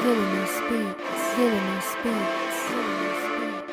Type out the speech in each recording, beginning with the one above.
Villainous Beats, Villainous Beats, Villainous Beats.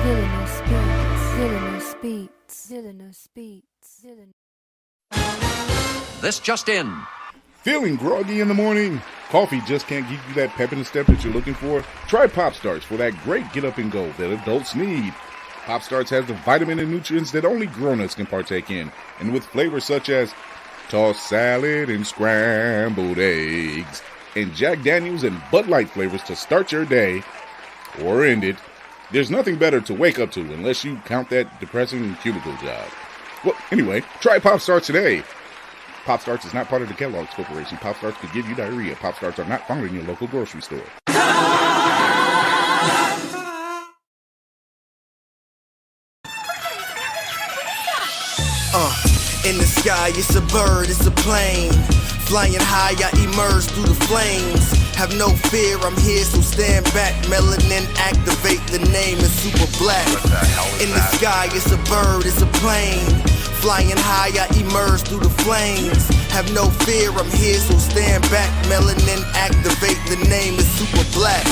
Villainous Beats, Villainous Beats, Villainous Beats, Villainous. This just in. Feeling groggy in the morning? Coffee just can't give you that pep in the step that you're looking for? Try Pop Starts for that great get up and go that adults need. Pop Starts has the vitamin and nutrients that only grown-ups can partake in, and with flavors such as tossed salad and scrambled eggs, and Jack Daniels and Bud Light flavors to start your day or end it. There's nothing better to wake up to unless you count that depressing cubicle job. Well, anyway, try Pop Starts today. Pop Starts is not part of the Kellogg's Corporation. Pop Starts could give you diarrhea. Pop Starts are not found in your local grocery store. In the sky, it's a bird, it's a plane. Flying high, I emerge through the flames. Have no fear, I'm here, so stand back. Melanin activate, the name is super black. In the sky, it's a bird, it's a plane. Flying high, I emerge through the flames. Have no fear, I'm here, so stand back. Melanin activate, the name is super black.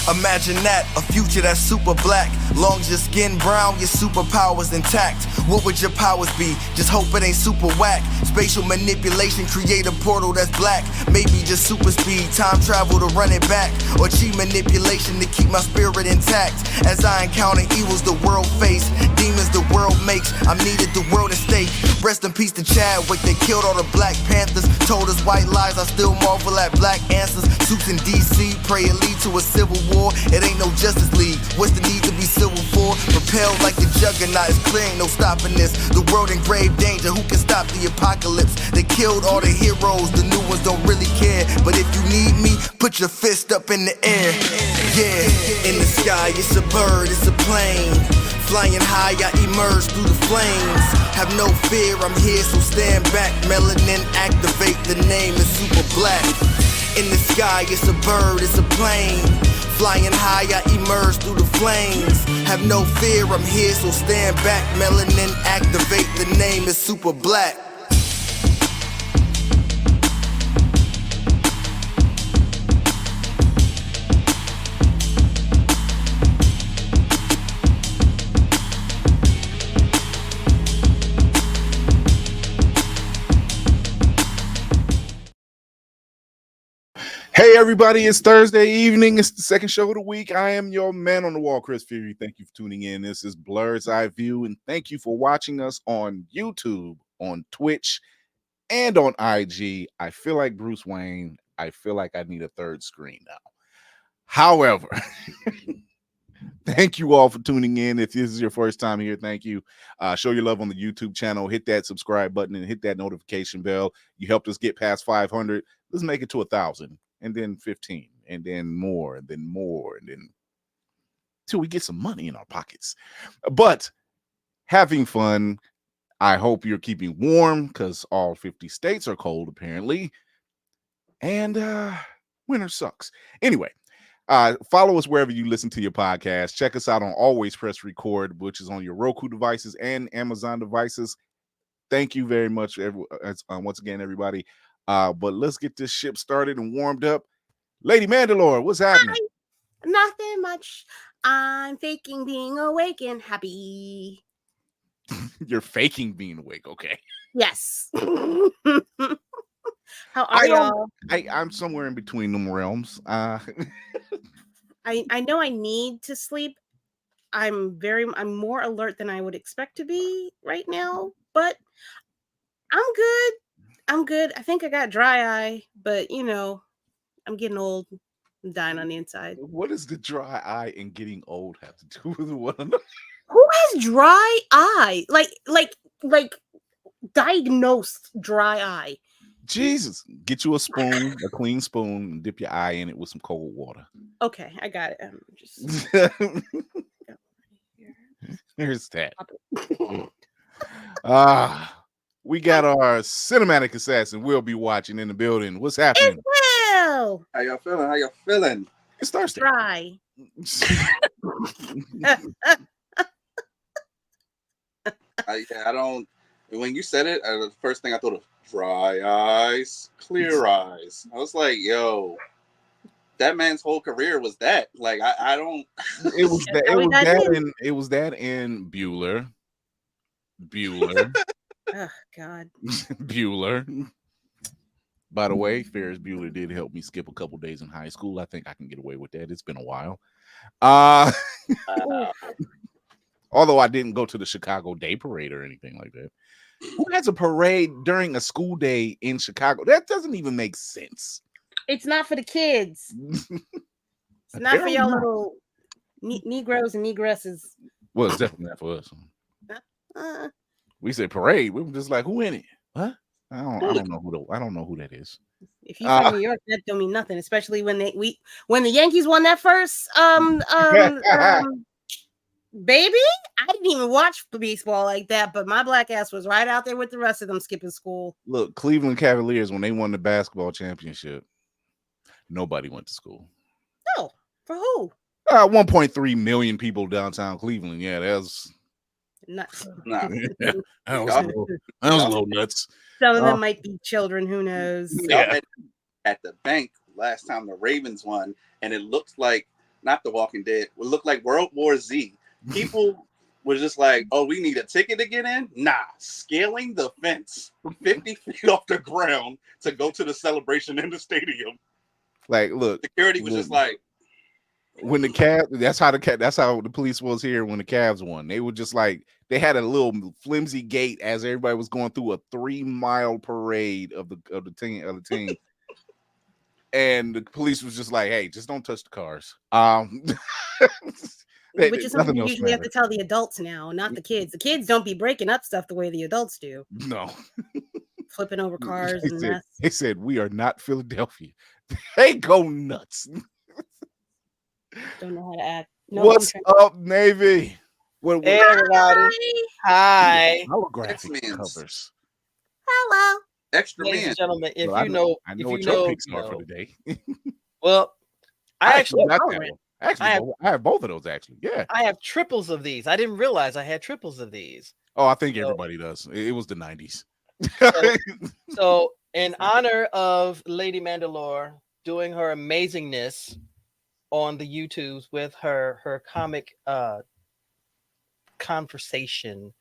Imagine that, a future that's super black. Long as your skin brown, your superpowers intact. What would your powers be? Just hope it ain't super whack. Spatial manipulation, create a portal that's black. Maybe just super speed, time travel to run it back. Or cheat manipulation to keep my spirit intact. As I encounter evils the world face, demons the world makes, I'm needed the world at stake. Rest in peace to Chadwick, they killed all the black Panthers told us white lies. I still marvel at black answers. Suits in DC, pray it lead to a civil war. It ain't no Justice League. What's the need to be civil for? Propelled like the juggernaut, it's clear ain't no stopping this. The world in grave danger, who can stop the apocalypse? They killed all the heroes, the new ones don't really care. But if you need me, put your fist up in the air. Yeah, in the sky, it's a bird, it's a plane. Flying high, I emerge through the flames. Have no fear, I'm here, so stand back. Melanin activate, the name is super black. In the sky, it's a bird, it's a plane. Flying high, I emerge through the flames. Have no fear, I'm here, so stand back. Melanin activate, the name is super black. Hey everybody, it's Thursday evening. It's the second show of the week. I am your man on the wall, Chris Fury. Thank you for tuning in. This is Blur's Eye View, and thank you for watching us on YouTube, on Twitch, and on IG. I feel like Bruce Wayne. I feel like I need a third screen now. However, thank you all for tuning in. If this is your first time here, thank you. Show your love on the YouTube channel. Hit that subscribe button and hit that notification bell. You helped us get past 500. Let's make it to 1,000. And then 15, and then more, and then more, and then till we get some money in our pockets. But having fun. I hope you're keeping warm because all 50 states are cold, apparently. And winter sucks. Anyway, follow us wherever you listen to your podcast. Check us out on Always Press Record, which is on your Roku devices and Amazon devices. Thank you very much, once again, everybody. But let's get this ship started and warmed up. Lady Mandalore, what's happening? Hi. Nothing much. I'm faking being awake and happy. You're faking being awake, okay? Yes. How are y'all? I'm somewhere in between them realms. I know I need to sleep. I'm more alert than I would expect to be right now, but I'm good. I think I got dry eye, but I'm getting old. I'm dying on the inside. What does the dry eye and getting old have to do with one another? Who has dry eye? Like diagnosed dry eye. Jesus. Get you a spoon, a clean spoon, and dip your eye in it with some cold water. Okay, I got it. Here's that. We got our cinematic assassin. We'll be watching in the building. What's happening? Well, How y'all feeling? It's Thursday. dry. I don't. When you said it, the first thing I thought of dry eyes, clear eyes. I was like, yo, that man's whole career was that. Like, I don't. It was that in Bueller. Oh God. Bueller. By the way, Ferris Bueller did help me skip a couple days in high school. I think I can get away with that. It's been a while. Although I didn't go to the Chicago Day Parade or anything like that. Who has a parade during a school day in Chicago? That doesn't even make sense. It's not for the kids. It's not for y'all little Negroes and Negresses. Well, it's definitely not for us. We said parade. We were just like, who in it? What? I don't know who that is. If you're from New York, that don't mean nothing. Especially when the Yankees won that first baby. I didn't even watch baseball like that, but my black ass was right out there with the rest of them skipping school. Look, Cleveland Cavaliers, when they won the basketball championship, nobody went to school. No, for who? 1.3 million people downtown Cleveland. Yeah, that was nuts. Nah. that was a little nuts. Some of them might be children. Who knows? Yeah. At the bank last time the Ravens won, and it looked like not The Walking Dead. It looked like World War Z. People were just like, "Oh, we need a ticket to get in." Nah, scaling the fence 50 feet off the ground to go to the celebration in the stadium. Like, look, Security was just like, when the Cavs, that's how the police was here when the Cavs won. They were just like they had a little flimsy gate as everybody was going through a 3-mile parade of the team. And the police was just like, "Hey, just don't touch the cars." Which is something you usually have to tell the adults now, not the kids. The kids don't be breaking up stuff the way the adults do. No, flipping over cars and mess. They said, "We are not Philadelphia." They go nuts. Don't know how to act. No, What's up, Navy? Hey, everybody. Hi. Holographic X-Men's. covers. Hello. Extra Ladies man. and gentlemen, if Well, you know, I if know you what your know, picks you are for know. today. Well, I actually got that one. Actually, I have both of those. Actually, yeah. I have triples of these. I didn't realize I had triples of these. Oh, I think So- everybody does. It was the 90s. So, in honor of Lady Mandalore doing her amazingness on the YouTubes with her comic conversation,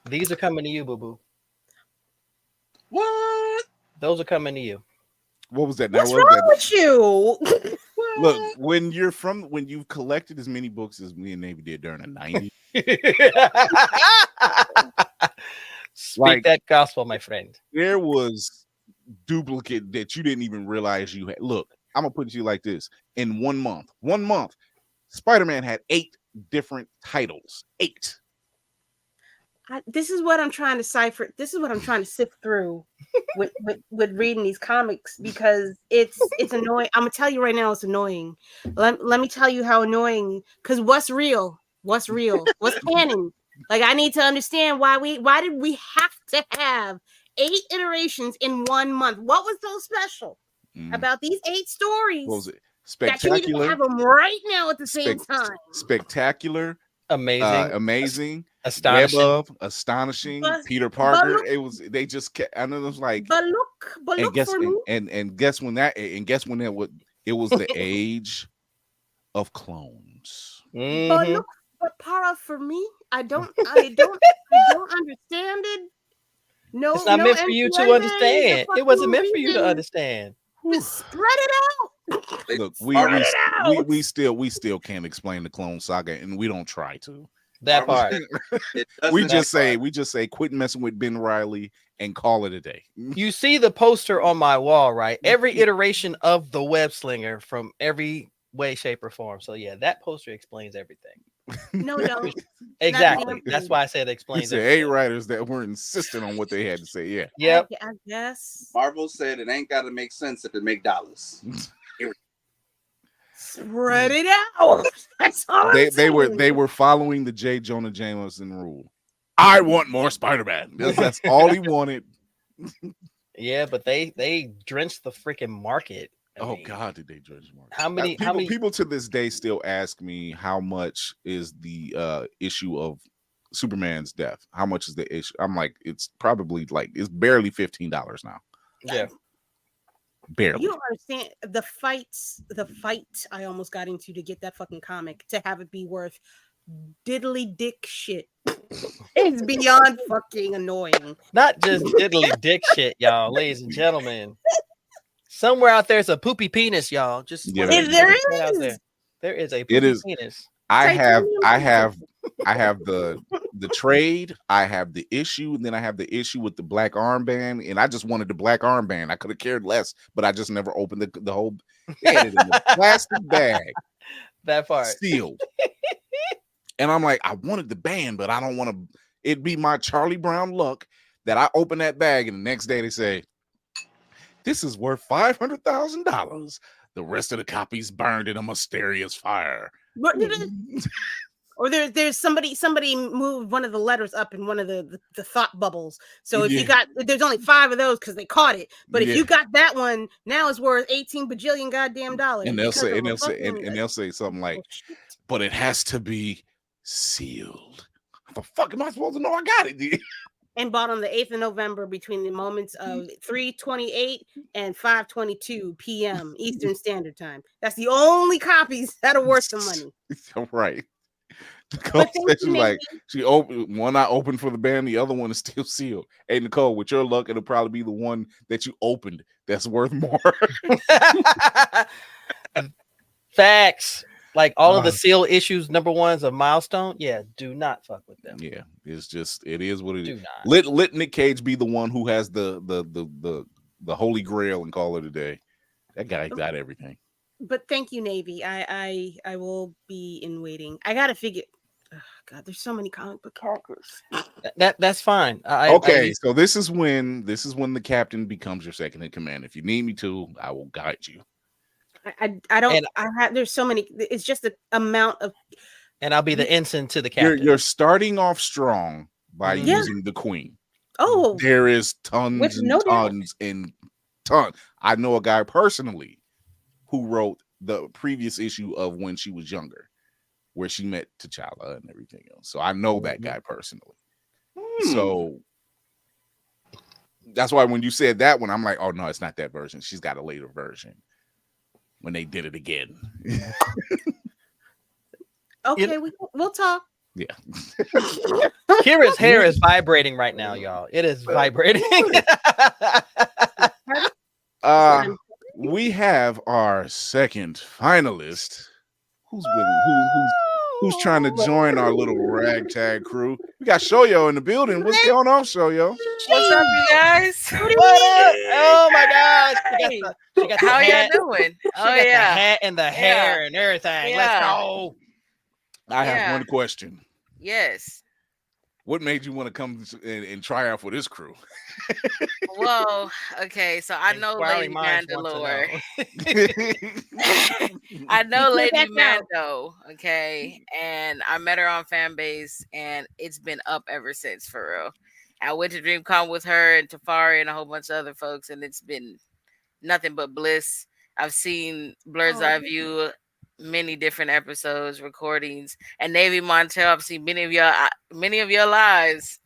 these are coming to you, boo boo. What? Those are coming to you. What was that? Now, What's what was wrong with you? that? Look, when you've collected as many books as me and Navy did during the 90s, Speak Like- that gospel, my friend. there was duplicate that you didn't even realize you had. Look, I'm gonna put it to you like this: in 1 month, Spider-Man had 8 different titles. 8. This is what I'm trying to cipher. This is what I'm trying to sift through with reading these comics because it's annoying. I'm gonna tell you right now, it's annoying. Let me tell you how annoying. Because what's real? What's canon? Like I need to understand why did we have to have 8 iterations in 1 month? What was so special about these 8 stories? What was it? That you need to Spectacular. have them right now at the same time. Spectacular. Amazing, Amazing. astonishing. Web of, astonishing, But- Peter but Parker. look- It was they just kept. I know it was like, But look guess for me. and guess when that it was the age of clones. But Mhm. look, but para for me, I don't understand it. No, It's not no meant for you to MCA, understand. the It wasn't fucking meant for you to reason. understand. Just spread it out. They Look, farted it out. we still can't explain the Clone Saga, and we don't try to. That part. It we doesn't just say quit messing with Ben Riley and call it a day. You see the poster on my wall, right? Every iteration of the web slinger from every way, shape, or form. So yeah, that poster explains everything. No, no. Exactly. damn That's thing. why I said it He explains said everything. 8 writers that were insistent on what they had to say. Yeah. Yep. I guess. Marvel said it ain't got to make sense if it make dollars. Spread it out. That's all. They were following the J. Jonah Jameson rule. I want more Spider-Man. That's all he wanted. Yeah, but they drenched the freaking market. I Oh mean, God, did they judge Mark? How many? People to this day still ask me how much is the issue of Superman's death? How much is the issue? I'm like, it's probably like it's barely $15 now. Yeah. Barely. You don't understand the fight I almost got into to get that fucking comic to have it be worth diddly dick shit. It's beyond fucking annoying. Not just diddly dick shit, y'all, ladies and gentlemen. Somewhere out there's a poopy penis, y'all. Just Yeah, wanna there put that out is. there. There is a It poopy is. penis. I have Titanium. the trade, I have the issue, and then I have the issue with the black armband, and I just wanted the black armband. I could have cared less, but I just never opened the whole they had it in a plastic bag, That part. sealed. And I'm like, I wanted the band, but I don't want to. It'd be my Charlie Brown luck that I open that bag, and the next day they say, "This is worth $500,000." The rest of the copies burned in a mysterious fire. Or there's somebody moved one of the letters up in one of the thought bubbles. So if you got there's only 5 of those because they caught it. But if Yeah. you got that one, now it's worth 18 bajillion goddamn dollars. And they'll because say, of and a they'll say, fucking- and they'll say something like, Oh, shit. "But it has to be sealed." How the fuck am I supposed to know I got it? Dude? And bought on the 8th of November between the moments of 3:28 and 5:22 p.m. Eastern Standard Time. That's the only copies that are worth the money. Right. Nicole But said thank she you, was like, Nikki. she opened one I opened for the band, the other one is still sealed. Hey Nicole, with your luck, it'll probably be the one that you opened that's worth more. Facts. Like all of the Seal issues, #1s of Milestone. Yeah, do not fuck with them. Yeah, it's just it is what it Do is. not. Let Nick Cage be the one who has the holy grail and call it a day. That guy got everything. But thank you, Navy. I will be in waiting. I gotta figure. Oh, God, there's so many comic book characters. That's fine. Okay, so this is when the captain becomes your second in command. If you need me to, I will guide you. I don't. I have. There's so many. It's just the amount of. And I'll be the ensign to the captain. You're starting off strong by using the queen. Oh, there is tons with and no tons and tons. I know a guy personally who wrote the previous issue of when she was younger, where she met T'Challa and everything else. So I know that guy personally. So that's why when you said that one, I'm like, oh no, it's not that version. She's got a later version when they did it again. Okay, we'll talk. Yeah. Kira's hair is vibrating right now, y'all. It is vibrating. We have our second finalist who's trying to join our little ragtag crew. We got Shoyo in the building. What's going on, Shoyo? What's up, you guys? What up? Oh my gosh. She got How the y'all hat. doing? She got the hat and the hair and everything. Yeah. Let's go. I have one question. Yes. What made you want to come and try out for this crew? Well, okay, so I know Lady Inquiring minds want to Mandalore. I know Lady Mando, okay, and I met her on Fanbase, and it's been up ever since, for real. I went to DreamCon with her and Tafari and a whole bunch of other folks, and it's been nothing but bliss. I've seen Blur's Eye View, many different episodes, recordings, and Navy Montel. I've seen many of your lives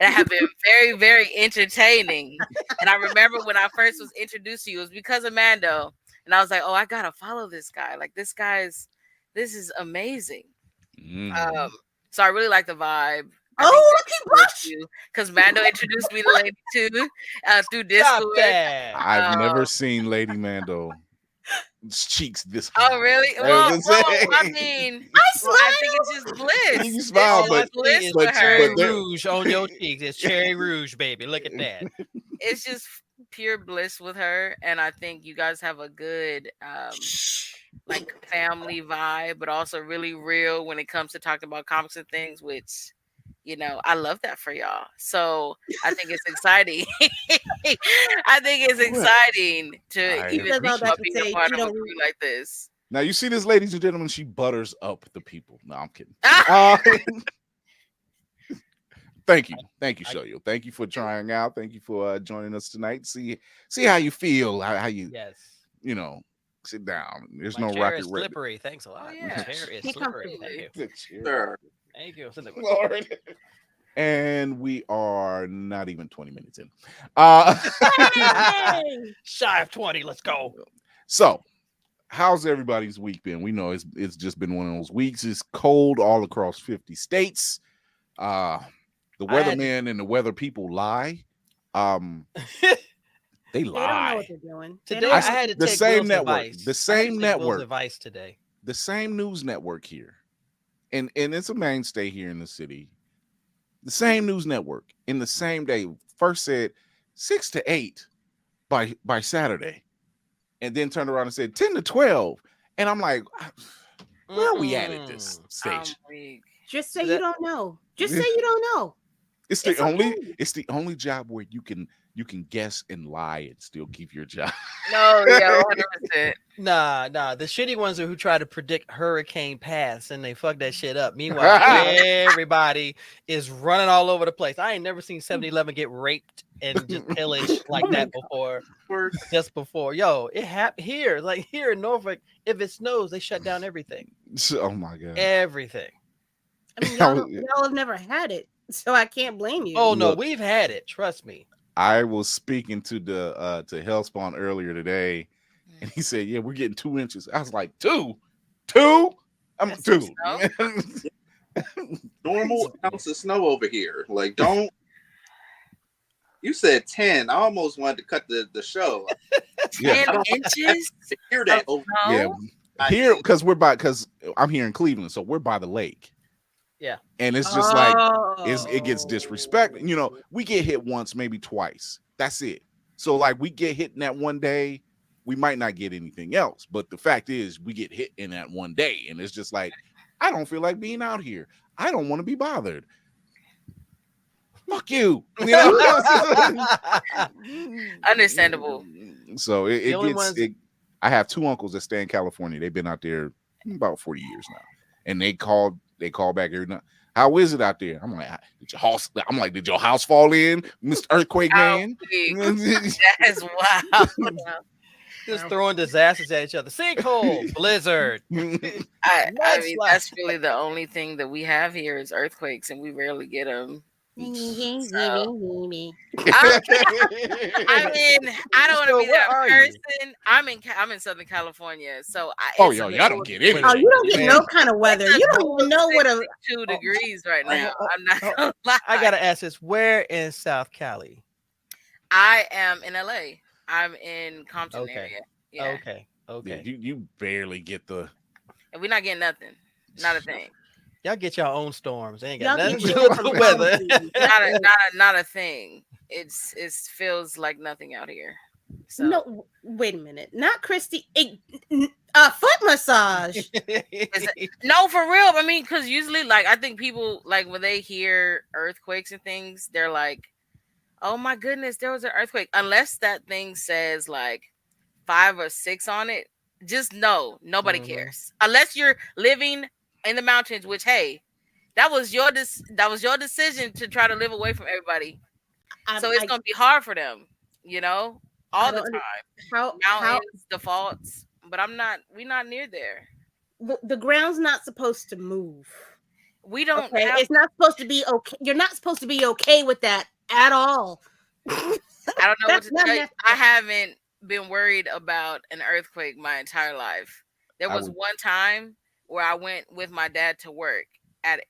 that have been very, very entertaining. And I remember when I first was introduced to you, it was because of Mando, and I was like, "Oh, I gotta follow this guy. Like this is amazing." So I really like the vibe. Because Mando introduced me to Lady too through Discord. I've never seen Lady Mando cheeks this high. Oh really? Well, I mean, I think it's just bliss. You smile, but bliss But for her. cherry rouge on your cheeks. It's cherry rouge, baby. Look at that. It's just pure bliss with her, and I think you guys have a good like family vibe, but also really real when it comes to talking about comics and things, which, you know, I love that for y'all. So I think it's exciting. I think it's exciting to even think about being a part of a crew like this. Now you see this, ladies and gentlemen, she butters up the people. No, I'm kidding. Thank you, Shoyo. Thank you for trying out. Thank you for joining us tonight. See how you feel. How you you know, sit down. There's My no chair rocket is slippery. Thanks a lot. My chair is slippery. Thank you. Sure. Thank you. Lord. And we are not even 20 minutes in. Shy of 20. Let's go. So, how's everybody's week been? We know it's just been one of those weeks. It's cold all across 50 states. The weathermen and the weather people lie. They lie. They don't know what they're doing. Today I had to the take same Will's network. advice. The same network. Will's advice today. The same news network here. And it's a mainstay here in the city. The same news network in the same day first said 6 to 8 by Saturday, and then turned around and said 10 to 12. And I'm like, where are we at this stage? Just say you don't know. Just say you don't know. It's the only job where you can guess and lie and still keep your job. No, yeah, 100%. Nah. The shitty ones are who try to predict hurricane paths and they fuck that shit up. Meanwhile, everybody is running all over the place. I ain't never seen 7-Eleven get raped and just pillaged like that before. Just before. Yo, it happened here. Like here in Norfolk, if it snows, they shut down everything. Oh my God. Everything. I mean, y'all have never had it, so I can't blame you. Oh no, we've had it. Trust me. I was speaking to to Hellspawn earlier today, and he said, "Yeah, we're getting 2 inches." I was like, "2? I'm That's 2." Normal ounce of snow over here. Like, don't. You said 10. I almost wanted to cut the show. 10 inches? Hear that? Of Yeah, here because I'm here in Cleveland, so we're by the lake. Yeah. And it's just like it gets disrespect. You know, we get hit once, maybe twice. That's it. So like we get hit in that one day, we might not get anything else. But the fact is we get hit in that one day. And it's just like, I don't feel like being out here. I don't want to be bothered. Fuck you. You know? Understandable. So The only ones- I have two uncles that stay in California. They've been out there about 40 years now. And they call back every night. How is it out there? I'm like, did your house fall in, Mr. Earthquake Man? That is wild. Just throwing disasters at each other. Sinkhole, blizzard. I mean, that's really the only thing that we have here is earthquakes, and we rarely get them. I mean, I don't want to be that person. I'm in Southern California, so y'all don't get it. Oh, you don't get no kind of weather. You don't even know what 2 degrees right now. I'm not gonna lie. I gotta ask this: where in South Cali? I am in LA. I'm in Compton area. Yeah. Okay. Yeah, you barely get the. And we're not getting nothing. Not a thing. Y'all get your own storms. They ain't got Y'all nothing to get do your with the own weather. not a thing. It feels like nothing out here. So No, wait a minute. Not Christy. A foot massage. No, for real. I mean, because usually, like, I think people, like, when they hear earthquakes and things, they're like, oh my goodness, there was an earthquake. Unless that thing says like 5 or 6 on it, just know nobody cares. Unless you're living in the mountains, which, hey, that was your decision to try to live away from everybody. So it's gonna be hard for them, you know, all the time. Mountains, defaults, but we're not near there. The ground's not supposed to move. We don't. Okay? It's not supposed to be okay. You're not supposed to be okay with that at all. I don't know what to tell you. I haven't been worried about an earthquake my entire life. There was one time where I went with my dad to work at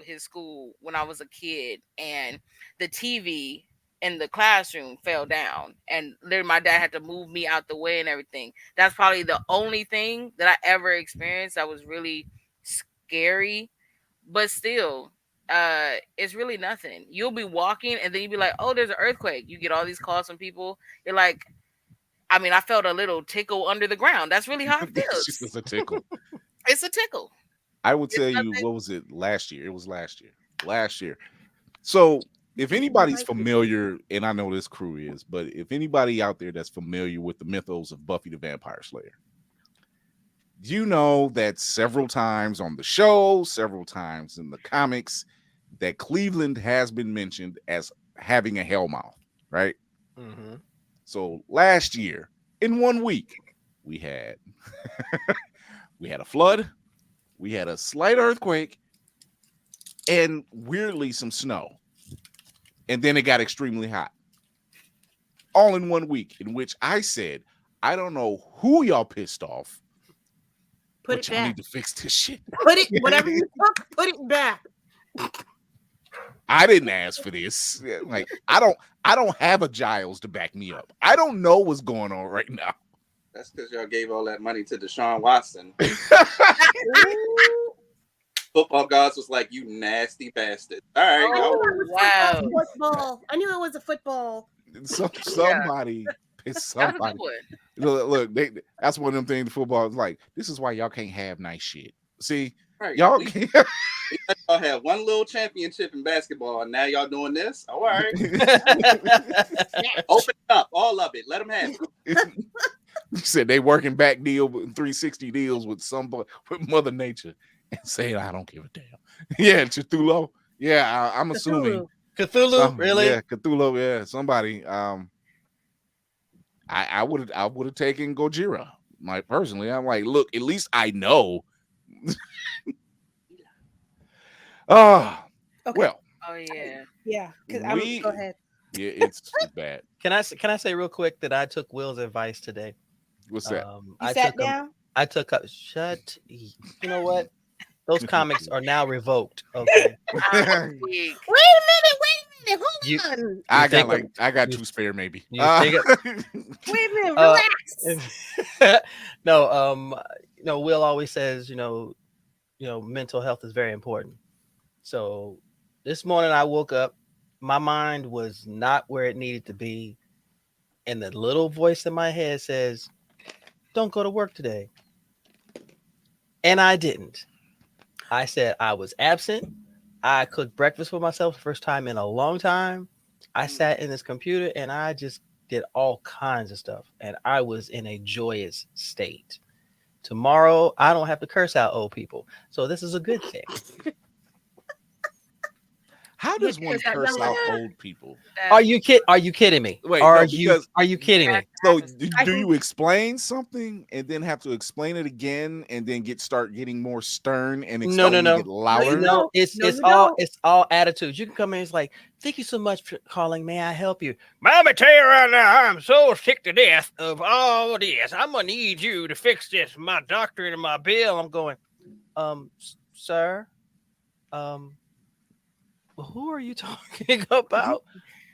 his school when I was a kid, and the TV in the classroom fell down, and literally my dad had to move me out the way and everything. That's probably the only thing that I ever experienced that was really scary, but still, it's really nothing. You'll be walking and then you'll be like, oh, there's an earthquake. You get all these calls from people. You're like, I mean, I felt a little tickle under the ground. That's really how it feels. It's just a tickle. It's a tickle. I would tell you, what was it last year? It was last year. So if anybody's familiar, and I know this crew is, but if anybody out there that's familiar with the mythos of Buffy the Vampire Slayer, you know that several times on the show, several times in the comics, that Cleveland has been mentioned as having a hellmouth, right? Mm-hmm. So last year, in 1 week, we had a flood, we had a slight earthquake, and weirdly some snow. And then it got extremely hot. All in 1 week, in which I said, I don't know who y'all pissed off. But y'all need to fix this shit. Whatever you took, put it back. I didn't ask for this. Like, I don't have a Giles to back me up. I don't know what's going on right now. That's because y'all gave all that money to Deshaun Watson. Football gods was like, you nasty bastard. All right, wow. Football. I knew it was a football. Somebody pissed somebody. Look, that's one of them things. Football is like, this is why y'all can't have nice shit. See, right. Y'all can't. Y'all had one little championship in basketball, and now y'all doing this. All right, open it up, all of it. Let them have it. You said they working back 360 deals with Mother Nature, and saying I don't give a damn. Yeah, Cthulhu. Yeah, I'm assuming Cthulhu. Really? Yeah, Cthulhu. Yeah, somebody. I would have taken Gojira. Like personally, I'm like, look, at least I know. Okay. Well. Oh yeah. Yeah. Go ahead. Yeah, it's bad. Can I say real quick that I took Will's advice today? What's that? You sat down? I took up. You know what? Those comics are now revoked. Okay. Wait a minute. Hold on. I got two spare maybe. Wait a minute. Relax. No. Will always says, mental health is very important. So this morning I woke up, my mind was not where it needed to be. And the little voice in my head says, don't go to work today. And I didn't. I said I was absent. I cooked breakfast for myself the first time in a long time. I sat in this computer and I just did all kinds of stuff. And I was in a joyous state. Tomorrow, I don't have to curse out old people. So this is a good thing. How does one curse out old people? Are you kidding me? Wait, are no, you kidding me? So do you explain something and then have to explain it again and then start getting more stern and No. get louder? No, it's all attitudes. You can come in, it's like, thank you so much for calling. May I help you? Mama, tell you right now, I'm so sick to death of all this. I'm gonna need you to fix this. My doctor and my bill. I'm going, sir, who are you talking about?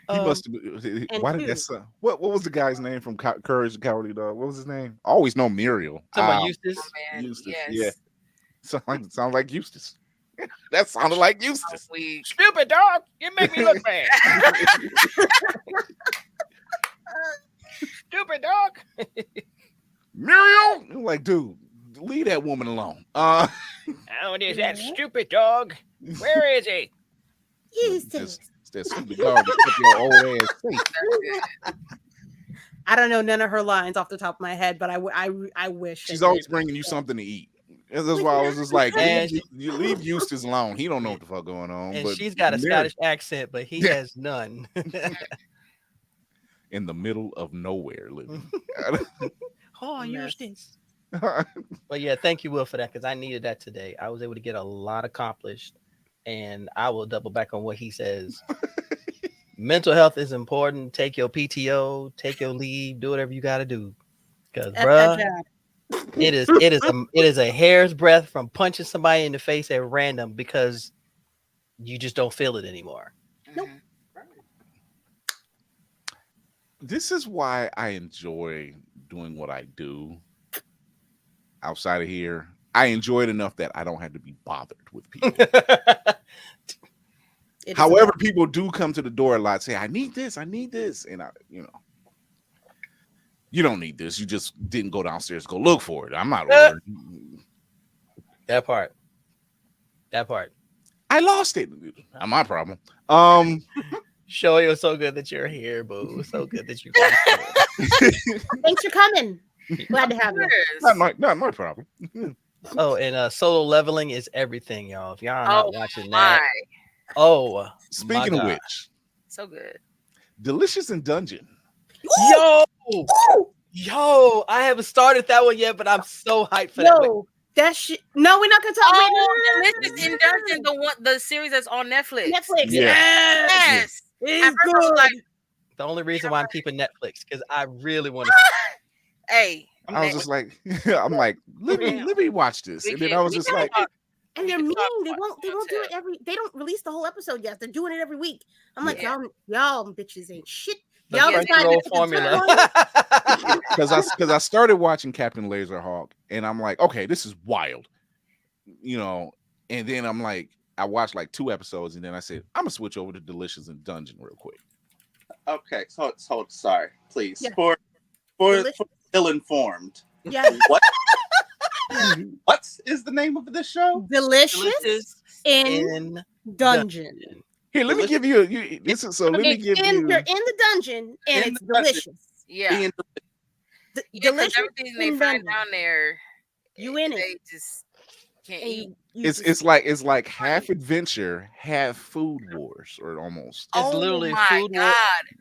He must have been. Why did that son? What was the guy's name from Courage the Cowardly Dog? What was his name? I always know Muriel. Eustace. Oh, man, Eustace. yes. Yeah. Sound like Eustace. That sounded like Eustace. Stupid dog. You make me look bad. Stupid dog. Muriel. I'm like, dude, leave that woman alone. How is that stupid dog? Where is he? It's that stupid dog that took your old ass face. I don't know none of her lines off the top of my head, but I wish She's always bringing you something to eat. That's why I was just like, you leave Eustace alone. He don't know what the fuck going on. And but she's got a Scottish accent, but he has none. In the middle of nowhere living. Oh, Eustace. But yeah, thank you, Will, for that, because I needed that today. I was able to get a lot accomplished, and I will double back on what he says. Mental health is important. Take your PTO, take your leave, do whatever you got to do, because bruh, it is a hair's breadth from punching somebody in the face at random because you just don't feel it anymore. Nope. This is why I enjoy doing what I do outside of here. I enjoy it enough that I don't have to be bothered with people. However, people do come to the door a lot, say, I need this. And you don't need this. You just didn't go downstairs to go look for it. I'm not ordering. That part. I lost it. Not my problem. Show it was so good that you're here, boo. So good that you Thanks for coming. Glad to have you. Not my problem. Oh, and solo leveling is everything, y'all. If y'all are not watching that. Oh, speaking of which, so good. Delicious in Dungeon. Yo, I haven't started that one yet, but I'm so hyped for that. That shit. No, we're not gonna talk about Delicious in Dungeon, the series that's on Netflix. Yes. It's good. The only reason why I'm keeping Netflix because I really want to. Hey, I was just like, I'm like, let me watch this, and then I was just like. And they're mean. They won't do it they don't release the whole episode yet. They're doing it every week. I'm like, y'all bitches ain't shit. Y'all Crunchyroll formula. Because I started watching Captain Laserhawk, and I'm like, okay, this is wild, and then I'm like, I watched like 2 episodes, and then I said, I'm gonna switch over to Delicious in Dungeon real quick. Okay, so sorry, please. Yeah. For ill-informed. Yeah. What is the name of this show? Delicious in Dungeon. Here, let me give you. Let me give you. You're in the dungeon, and it's delicious. Yeah. Delicious. Everything they find down there, you in it. They just can't eat. It's like half adventure, half food wars, or almost. It's literally food wars.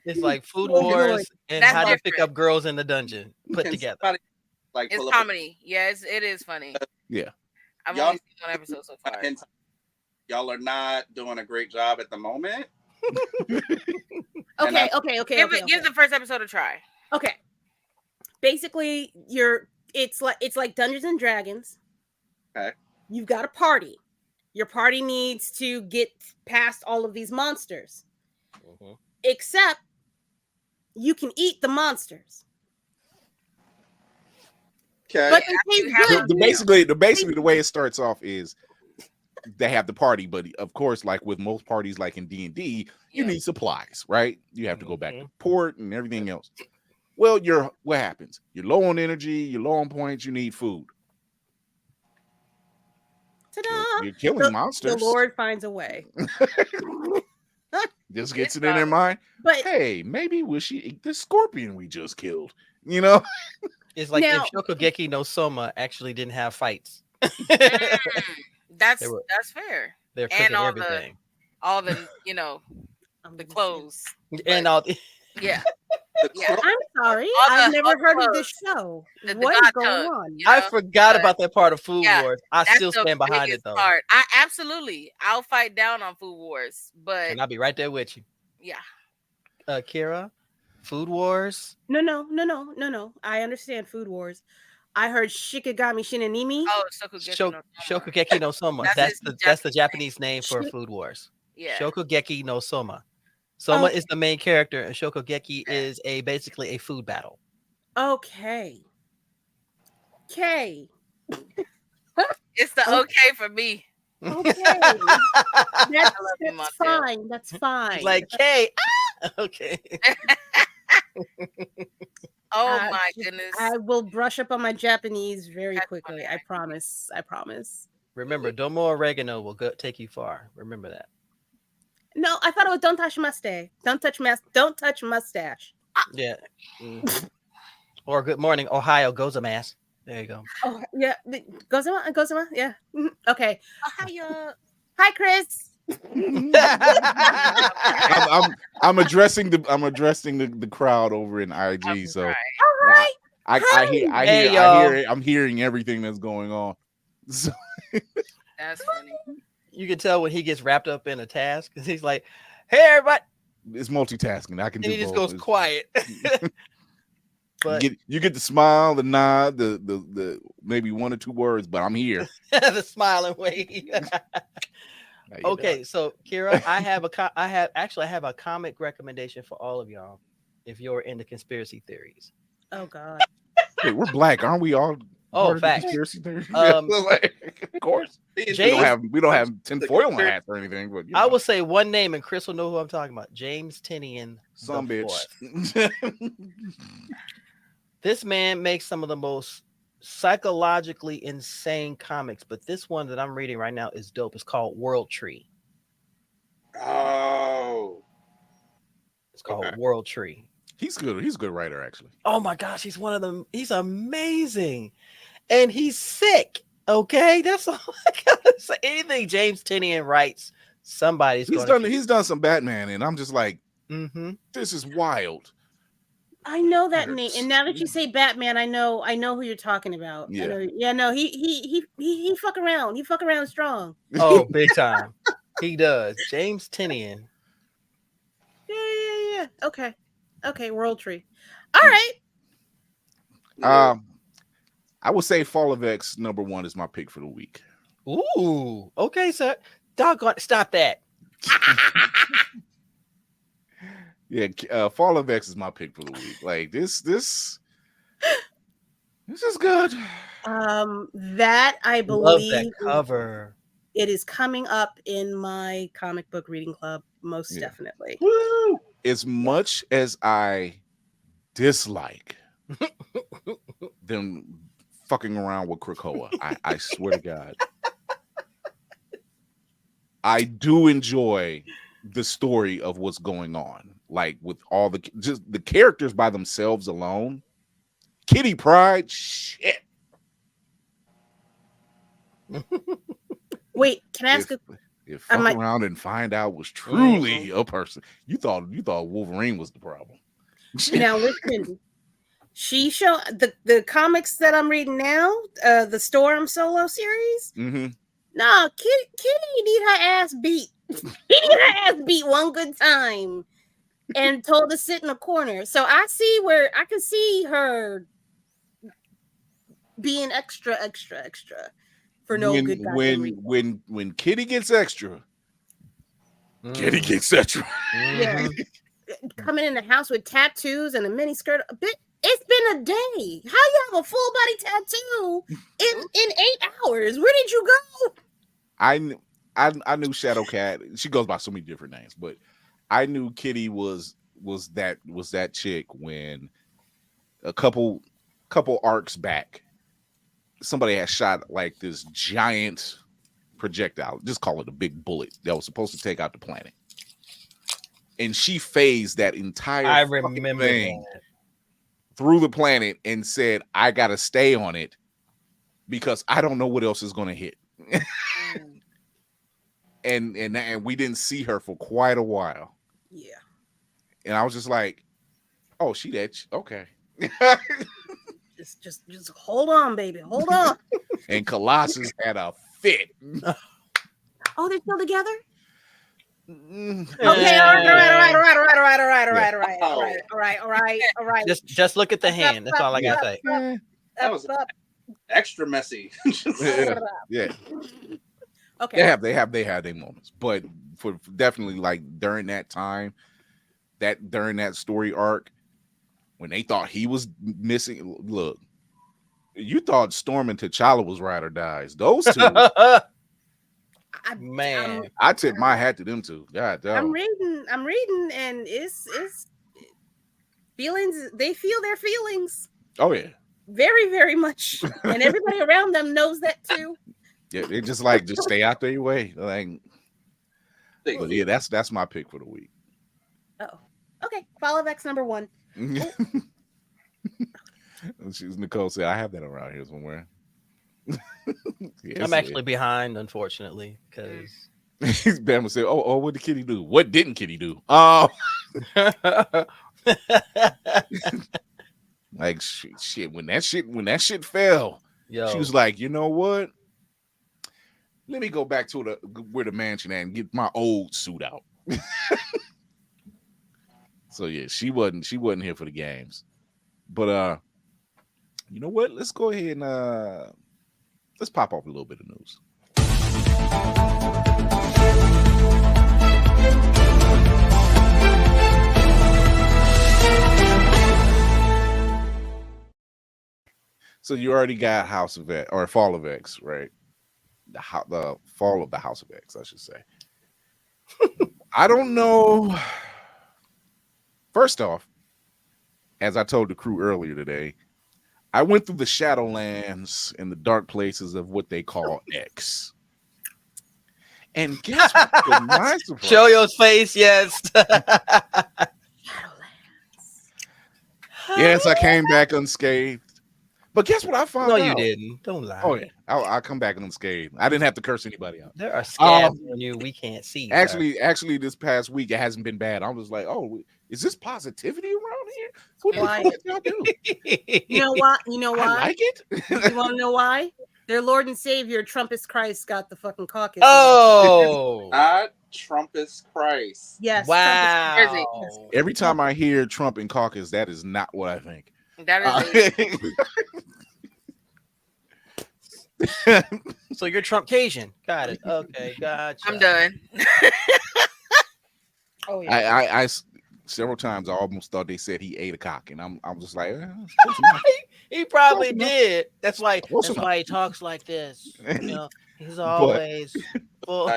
It's like food wars and That's how different. to pick up girls in the dungeon put together. It's comedy. Yeah, it is funny. Yeah. I've only seen 1 episode so far. Y'all are not doing a great job at the moment. Okay. Give the first episode a try. Okay. Basically, it's like Dungeons and Dragons. Okay. You've got a party. Your party needs to get past all of these monsters. Mm-hmm. Except you can eat the monsters. Okay. But they taste good. Basically the way it starts off is they have the party, but of course, like with most parties, like in D&D, you need supplies, right? You have to go back to port and everything else. Well, what happens? You're low on energy, you're low on points, you need food. Ta-da! You're killing monsters. The Lord finds a way. Just gets it in their mind. But hey, maybe we should eat the scorpion we just killed. You know, it's like Now- if Shokugeki no Soma actually didn't have fights. That's They were- fair. They're And cooking all everything. All the the clothes. And all the, Yeah. The I'm sorry, All I've the never heard of clothes. this show. The What is God going tug, on? you I know? forgot but- about that part of Food yeah, Wars. I That's still the stand behind it biggest though. part. I'll fight down on Food Wars, but And I'll be right there with you. yeah. Kira, Food Wars. No. I understand Food Wars. I heard Shikigami Shinanimi. Oh, Shokugeki no Soma. Shokugeki no Soma. That's That's his the Japanese name for Shi- Food Wars. Yeah. Shokugeki no Soma. Soma Oh. is the main character, and Shokugeki is basically a food battle. Okay. Okay. It's the okay for me. Okay. I That's love you, Montel. fine. That's fine. Like, hey, okay. Oh Uh, my goodness. I will brush up on my Japanese very That's quickly. funny, I promise. I promise. Remember, Domo oregano will take you far. Remember that. No, I thought it was don't touch mustache. Don't touch mustache. Yeah. Mhm. Or good morning, Ohio Gozamass. There you go. Oh yeah, Gozama. Yeah. Mhm. Okay. Ohio. Hi, Chris. I'm addressing the crowd over in IG. I'm So sorry. All right. I'm hearing everything that's going on. So, That's funny. You can tell when he gets wrapped up in a task because he's like, "Hey, everybody," it's multitasking. I can and do he just both. goes quiet. But You get the smile, the nod, the maybe one or two words, but I'm here. the smiling way. How you Okay, so Kira, I have a comic recommendation for all of y'all if you're into conspiracy theories. Oh God. doing? Wait, we're black, aren't we all? Oh, part of the facts. conspiracy theory? Like, of course. James- We don't have tinfoil hats or anything, but I will say one name and Chris will know who I'm talking about. James Tinian. some the bitch. Fourth. This man makes some of the most psychologically insane comics, but this one that I'm reading right now is dope. It's called World Tree. Oh. It's called Okay. World Tree. He's good. He's a good writer, actually. Oh my gosh, he's one of them. He's amazing. And he's sick. Okay. That's all I gotta say. Anything James Tinian writes, somebody's He's done some Batman, and I'm just like, Mm-hmm. this is wild. I know that name, Hurts. and now that you say Batman, I know who you're talking about. Yeah. I know, yeah, no, he fuck around. He fuck around strong. Oh, big time. He does. James Tinian. Yeah. Okay, World Tree. All right. I would say Fall of X #1 is my pick for the week. Ooh, okay, sir. Doggone, stop that. Yeah, Fall of X is my pick for the week. Like this is good. That I Love believe that cover. it is coming up in my comic book reading club, most Yeah. definitely. Woo! As much as I dislike them fucking around with Krakoa, I swear to God, I do enjoy the story of what's going on. Like with all just the characters by themselves alone. Kitty Pryde, shit. Wait, can I ask If I fuck might- around and find out was truly a person, you thought Wolverine was the problem. now listen. She show the comics that I'm reading now, the Storm solo series. Mm-hmm. No, Kitty need her ass beat. She need her ass beat one good time, and told to sit in a corner. So I can see her being extra for no good goddamn reason. When Kitty gets extra, Kitty Mhm. gets extra. Yeah. Mhm. Coming in the house with tattoos and a mini skirt, a bit. It's been a day. How you have a full body tattoo in 8 hours? Where did you go? I knew Shadowcat. She goes by so many different names, but I knew Kitty was that chick when a couple arcs back, somebody had shot like this giant projectile, just call it a big bullet, that was supposed to take out the planet, and she phased that entire I fucking remember thing that. through the planet and said, "I gotta stay on it because I don't know what else is gonna hit." and we didn't see her for quite a while. Yeah. And I was just like, "Oh, she that okay." Just hold on, baby. Hold on. And Colossus had a fit. Oh, they're still together? Mm. Okay, all right. Just look at the hand. That's all I gotta say. That was extra messy. Yeah. Okay. They had their moments, but for definitely like during that time, during that story arc, when they thought he was missing, look, you thought Storm and T'Challa was ride or dies. Those two, Man, I tip my hat to them two. God damn. I'm reading, and it's feelings. They feel their feelings Oh yeah, very, very much, and everybody around them knows that too. yeah. They just like just stay out their way. Like, but yeah, that's my pick for the week. Oh, okay. Follow X number 1. Nicole said, "I have that around here somewhere." Yes, I'm actually behind, unfortunately, because Bama said, "Oh, what did Kitty do? What didn't Kitty do? Oh, like shit. When that shit fell, yo, she was like, you know what? Let me go back to where the mansion at and get my old suit out." So yeah, she wasn't here for the games. But you know what? Let's go ahead and let's pop off a little bit of news. So you already got House of X or Fall of X, right? The fall of the House of X, I should say. I don't know. First off, as I told the crew earlier today, I went through the Shadowlands and the dark places of what they call X. And guess what? To my surprise, show your face, yes. yes, I came back unscathed. But guess what I found out? No, you didn't. Don't lie. Oh, yeah. I'll come back unscathed. I didn't have to curse anybody out. There are scabs on you we can't see. Actually, this past week, it hasn't been bad. I was like, oh, is this positivity around here? What the fuck y'all do? You know why? I like it. You want to know why? Their Lord and Savior, Trumpist Christ, got the fucking caucus. Oh. Not Trumpist Christ. Yes. Wow. Every time I hear Trump and caucus, that is not what I think. That is So you're Trump Cajun. Got it. Okay, gotcha. I'm done. Oh yeah. I several times I almost thought they said he ate a cock, and I'm just like, He probably did. That's why Close enough. he talks like this. You know, he's always full.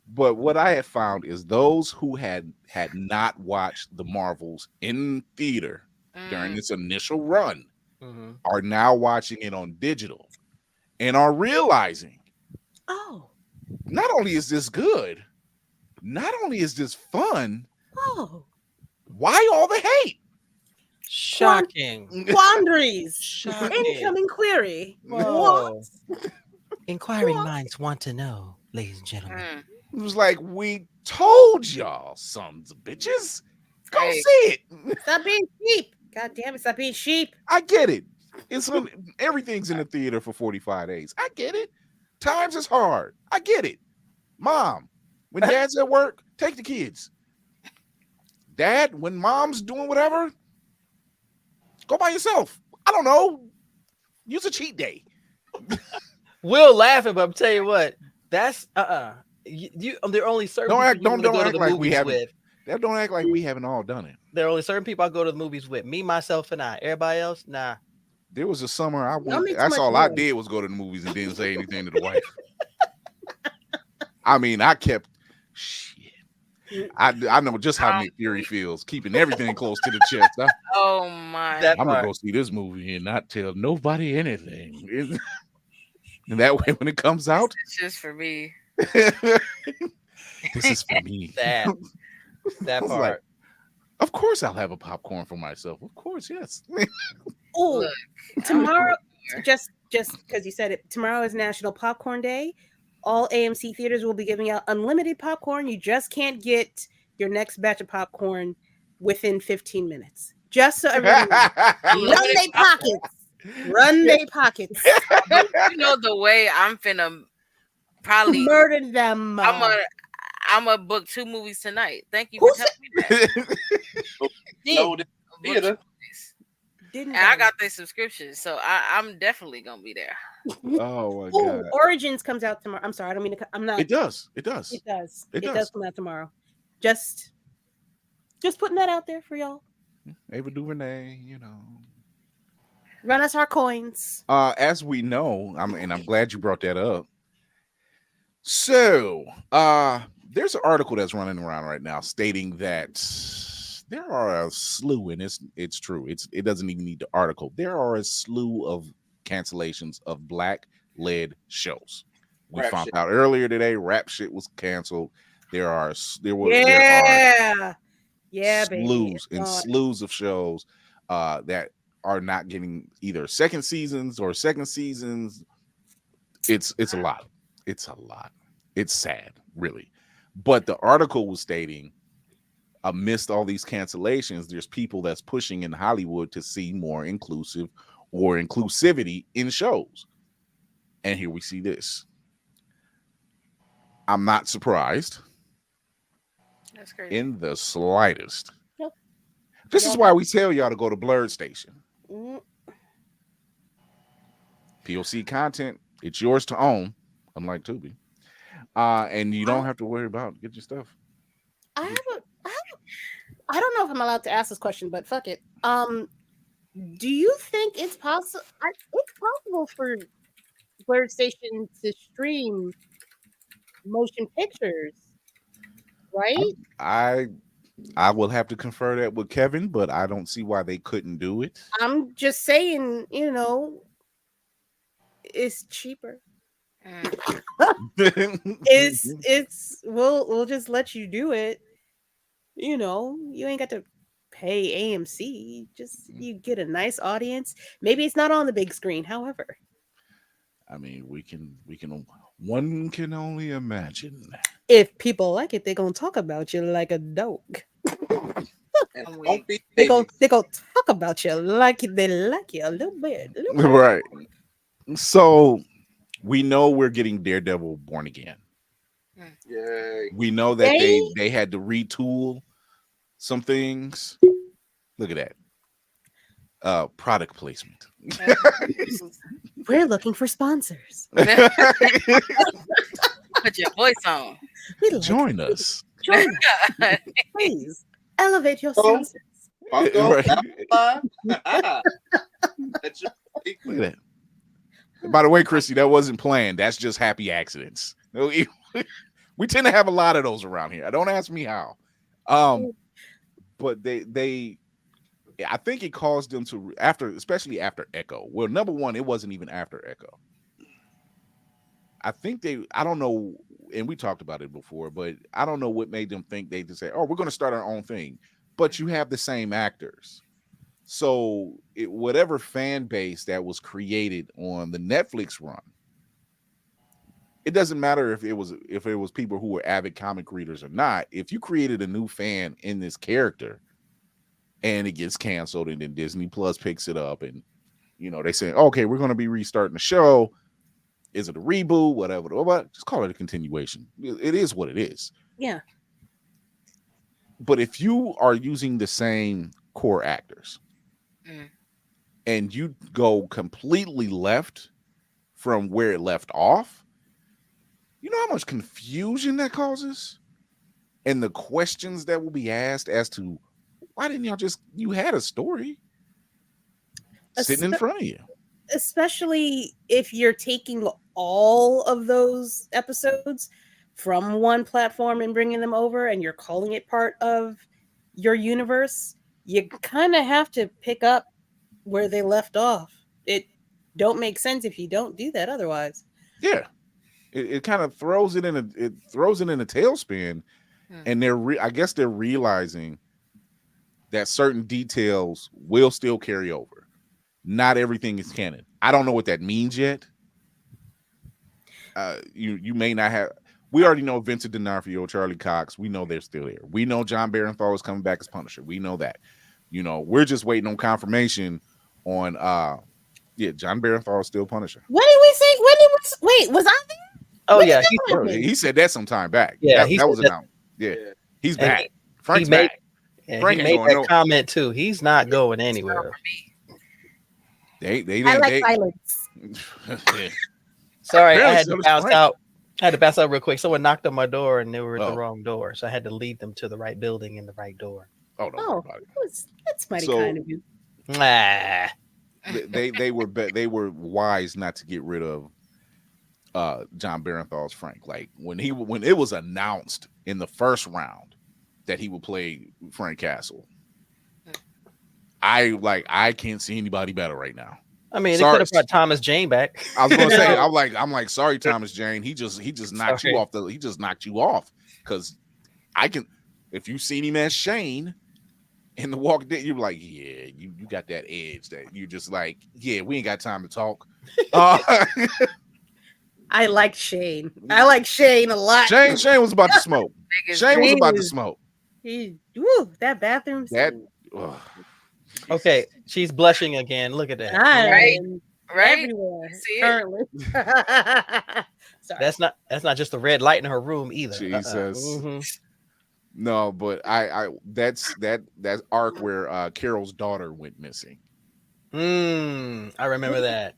But what I had found is those who had not watched the Marvels in theater during this initial run are now watching it on digital and are realizing, Oh. not only is this good, not only is this fun, Oh. why all the hate? Shocking. Quandaries. Shocking. Incoming query. Whoa. What? Inquiring What? minds want to know, ladies and gentlemen. It was like, we told y'all, sons of bitches. Go Hey. see it. Stop being sheep. God damn it. Stop being sheep. I get it. Everything's in the theater for 45 days. I get it. Times is hard. I get it. Mom, when dad's at work, take the kids. Dad, when mom's doing whatever, go by yourself. I don't know. Use a cheat day. We'll laugh, but I'm telling you what, that's You there are only certain Don't act people you wanna go to like the we movies haven't. with. Don't act like we haven't all done it. There are only certain people I go to the movies with. Me, myself, and I. Everybody else, nah. There was a summer I Y'all went. make too That's much all I noise. did was go to the movies and didn't say anything to the wife. I mean, I kept shit. I know just how Nick Fury feels, keeping everything close to the chest. Oh my. That I'm gonna part. go see this movie and not tell nobody anything. And that way, when it comes out, It's just for me. this is for me. That I was part. like, of course, I'll have a popcorn for myself. Of course, yes. Oh, Look, tomorrow, I'm just because you said it, tomorrow is National Popcorn Day. All AMC theaters will be giving out unlimited popcorn. You just can't get your next batch of popcorn within 15 minutes. Just so everyone knows. Run they pockets. Run they pockets. you know the way I'm finna probably Murder them. I'm gonna book 2 movies tonight. Thank you Who for telling me that. No, the Book 2 theater. movies. Didn't And I they? got their subscription, so I'm definitely gonna be there. Oh my Ooh, god! Origins comes out tomorrow. I'm sorry, I don't mean to. I'm not. It does. It does. It does. It It does. does come out tomorrow. Just putting that out there for y'all. Ava DuVernay, you know. Run us our coins. As we know, I'm glad you brought that up. So, there's an article that's running around right now stating that there are a slew, and it's true. It doesn't even need the article. There are a slew of cancellations of Black-led shows. We Rap found shit. out earlier today, Rap Shit was canceled. There are Yeah, baby. slews and God. slews of shows that are not getting either second seasons. It's a lot. It's a lot. It's sad, really. But the article was stating, amidst all these cancellations, there's people that's pushing in Hollywood to see more inclusive or inclusivity in shows. And here we see this. I'm not surprised That's crazy. in the slightest. Nope. This is why we tell y'all to go to Blurred Station. Mm, POC content, it's yours to own, unlike Tubi. And you don't have to worry about get your stuff. I don't know if I'm allowed to ask this question, but fuck it. Do you think it's possible? It's possible for Blurred Station to stream motion pictures, right? I will have to confer that with Kevin, but I don't see why they couldn't do it. I'm just saying, it's cheaper. It's we'll just let you do it. You ain't got to pay AMC. Just you get a nice audience. Maybe it's not on the big screen. However, I mean, one can only imagine. if people like it, they're gonna talk about you like a dog. And I'm don't be They baby. gonna talk about you like they like you a little bit. Right. So we know we're getting Daredevil Born Again. Yay. We know that They- they had to retool some things. Look at that. Product placement. We're looking for sponsors. Put your voice on. We'd like Join us. join us, please. Elevate your Oh. senses. Funko, Right. Apple, that's your- Look at that. By the way, Chrissy, that wasn't planned. That's just happy accidents. We tend to have a lot of those around here. Don't ask me how. But they I think it caused them to especially after Echo. Well, number one, it wasn't even after Echo. I think I don't know, and we talked about it before, but I don't know what made them think they just say, oh, we're going to start our own thing. But you have the same actors. So whatever fan base that was created on the Netflix run, it doesn't matter if it was people who were avid comic readers or not. If you created a new fan in this character and it gets canceled and then Disney Plus picks it up and they say, okay, we're going to be restarting the show. Is it a reboot? Whatever. Just call it a continuation. It is what it is. Yeah. But if you are using the same core actors and you go completely left from where it left off, you know how much confusion that causes? And the questions that will be asked as to why didn't y'all just? You had a story sitting in front of you. Especially if you're taking all of those episodes from one platform and bringing them over, and you're calling it part of your universe, you kind of have to pick up where they left off. It don't make sense if you don't do that otherwise. Yeah, it kind of throws it in a tailspin, and I guess they're realizing that certain details will still carry over. Not everything is canon. I don't know what that means yet. You may not have. We already know Vincent D'Onofrio, Charlie Cox. We know they're still there. We know John Barenthal is coming back as Punisher. We know that. We're just waiting on confirmation on. John Barenthal is still Punisher. What did we say? Wait, was I there? Oh yeah, he said that some time back. Yeah, that was announced. Yeah, he's back. Frank's back. Frank made that comment too. He's not going anywhere. They I like silence. Sorry, I had to bounce out. I had to bounce out real quick. Someone knocked on my door and they were at the wrong door, so I had to lead them to the right building and the right door. That's mighty kind of you. Nah. They were wise not to get rid of John Barenthal's Frank. Like when it was announced in the first round that he would play Frank Castle, I can't see anybody better right now. I mean, they could have brought Thomas Jane back. I was gonna say, I'm like, sorry, Thomas Jane. He just knocked you off he just knocked you off. Because if you seen him as Shane in The Walking Dead, you're like, yeah, you got that edge that you're just like, yeah, we ain't got time to talk. I like Shane. I like Shane a lot. Shane was about to smoke. Shane was about to smoke. That bathroom scene. Okay, she's blushing again. Look at that. Right. Everywhere. See it? Currently. Sorry. That's not just a red light in her room either. Jesus. No, but I that's that arc where Carol's daughter went missing. I remember that.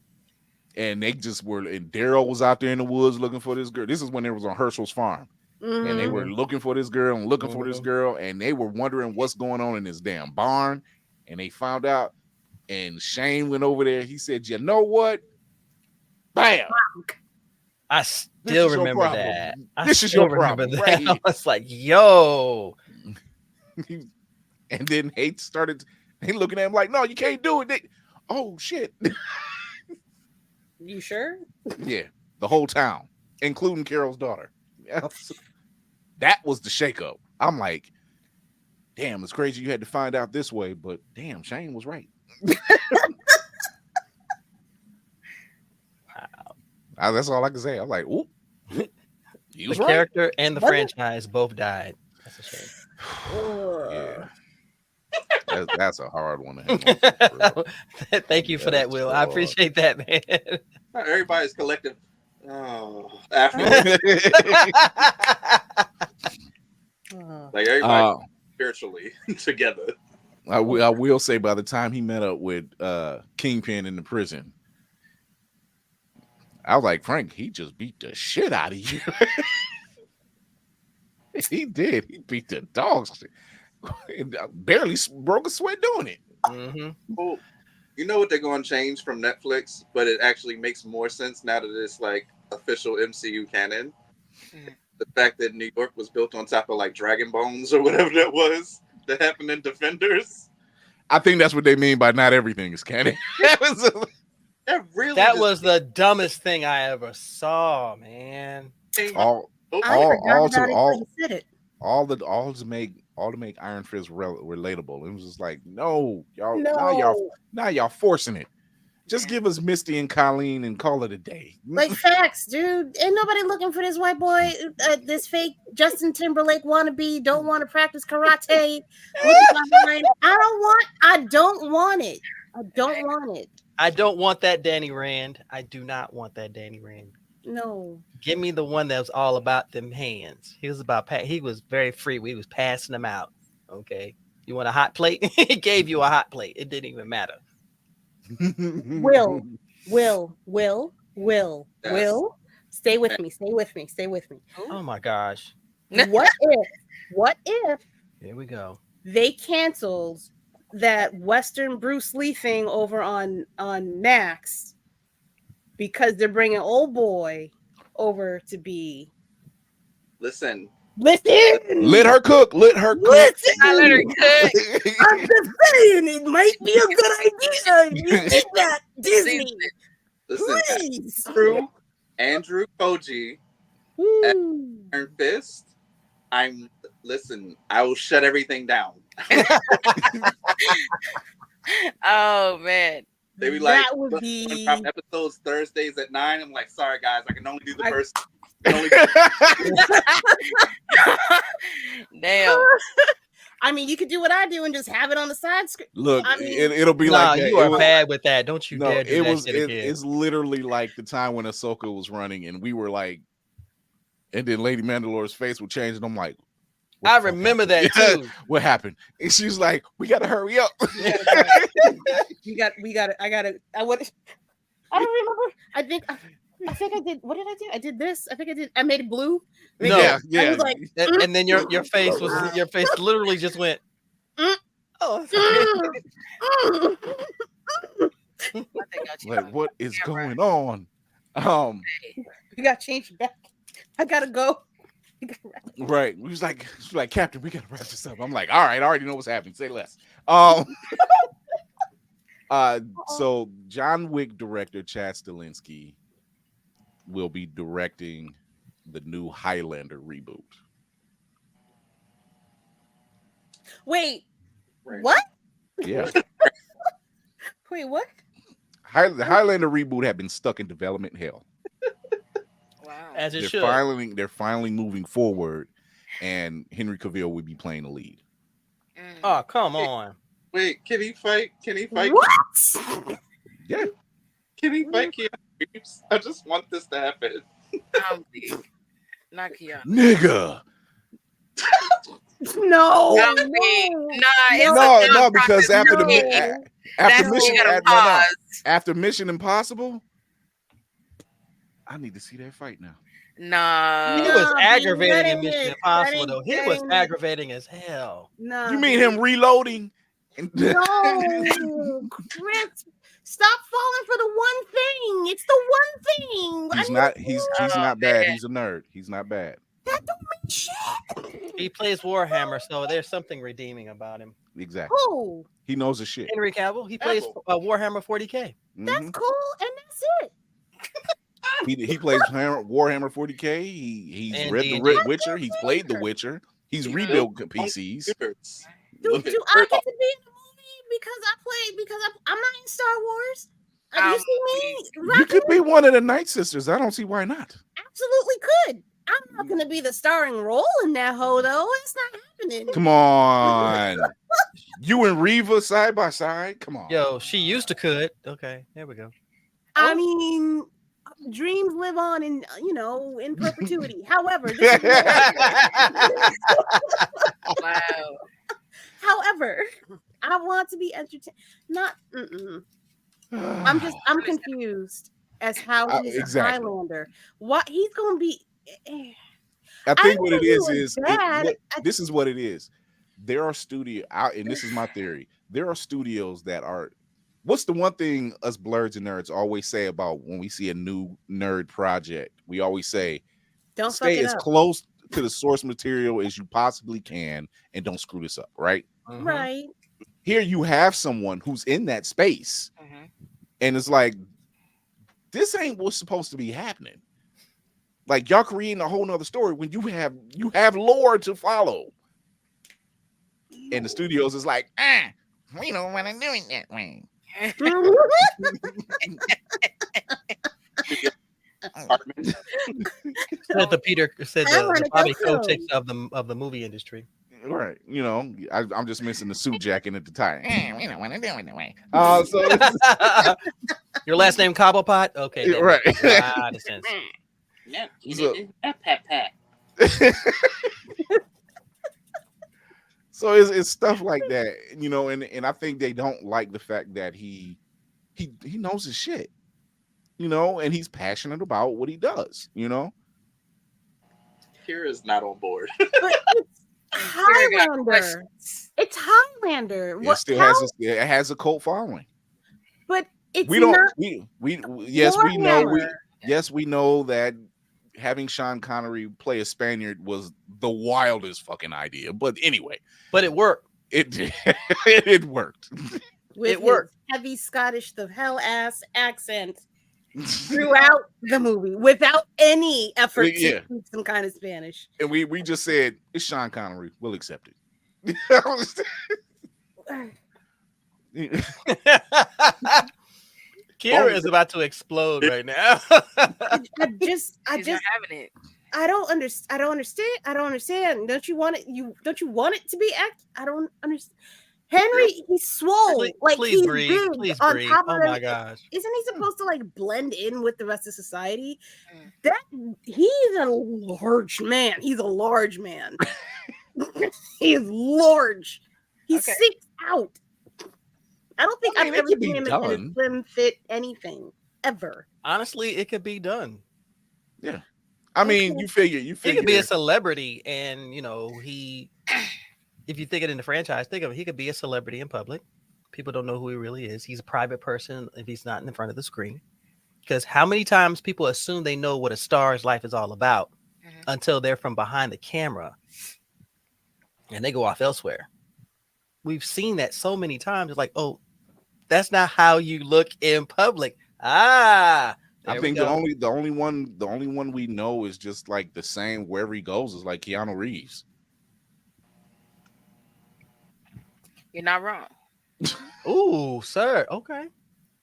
And they just were, and Daryl was out there in the woods looking for this girl. This is when it was on Herschel's farm. And they were looking for this girl and looking for this girl, and they were wondering what's going on in this damn barn. And they found out, and Shane went over there. He said, "You know what? Bam! I still remember that. This is your problem." Right. I was like, "Yo!" And then they looking at him like, "No, you can't do it." Oh shit! You sure? Yeah, the whole town, including Carol's daughter. That was the shakeup. I'm like, damn, it's crazy you had to find out this way, but damn, Shane was right. Wow. That's all I can say. I'm like, ooh. The character and the franchise both died. That's a shame. Yeah. That's a hard one to handle. Thank you for that, Will. I appreciate that, man. Everybody's collective. After like everybody spiritually together. I will say, by the time he met up with Kingpin in the prison, I was like, Frank, he just beat the shit out of you. He did. He beat the dogs. And barely broke a sweat doing it. Well, you know what they're going to change from Netflix, but it actually makes more sense now that it's like official MCU canon. The fact that New York was built on top of like dragon bones or whatever that was that happened in Defenders. I think that's what they mean by not everything is canon. That was the dumbest thing I ever saw, man. All to make Iron Fist relatable. It was just like, no, y'all, now y'all forcing it. Just give us Misty and Colleen and call it a day. Like facts, dude. Ain't nobody looking for this white boy, this fake Justin Timberlake wannabe. Don't want to practice karate. I don't want it. I don't want it. I don't want that Danny Rand. I do not want that Danny Rand. No. Give me the one that was all about them hands. He was very free. We was passing them out. Okay. You want a hot plate? He gave you a hot plate. It didn't even matter. Will. Stay with me. Oh my gosh. What if? Here we go. they canceled that Western Bruce Lee thing over on Max because they're bringing old boy over to be. Listen, Listen, Let her cook. Let her cook. listen. I let her cook. I'm just saying, it might be a good idea. You did that, Disney. listen. Please. Andrew Koji, Woo. Iron Fist. I will shut everything down. Oh man. They be like, That would "Look, be- we're gonna drop episodes Thursdays at 9. I'm like, sorry guys, I can only do the first. Damn. I mean, you could do what I do and just have it on the side screen. Look, I mean- it'll be Nah, like that. you It are was- bad with that. Don't you No, dare do it that was. shit again. It's literally like the time when Ahsoka was running, and we were like, and then Lady Mandalore's face would change, and I'm like, what I the fuck remember happened? that too. What happened? And she's like, we gotta hurry up. We got it. I don't remember. I think I did. What did I do? I did this. I think I did. I made it blue. No. Yeah, I yeah. was like, And then your face literally just went. Mm. Oh, mm, I think I got you. Like, what is Camera. going on? we got changed back. I gotta go. We gotta wrap it. Right. She's like, Captain, we gotta wrap this up. I'm like, all right, I already know what's happening. Say less. So John Wick director Chad Stahelski will be directing the new Highlander reboot. Wait, Right. what? Yeah. Wait, what? The Highlander reboot had been stuck in development hell. Wow. as it They're should. finally moving forward, and Henry Cavill will be playing the lead. Mm. Oh, come on. Wait, can he fight? Can he fight? What? Yeah. Can he fight Keanu Reeves? I just want this to happen. I'm weak. Not Keanu. Nigga. No. I'm weak. Nah, it's a No, thought no, because process. after the No. after That's Mission you gotta no, no. pause. After Mission Impossible, I need to see that fight now. Nah. He No. was Nah, aggravating that in ain't Mission it. Impossible, That though. ain't- He that was ain't it. aggravating as hell. No. You mean him reloading? No, Chris, stop falling for the one thing. It's the one thing. I He's need not. to He's know. not bad. man. He's a nerd. He's not bad. That don't mean shit. He plays Warhammer, so there's something redeeming about him. Exactly. Cool. He knows his shit. Henry Cavill, he plays Warhammer 40K. That's Mhm. cool, and that's it. He plays Warhammer 40K. He's And read D&D. The Witcher. He's played The Witcher. He's rebuilt PCs. Computers. Do Look at I her. get to be in the movie because I'm not in Star Wars? You see me? You Rocking could be with- one of the Night Sisters. I don't see why not. Absolutely could. I'm not gonna be the starring role in that hoe though. It's not happening. Come on. You and Reva side by side. Come on. Yo, she used to could. Okay, there we go. I mean, dreams live on in perpetuity. However, this is Wow. however, I want to be entertained. Not. I'm confused as how he's exactly. a Highlander. What he's gonna be? I think what know it he is was is bad. this is what it is. There are and this is my theory. There are studios that are. What's the one thing us blurs and nerds always say about when we see a new nerd project? We always say, Don't fuck stay it as up. close to the source material as you possibly can and don't screw this up, right? Mhm. Right. Here you have someone who's in that space Mhm. and it's like, this ain't what's supposed to be happening. Like y'all creating a whole nother story when you have lore to follow. And the studios is like, we don't want to do it that way. Apartment. Said I wanna the go Bobby too. Kotick of the movie industry. Right. I'm just missing the suit jacket at the time. We don't want to do it that way. Your last name Cobblepot? Okay. Yeah, that right. makes a lot of sense. Yeah, So- pat. So it's stuff like that, and I think they don't like the fact that he knows his shit, and he's passionate about what he does, Kira's not on board. But Twitter got Highlander. questions. It's Highlander. It What? still How? has a cult following. But it's We don't. not We yes we know Warhammer. we know that having Sean Connery play a Spaniard was the wildest fucking idea. But anyway, But it worked. it worked. with It worked. his heavy Scottish the hell ass accent throughout the movie without any effort to Yeah. speak some kind of Spanish. And we just said it's Sean Connery. We'll accept it. Kira is about to explode right now. I He's not just having it. I don't understand. Don't you want it to be act? I don't understand. Henry, he's swole. please, like please he's breathe. big Please on breathe. top of Oh it. my gosh. Isn't he supposed to like blend in with the rest of society? Mm. That he's a large man. He's a large man. He is large. He's Okay. 6 out. I don't think I mean, I've it ever could be seen him in done. a slim fit anything ever. Honestly, it could be done. I mean, you figure He could be figure a celebrity, and if you think it in the franchise, think of it. He could be a celebrity in public. People don't know who he really is. He's a private person if he's not in the front of the screen. Because how many times people assume they know what a star's life is all about Mhm. until they're from behind the camera and they go off elsewhere. We've seen that so many times. It's like, oh, that's not how you look in public. I There we think go. the only one we know is just like the same wherever he goes is like Keanu Reeves. You're not wrong. Ooh, sir. Okay.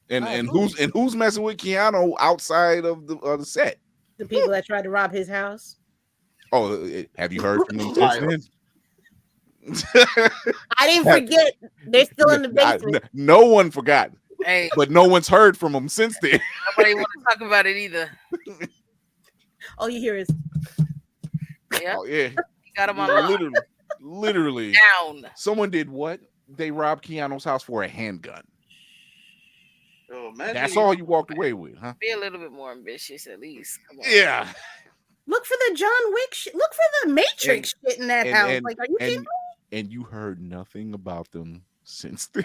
And I and agree. who's messing with Keanu outside of the set? The people that tried to rob his house. Oh, have you heard from them since Wild. then? I didn't forget. They're still in the basement. No one forgot, Hey, but no one's heard from them since then. nobody want to talk about it either. All you hear is Yeah, Oh, yeah, you got him on lock. literally. Down. Someone did what? They robbed Keanu's house for a handgun. Oh, imagine That's you- all you walked away with, huh? Be a little bit more ambitious, at least. Come on. Yeah. look for the John Wick shit. Look for the Matrix shit in that house. And, Like, are you kidding and, me? and you heard nothing about them since then.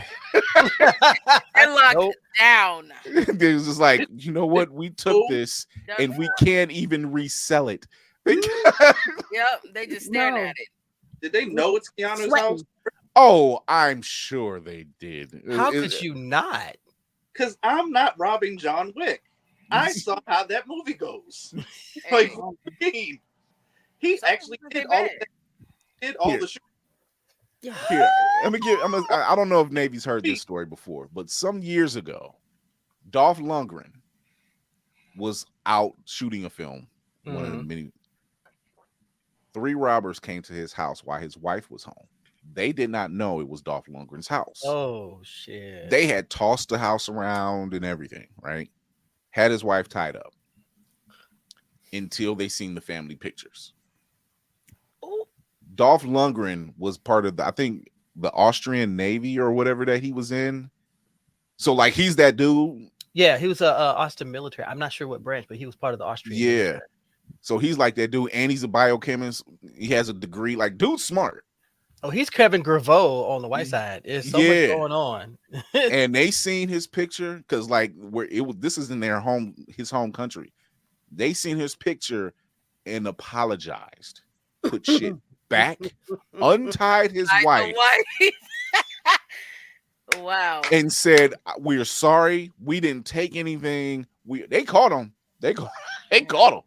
And locked Nope. down. They was just like, you know what? We took Nope. this Done and we for. can't even resell it. Yep, they just staring No. at it. Did they know it's Keanu's Sweating. house? Oh, I'm sure they did. How could you not? Because I'm not robbing John Wick. I saw how that movie goes. Like, Hey, what do you mean? He Some actually people did get all mad. did all Here. the shit. Here, I don't know if Navy's heard this story before, but some years ago, Dolph Lundgren was out shooting a film. One of the many. 3 robbers came to his house while his wife was home. They did not know it was Dolph Lundgren's house. Oh shit. They had tossed the house around and everything, right? Had his wife tied up until they seen the family pictures. ooh, Dolph Lundgren was part of I think the Austrian Navy or whatever that he was in. So like he's that dude. Yeah, he was a Austin military. I'm not sure what branch, but he was part of the Austrian. Yeah. military. So he's like that dude, and he's a biochemist. He has a degree. Like, dude's smart. Oh, he's Kevin Graveau on the white side. There's so Yeah. much going on. And they seen his picture because, like, where it was. This is in their his home country. They seen his picture and apologized, put shit back, untied his like wife, the wife. Wow. and said, "We're sorry. We didn't take anything. They caught him. They caught him."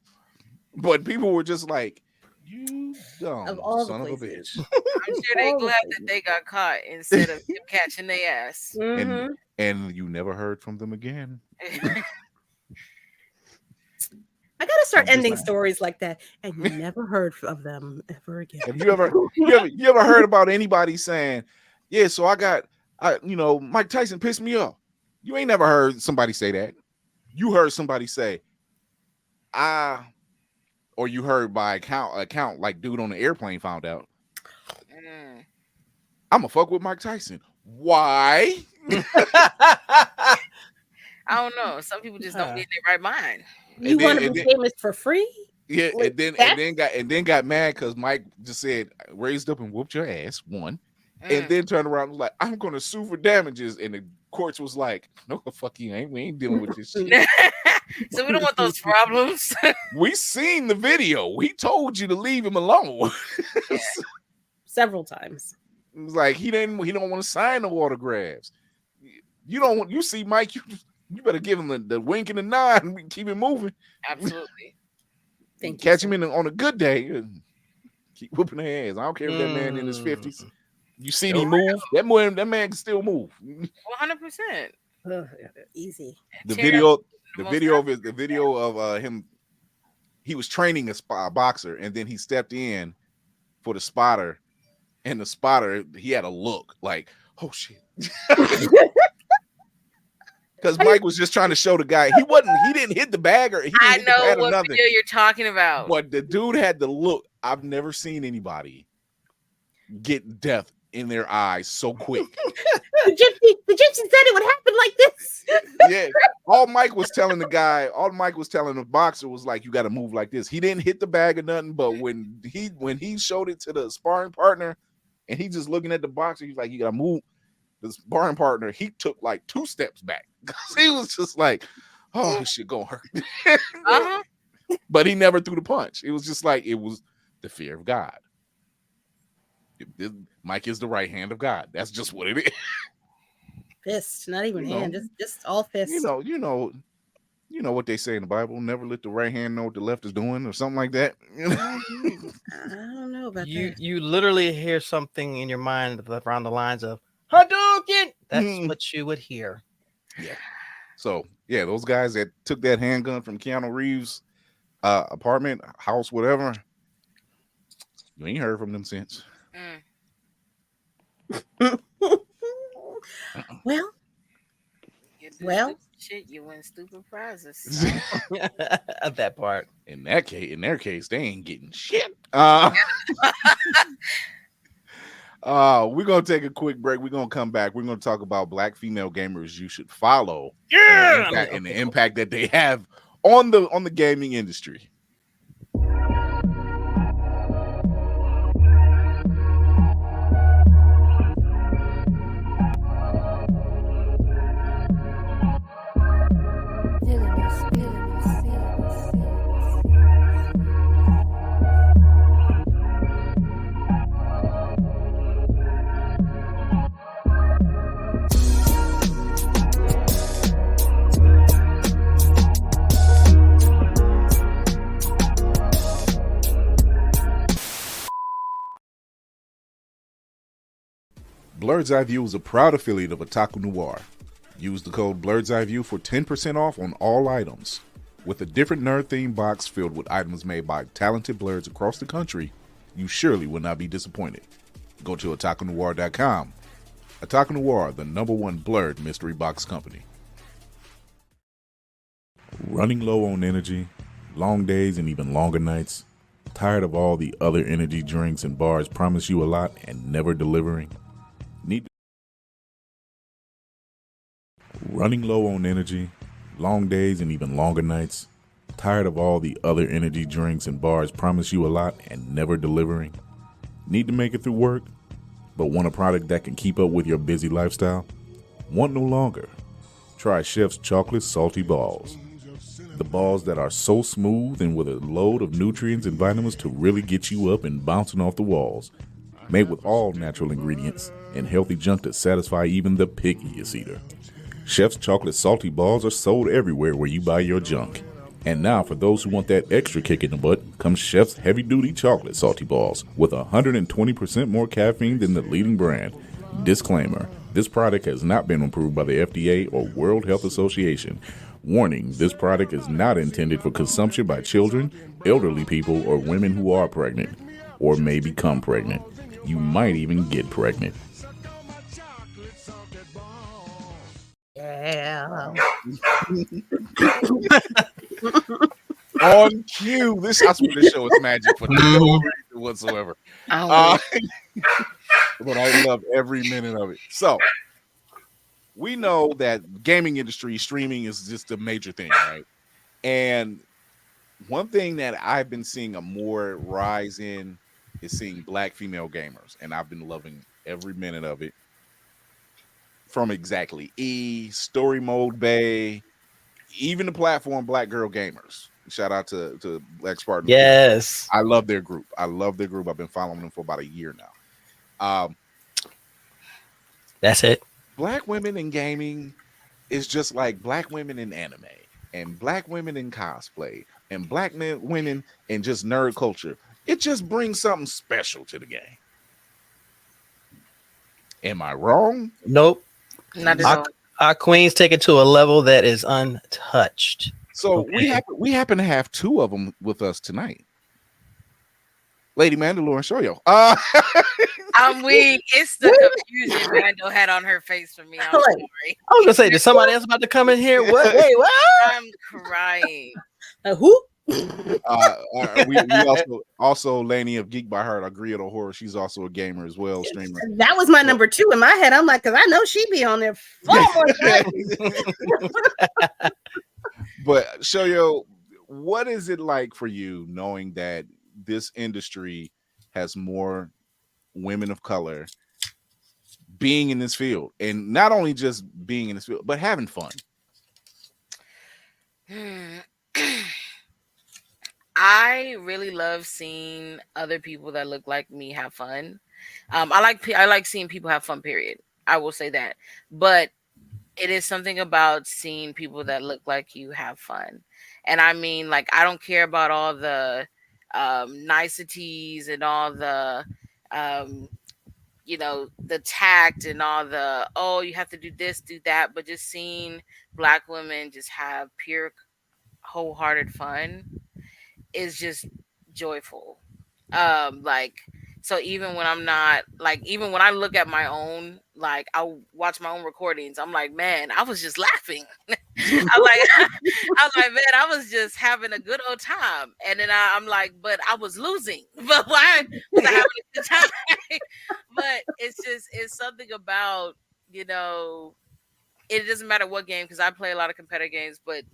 But people were just like, "You dumb Of all the son of a places. bitch." I'm sure they all glad the that they got caught instead of him catching their ass. Mhm. And you never heard from them again. I gotta start I'm just ending like- stories like that, and you never heard of them ever again. Have you ever heard about anybody saying, "Yeah, so Mike Tyson pissed me off"? You ain't never heard somebody say that. You heard somebody say, or you heard by account like dude on the airplane found out, Mm. "I'm gonna fuck with Mike Tyson." Why? I don't know. Some people just don't Huh. get in their right mind. You And then- want to and be then- famous for free? Yeah, Like, and then got mad because Mike just said raised up and whooped your ass one, and Mm. then turned around and was like, I'm gonna sue for damages. And the courts was like, no, the fuck you ain't. We ain't dealing with this shit. So we don't want those problems. We seen the video. We told you to leave him alone. several times. It was like he don't want to sign the autographs. You see Mike, you better give him the wink and the nod and we keep it moving. Absolutely. Thank Catch you. him on a good day and keep whooping their ass. I don't care if that man in his 50s. You see me move, that man can still move. 100%. Easy. The Cheer video up. the video of him, he was training a boxer and then he stepped in for the spotter, and the spotter, he had a look like, oh shit. Because Mike was just trying to show the guy he didn't hit the bag or he didn't I hit the pad know or what nothing. video you're talking about. But the dude had the look. I've never seen anybody get death in their eyes so quick. The gypsy said it would happen like this. Yeah. All Mike was telling the boxer was like, you got to move like this. He didn't hit the bag or nothing, but when he showed it to the sparring partner and he just looking at the boxer, he's like, you got to move. The sparring partner, he took like 2 steps back. He was just like, oh, this shit gonna hurt. Uh-huh. But he never threw the punch. It was just like, it was the fear of God. Mike is the right hand of God. That's just what it is. Fist, not even You know. hand, just all fists. You know what they say in the Bible, never let the right hand know what the left is doing or something like that. I don't know about that. You literally hear something in your mind around the lines of Hadouken. That's what you would hear. Yeah. So yeah, those guys that took that handgun from Keanu Reeves' apartment, house, whatever, you ain't heard from them since. Well, You do Well. stupid shit, you win stupid prizes. That part. In their case, they ain't getting shit. We're gonna take a quick break. We're gonna come back. We're gonna talk about black female gamers you should follow. Yeah, and the impact that they have on the gaming industry. Blurred's Eye View is a proud affiliate of Otaku Noir. Use the code Blurred's Eye View for 10% off on all items. With a different nerd-themed box filled with items made by talented blurs across the country, you surely will not be disappointed. Go to otakunoir.com. Otaku Noir, the #1 blurred mystery box company. Running low on energy, long days and even longer nights, tired of all the other energy drinks and bars promise you a lot and never delivering? Running low on energy, long days and even longer nights, tired of all the other energy drinks and bars promise you a lot and never delivering? Need to make it through work, but want a product that can keep up with your busy lifestyle? Want no longer? Try Chef's Chocolate Salty Balls. The balls that are so smooth and with a load of nutrients and vitamins to really get you up and bouncing off the walls. Made with all natural ingredients and healthy junk to satisfy even the pickiest eater. Chef's Chocolate Salty Balls are sold everywhere where you buy your junk. And now for those who want that extra kick in the butt, comes Chef's Heavy Duty Chocolate Salty Balls with 120% more caffeine than the leading brand. Disclaimer, this product has not been approved by the FDA or World Health Association. Warning, this product is not intended for consumption by children, elderly people, or women who are pregnant, or may become pregnant. You might even get pregnant. Yeah. On cue. I swear this show is magic for no reason whatsoever. But I love every minute of it. So we know that gaming industry streaming is just a major thing, right? And one thing that I've been seeing a more rise in is seeing black female gamers, and I've been loving every minute of it. From exactly Story Mode Bay, even the platform Black Girl Gamers. Shout out to Black Spartan. Yes. I love their group. I've been following them for about a year now. That's it. Black women in gaming is just like black women in anime and black women in cosplay and women in just nerd culture. It just brings something special to the game. Am I wrong? Nope. Not at all. Our queens take it to a level that is untouched. So Okay. we happen to have two of them with us tonight. Lady Mandalore and Shoyo. I'm weak. It's the confusion Mando had on her face for me. I'm Like- sorry. I was gonna say, did somebody else about to come in here? What? Wait, what? I'm crying. Who? We also Laney of Geek by Heart, agree to horror. She's also a gamer as well, streamer. That was my number 2 in my head. I'm like, because I know she be on there. far more times. But Shoyo, what is it like for you knowing that this industry has more women of color being in this field, and not only just being in this field, but having fun? I really love seeing other people that look like me have fun. I like seeing people have fun. Period. I will say that, but it is something about seeing people that look like you have fun, and I mean, like, I don't care about all the niceties and all the the tact and all the, oh, you have to do this, do that, but just seeing black women just have pure wholehearted fun is just joyful. So even when I'm not, like, even when I look at my own, like, I'll watch my own recordings, I'm like, man, I was just laughing. I'm like, man, I was just having a good old time. And then I'm like, but I was losing. But why was I having a good time? But it's something about, it doesn't matter what game, because I play a lot of competitive games, but,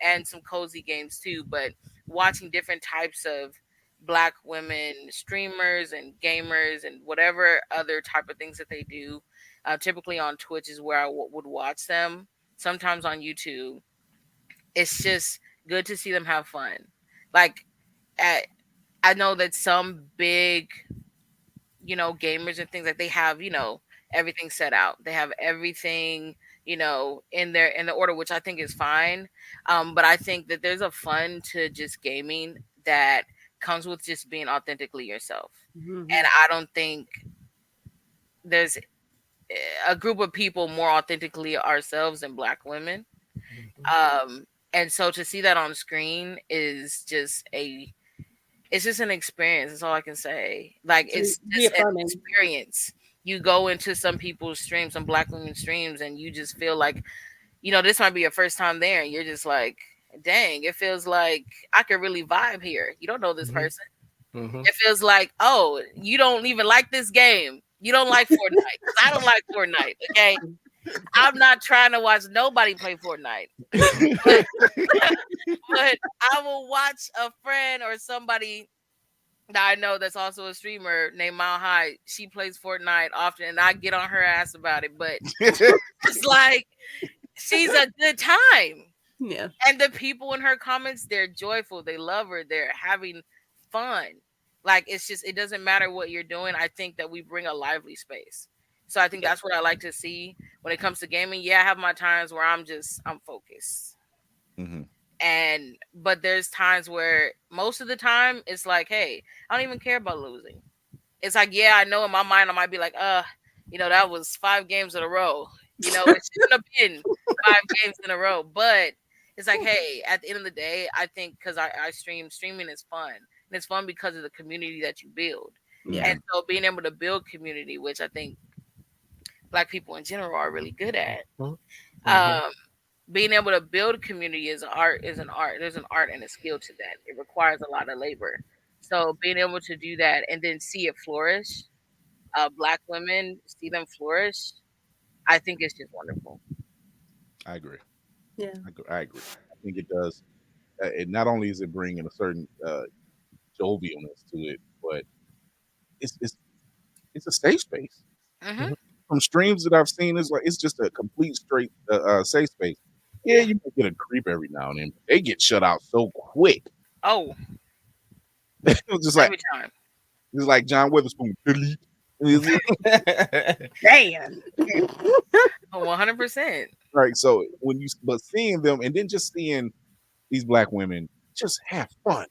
and some cozy games too. But watching different types of black women streamers and gamers and whatever other type of things that they do, typically on Twitch is where I would watch them. Sometimes on YouTube. It's just good to see them have fun. Like, I know that some big, gamers and things, like, they have, everything set out. They have everything, in the order, which I think is fine. But I think that there's a fun to just gaming that comes with just being authentically yourself. Mhm. And I don't think there's a group of people more authentically ourselves than black women. And so to see that on screen is just it's just an experience. That's all I can say. Like, it's just an experience. You go into some people's streams, some black women streams, and you just feel like, this might be your first time there, and you're just like, dang, it feels like I could really vibe here. You don't know this person. It feels like, oh, you don't even like this game. You don't like Fortnite. 'Cause I don't like Fortnite. Okay. I'm not trying to watch nobody play Fortnite. But I will watch a friend or somebody that I know that's also a streamer named Mile High. She plays Fortnite often, and I get on her ass about it. But it's like, she's a good time. Yeah. And the people in her comments, they're joyful. They love her. They're having fun. Like, it's just, it doesn't matter what you're doing. I think that we bring a lively space. So I think that's what I like to see when it comes to gaming. Yeah, I have my times where I'm focused. But there's times where most of the time it's like, hey, I don't even care about losing. It's like, yeah, I know in my mind I might be like, that was 5 games in a row. It shouldn't have been 5 games in a row. But it's like, hey, at the end of the day, I think, because I streaming is fun. And it's fun because of the community that you build. Yeah. And so being able to build community, which I think black people in general are really good at. Being able to build community is an art. There's an art and a skill to that. It requires a lot of labor. So being able to do that and then see it flourish, black women, see them flourish, I think it's just wonderful. I agree. Yeah. I agree. I think it does and not only is it bringing a certain jovialness to it, but it's a safe space. Mhm. From streams that I've seen, it's just a complete straight safe space. Yeah, you might get a creep every now and then, but they get shut out so quick. Oh, It was just like every time. it's like John Witherspoon. Delete. Damn. Oh, 100%. Right. So but seeing them and then just seeing these black women just have fun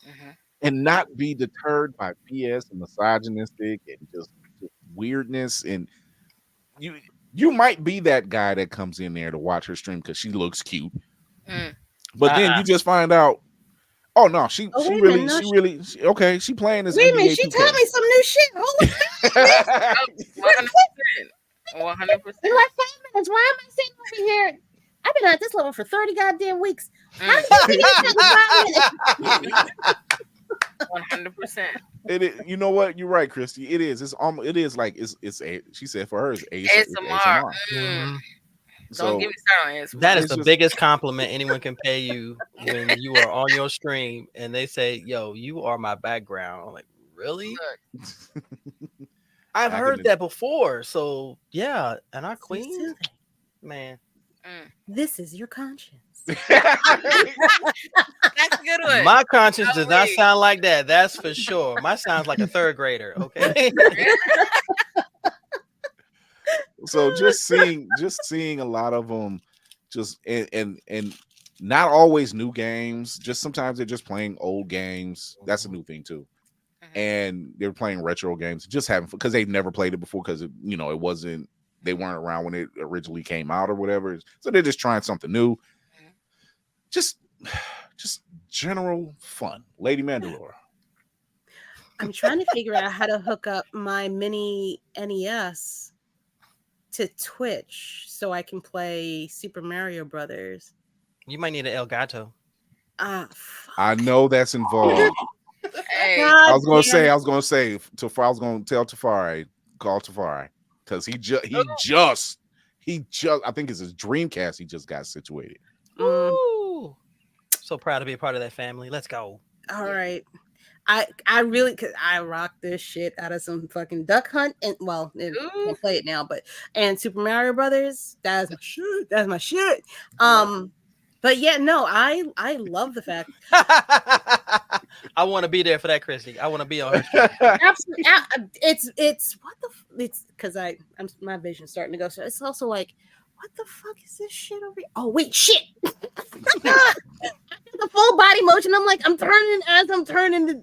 Mhm. and not be deterred by BS and misogynistic and just weirdness. And you might be that guy that comes in there to watch her stream because she looks cute. Mm. But then you just find out, oh no, she Oh, wait a really, minute, no, she really, okay, she playing this. Wait a minute, NBA she 2K. taught me some new shit. Hold on. 100%. 100%. In like 5 minutes. Why am I sitting over here? I've been at this level for 30 goddamn weeks. How Mm. did you get in 5 minutes? 100%. You know what? You're right, Christy. It is. It's almost. It is like it's a. She said for her it's ASMR. ASMR. Don't So get me started on ASMR. That is It's the just- biggest compliment anyone can pay you when you are on your stream and they say, "Yo, you are my background." I'm like, really? I've I heard can- that before. So yeah, and our So queen, soothing. man. This is your conscience. That's a good one. My conscience does not Golly. sound like that. That's for sure. My sounds like a third grader. Okay. So just seeing a lot of them, just and not always new games. Just sometimes they're just playing old games. That's a new thing too. Mhm. And they're playing retro games, just having because they've never played it before because it wasn't. They weren't around when it originally came out or whatever. So they're just trying something new. Mhm. Just general fun. Lady Mandalore. I'm trying to figure out how to hook up my mini NES to Twitch so I can play Super Mario Brothers. You might need an El Gato. Fuck. I know that's involved. Hey, I was gonna damn say, it. I was gonna tell Tafari, call Tafari, because he just I think it's his Dreamcast he just got situated. Mm, Ooh. So proud to be a part of that family. Let's go. all right. I really cause I rock this shit out of some fucking Duck Hunt and I Ooh. can't play it now, and Super Mario Brothers, that's my shit. That's my shit. But yeah, no, I love the fact I want to be there for that, Chrissy. I want to be on her stream. absolutely it's what the it's because I'm my vision's starting to go, so it's also like what the fuck is this shit over here? Oh wait, shit. The full body motion. I'm like, I'm turning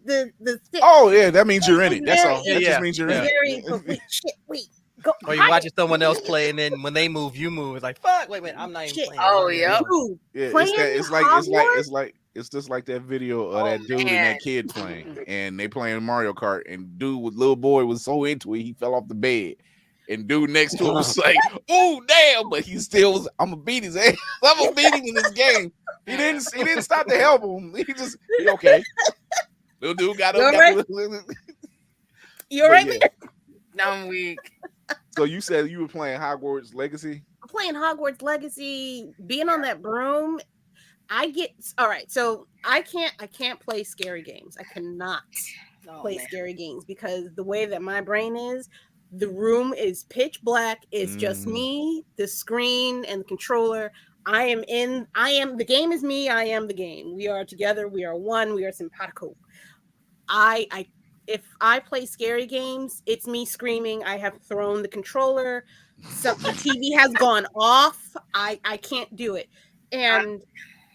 the stick. Oh yeah, that means you're in it. That's all. That Yeah. just means you're in it. Wait, shit, wait. Go. Or you're watching someone else play, and then when they move, you move. It's like, fuck, wait, I'm not even Shit. playing. Oh, I'm yep. Dude, Yeah, playing it's just like that video of Oh, that dude and man. that kid playing, and they playing Mario Kart, and little boy was so into it he fell off the bed, and dude next to him was like, "Oh damn!" But he still was. I'm gonna beat his ass. I'm gonna beat him in this game. He didn't stop to help him. He okay. Little dude got You up. alright? You all right? Yeah. I'm weak. So you said you were playing Hogwarts Legacy. Playing Hogwarts Legacy, being on that broom. All right. So I can't play scary games. I cannot Oh, play man. scary games because the way that my brain is, the room is pitch black. It's just Mm. me, the screen, and the controller. The game is me. I am the game. We are together. We are one. We are simpatico. If I play scary games, it's me screaming. I have thrown the controller. The TV has gone off. I can't do it. And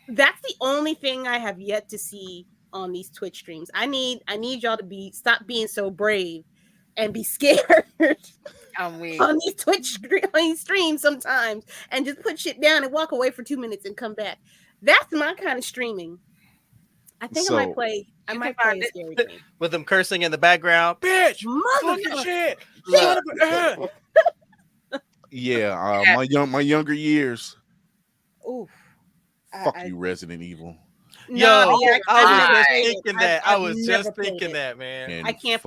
that's the only thing I have yet to see on these Twitch streams. I need y'all to stop being so brave and be scared I'm weak. on these streams sometimes and just put shit down and walk away for 2 minutes and come back. That's my kind of streaming. I think I might So- play You a can find scary game. With them cursing in the background. Bitch, fuck your Motherfucker. shit. Look, Yeah, Yeah. my younger years. Ooh. Fuck you, Resident Evil. Yo, I've I was never just played it. thinking that. I I've was never just played thinking it. that, man. And I can't.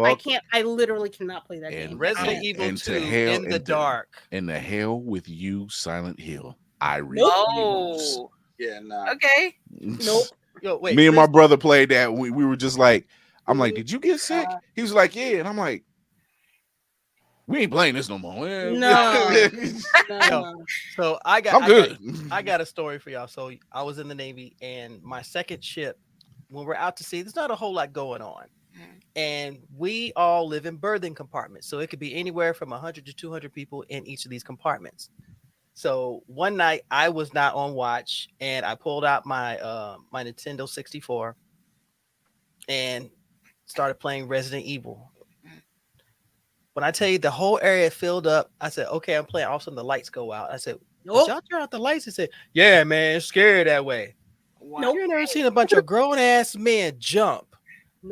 I literally cannot play that and game. Resident and- Evil and 2 to hell- in the and to- dark. And the hell with you, Silent Hill. I Nope. oh, Yeah, nah. okay. Nope. Yo, wait. Me and my listen, brother played that. We were just like, I'm like, did you get sick? He was like, yeah. And I'm like, we ain't playing this no more. No. So I'm good. I got a story for y'all. So I was in the Navy, and my second ship, when we're out to sea, there's not a whole lot going on. And we all live in berthing compartments. So it could be anywhere from 100 to 200 people in each of these compartments. So one night I was not on watch, and I pulled out my my Nintendo 64 and started playing Resident Evil. When I tell you the whole area filled up, I said, okay, I'm playing. All of a sudden the lights go out. I said, did y'all turn out the lights? He said, yeah, man, it's scary that way. Wow. You never seen a bunch of grown ass men jump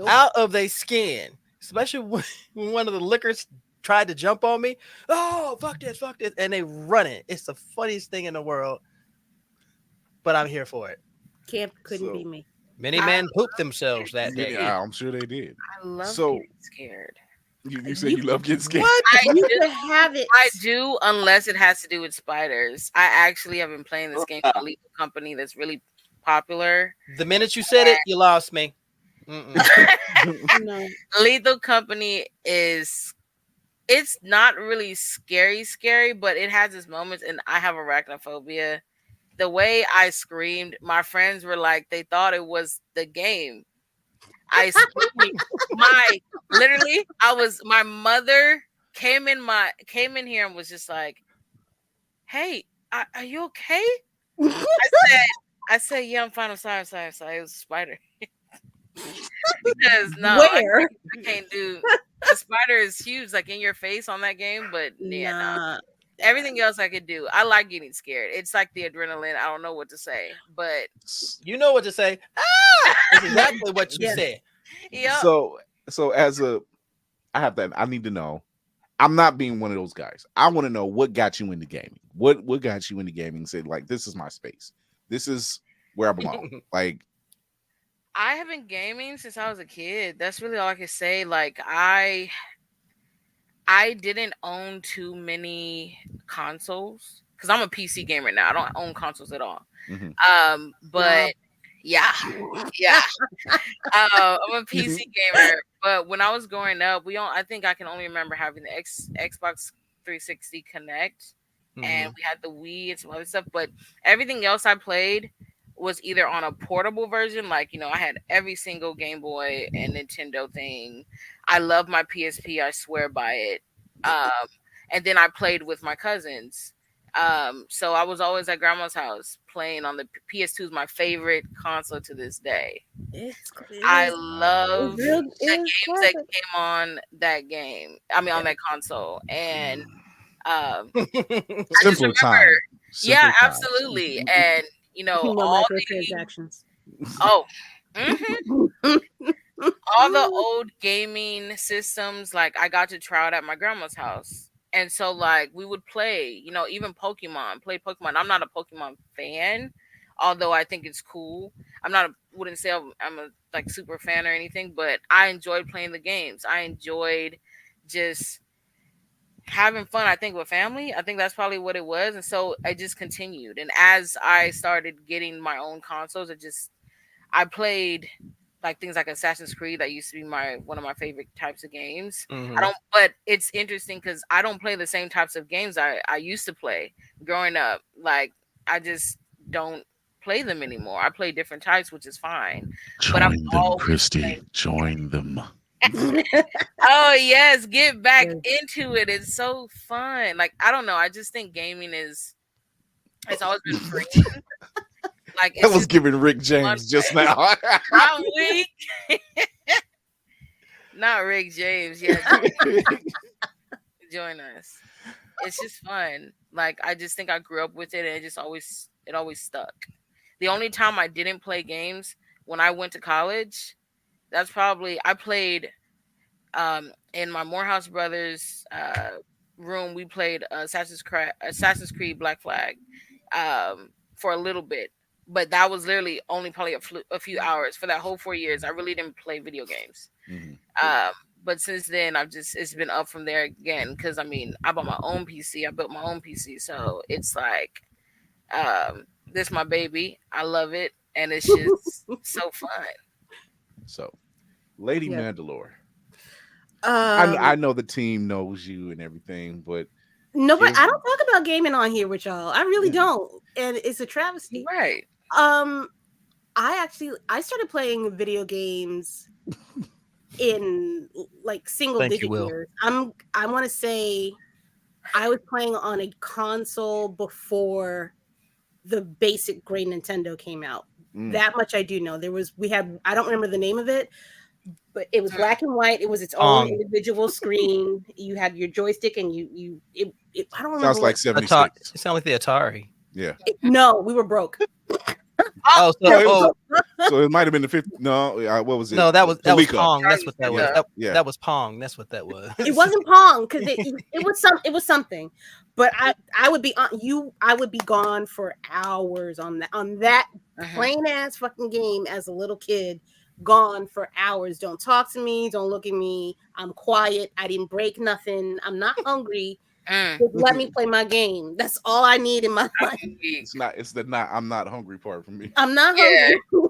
out of their skin, especially when one of the liquors tried to jump on me. Oh, fuck this, and they run it. It's the funniest thing in the world, but I'm here for it. Camp couldn't be me. Many men pooped themselves that day. Yeah, I'm sure they did. I love So- getting scared. You said you love getting scared. What? I You do. could have it. I do, unless it has to do with spiders. I actually have been playing this game called Lethal Company that's really popular. The minute you said it, you lost me. No. Lethal Company it's not really scary, but it has its moments, and I have arachnophobia. The way I screamed, my friends were like, they thought it was the game. I screamed. My mother came in here and was just like, hey, are you okay? I said, yeah, I'm fine. I'm sorry. It was a spider. Because I can't do. The spider is huge, like in your face on that game, but yeah, no. Everything else I could do. I like getting scared. It's like the adrenaline. I don't know what to say, but you know what to say. Ah! That's exactly what you said. Yeah. So I need to know. I'm not being one of those guys. I want to know what got you into gaming. What got you into gaming? Said like, this is my space. This is where I belong. Like, I have been gaming since I was a kid. That's really all I can say. Like I didn't own too many consoles because I'm a PC gamer now. I don't own consoles at all. But yeah. I'm a PC gamer. But when I was growing up, I think I can only remember having the Xbox 360 Connect, and we had the Wii and some other stuff. But everything else I played was either on a portable version, like I had every single Game Boy and Nintendo thing. I love my PSP, I swear by it. And then I played with my cousins. So I was always at grandma's house playing on the PS2 is my favorite console to this day. I love the games that came on that game. I mean, on that console. And simple time. Yeah, absolutely. And all microtransactions. All the old gaming systems, like I got to try out at my grandma's house. And so like we would play, even play Pokemon. I'm not a Pokemon fan, although I think it's cool. Wouldn't say I'm a like super fan or anything, but I enjoyed playing the games. I enjoyed just having fun. I think with family, I think that's probably what it was. And so I just continued. And as I started getting my own consoles, I played like things like Assassin's Creed. That used to be one of my favorite types of games. But it's interesting because I don't play the same types of games I used to play growing up. Like I just don't play them anymore. I play different types, which is fine. Join them, Christy. Join them. Oh yes, get back into it. It's so fun. Like I don't know. I just think gaming it's always been free. Like I was giving Rick James just now. I'm weak. Not Rick James. Yeah. Join us. It's just fun. Like I just think I grew up with it, and it always stuck. The only time I didn't play games when I went to college, that's probably I played in my Morehouse Brothers room. We played Assassin's Creed Black Flag for a little bit. But that was literally only probably a few hours. For that whole 4 years, I really didn't play video games. But since then, it's been up from there again. Because I bought my own PC. I built my own PC, so it's like this my baby. I love it. and it's just so fun. So, Lady Yeah. Mandalore. I Um, know the team knows you and everything, but no, but give- I don't talk about gaming on here with y'all. I really Yeah. don't, and it's a travesty. Right. I started playing video games in like single Thank you, digit Will. years. I want to say I was playing on a console before the basic Great Nintendo came out. Mm. That much I do know. I don't remember the name of it, but it was black and white. It was its Pong. own individual screen. You had your joystick, and I don't remember. sounds like what- 76. It sounds like the Atari. Yeah. no, we were broke. Oh, So it might have been the 50. No, what was it? no, that was Coleco. Pong. That's what that was. Yeah. That, Yeah. that was Pong. That's what that was. It wasn't Pong because it was something. But I would be gone for hours on that plain ass fucking game as a little kid. Gone for hours. Don't talk to me. Don't look at me. I'm quiet. I didn't break nothing. I'm not hungry. Just let me play my game. That's all I need in my life. It's the I'm not hungry part for me. I'm not Yeah. hungry.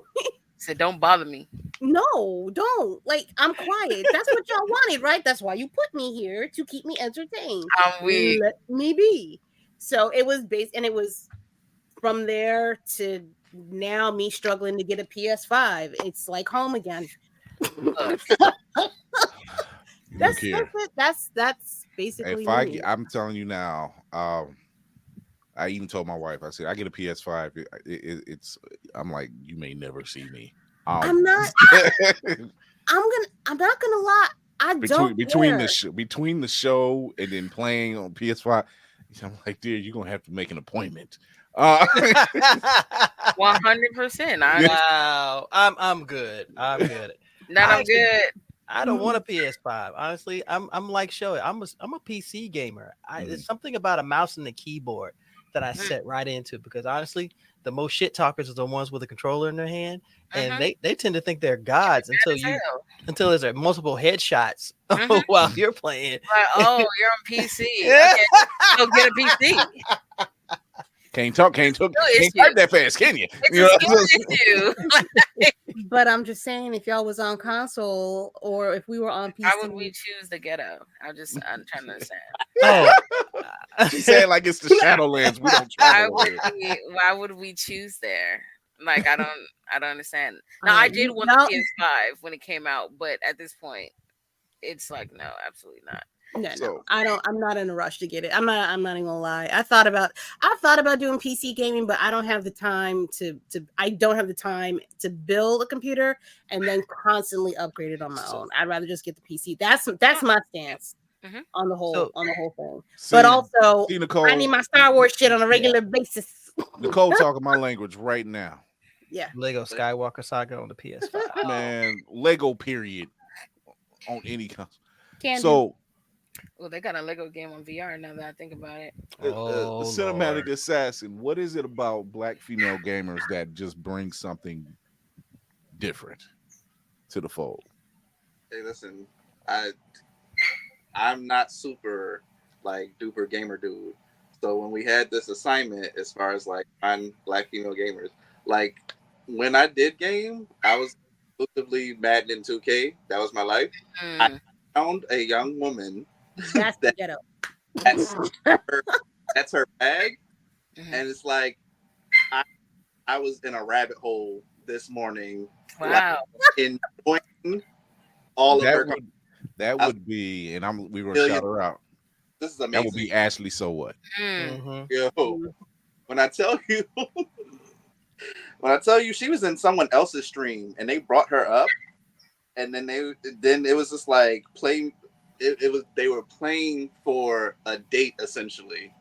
So don't bother me. No, don't. Like, I'm quiet. That's what y'all wanted, right? That's why you put me here, to keep me entertained. I'm weak. Let me be. So it was based, and it was from there to now me struggling to get a PS5. It's like home again. That's it. That's basically me. I'm telling you now, I even told my wife, I said, I get a PS5. It's I'm like, you may never see me. I'm not gonna lie. I don't between care. between the show and then playing on PS5. I'm like, dear, you're gonna have to make an appointment. 100%. Wow, I'm good. I'm good. I'm good. I don't want a PS5. Honestly, I'm like Shoei. I'm a PC gamer. There's something about a mouse and a keyboard that I set right into, because honestly, the most shit talkers are the ones with a controller in their hand, and they tend to think they're gods until there's multiple headshots while you're playing. Like, oh, you're on PC. Okay, go get a PC. Can't type that fast, can you? But I'm just saying, if y'all was on console or if we were on PC, why would we choose the ghetto? I'm trying to understand. Oh, she said like it's the Shadowlands. We don't travel. Why would we choose there? Like, I don't understand. Now, I did want the PS5 when it came out, but at this point, it's like, no, absolutely not. No, I'm not in a rush to get it. I'm not even gonna lie. I've thought about doing PC gaming, but I don't have the time to build a computer and then constantly upgrade it on my own. I'd rather just get the PC. That's my stance on the whole thing. But also, Nicole, I need my Star Wars shit on a regular basis. Nicole talking my language right now. Yeah. Lego Skywalker Saga on the PS5. Man, Lego period on any console. So well, they got a Lego game on VR now that I think about it. Cinematic Assassin. What is it about black female gamers that just brings something different to the fold? Hey, listen, I'm not super like duper gamer dude. So when we had this assignment, as far as like on black female gamers, like when I did game, I was exclusively Madden and 2K. That was my life. I found a young woman. That's the ghetto. That's her bag, and it's like I was in a rabbit hole this morning. Wow! Like, enjoying all of her. That would be, and we were gonna shout her out. This is amazing. That would be Ashley. So what? Yo, when I tell you, she was in someone else's stream, and they brought her up, and then it was just like playing. They were playing for a date essentially,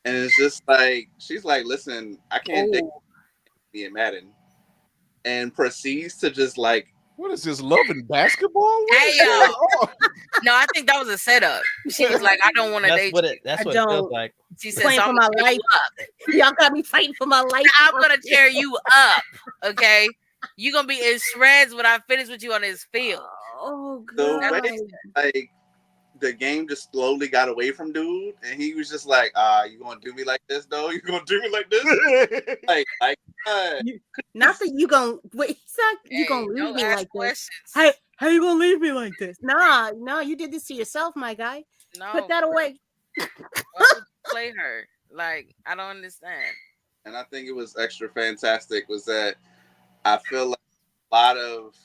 and it's just like she's like, "Listen, I can't date me in Madden," and proceeds to just like, "What is this, love and basketball?" Hey, no, I think that was a setup. She was like, "I don't want to date you." That's what it feels like. She said, "Fighting for my life. Y'all got me fighting for my life. I'm gonna tear you up, okay? You're gonna be in shreds when I finish with you on this field." Oh, God. Like the game just slowly got away from dude, and he was just like, you gonna do me like this though? You gonna do me like this? like Not that you gonna wait. He's not you gonna leave don't me ask like questions. this. Hey, how you gonna leave me like this? Nah, no, you did this to yourself, my guy. No, Put that away. why would you play her? Like, I don't understand. And I think it was extra fantastic was that I feel like a lot of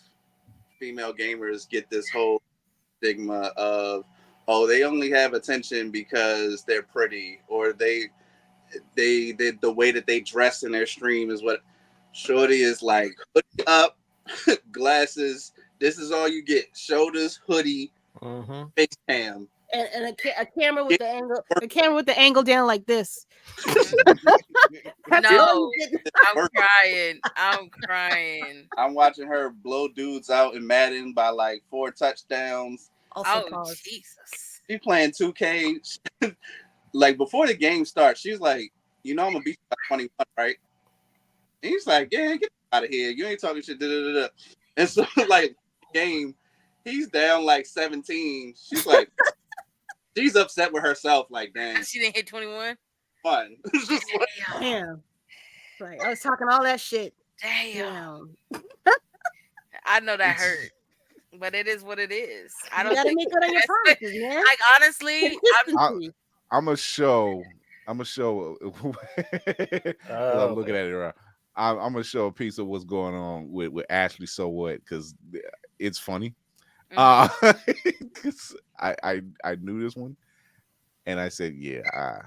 female gamers get this whole stigma of, oh, they only have attention because they're pretty, or they the way that they dress in their stream is what. Shorty is like hoodie up, glasses. This is all you get: shoulders, hoodie, face cam, and a camera with the angle, down like this. No, I'm crying. I'm crying. I'm watching her blow dudes out in Madden by like 4 touchdowns. Also, oh, Jesus. She's playing 2K. Like before the game starts, she's like, you know, I'm gonna beat you by 21, right? And he's like, yeah, get out of here. You ain't talking shit. Da, da, da, da. And so, like, game, he's down like 17. She's like, she's upset with herself. Like, damn. She didn't hit 21? Fun. Damn. Right. I was talking all that shit. Damn. I know that hurt. But it is what it is. I don't you gotta think make good on your promises, man. Like, honestly, I'm a show. I'm looking at it right. I'm gonna show a piece of what's going on with Ashley So What, because it's funny. Because I knew this one, and I said, yeah,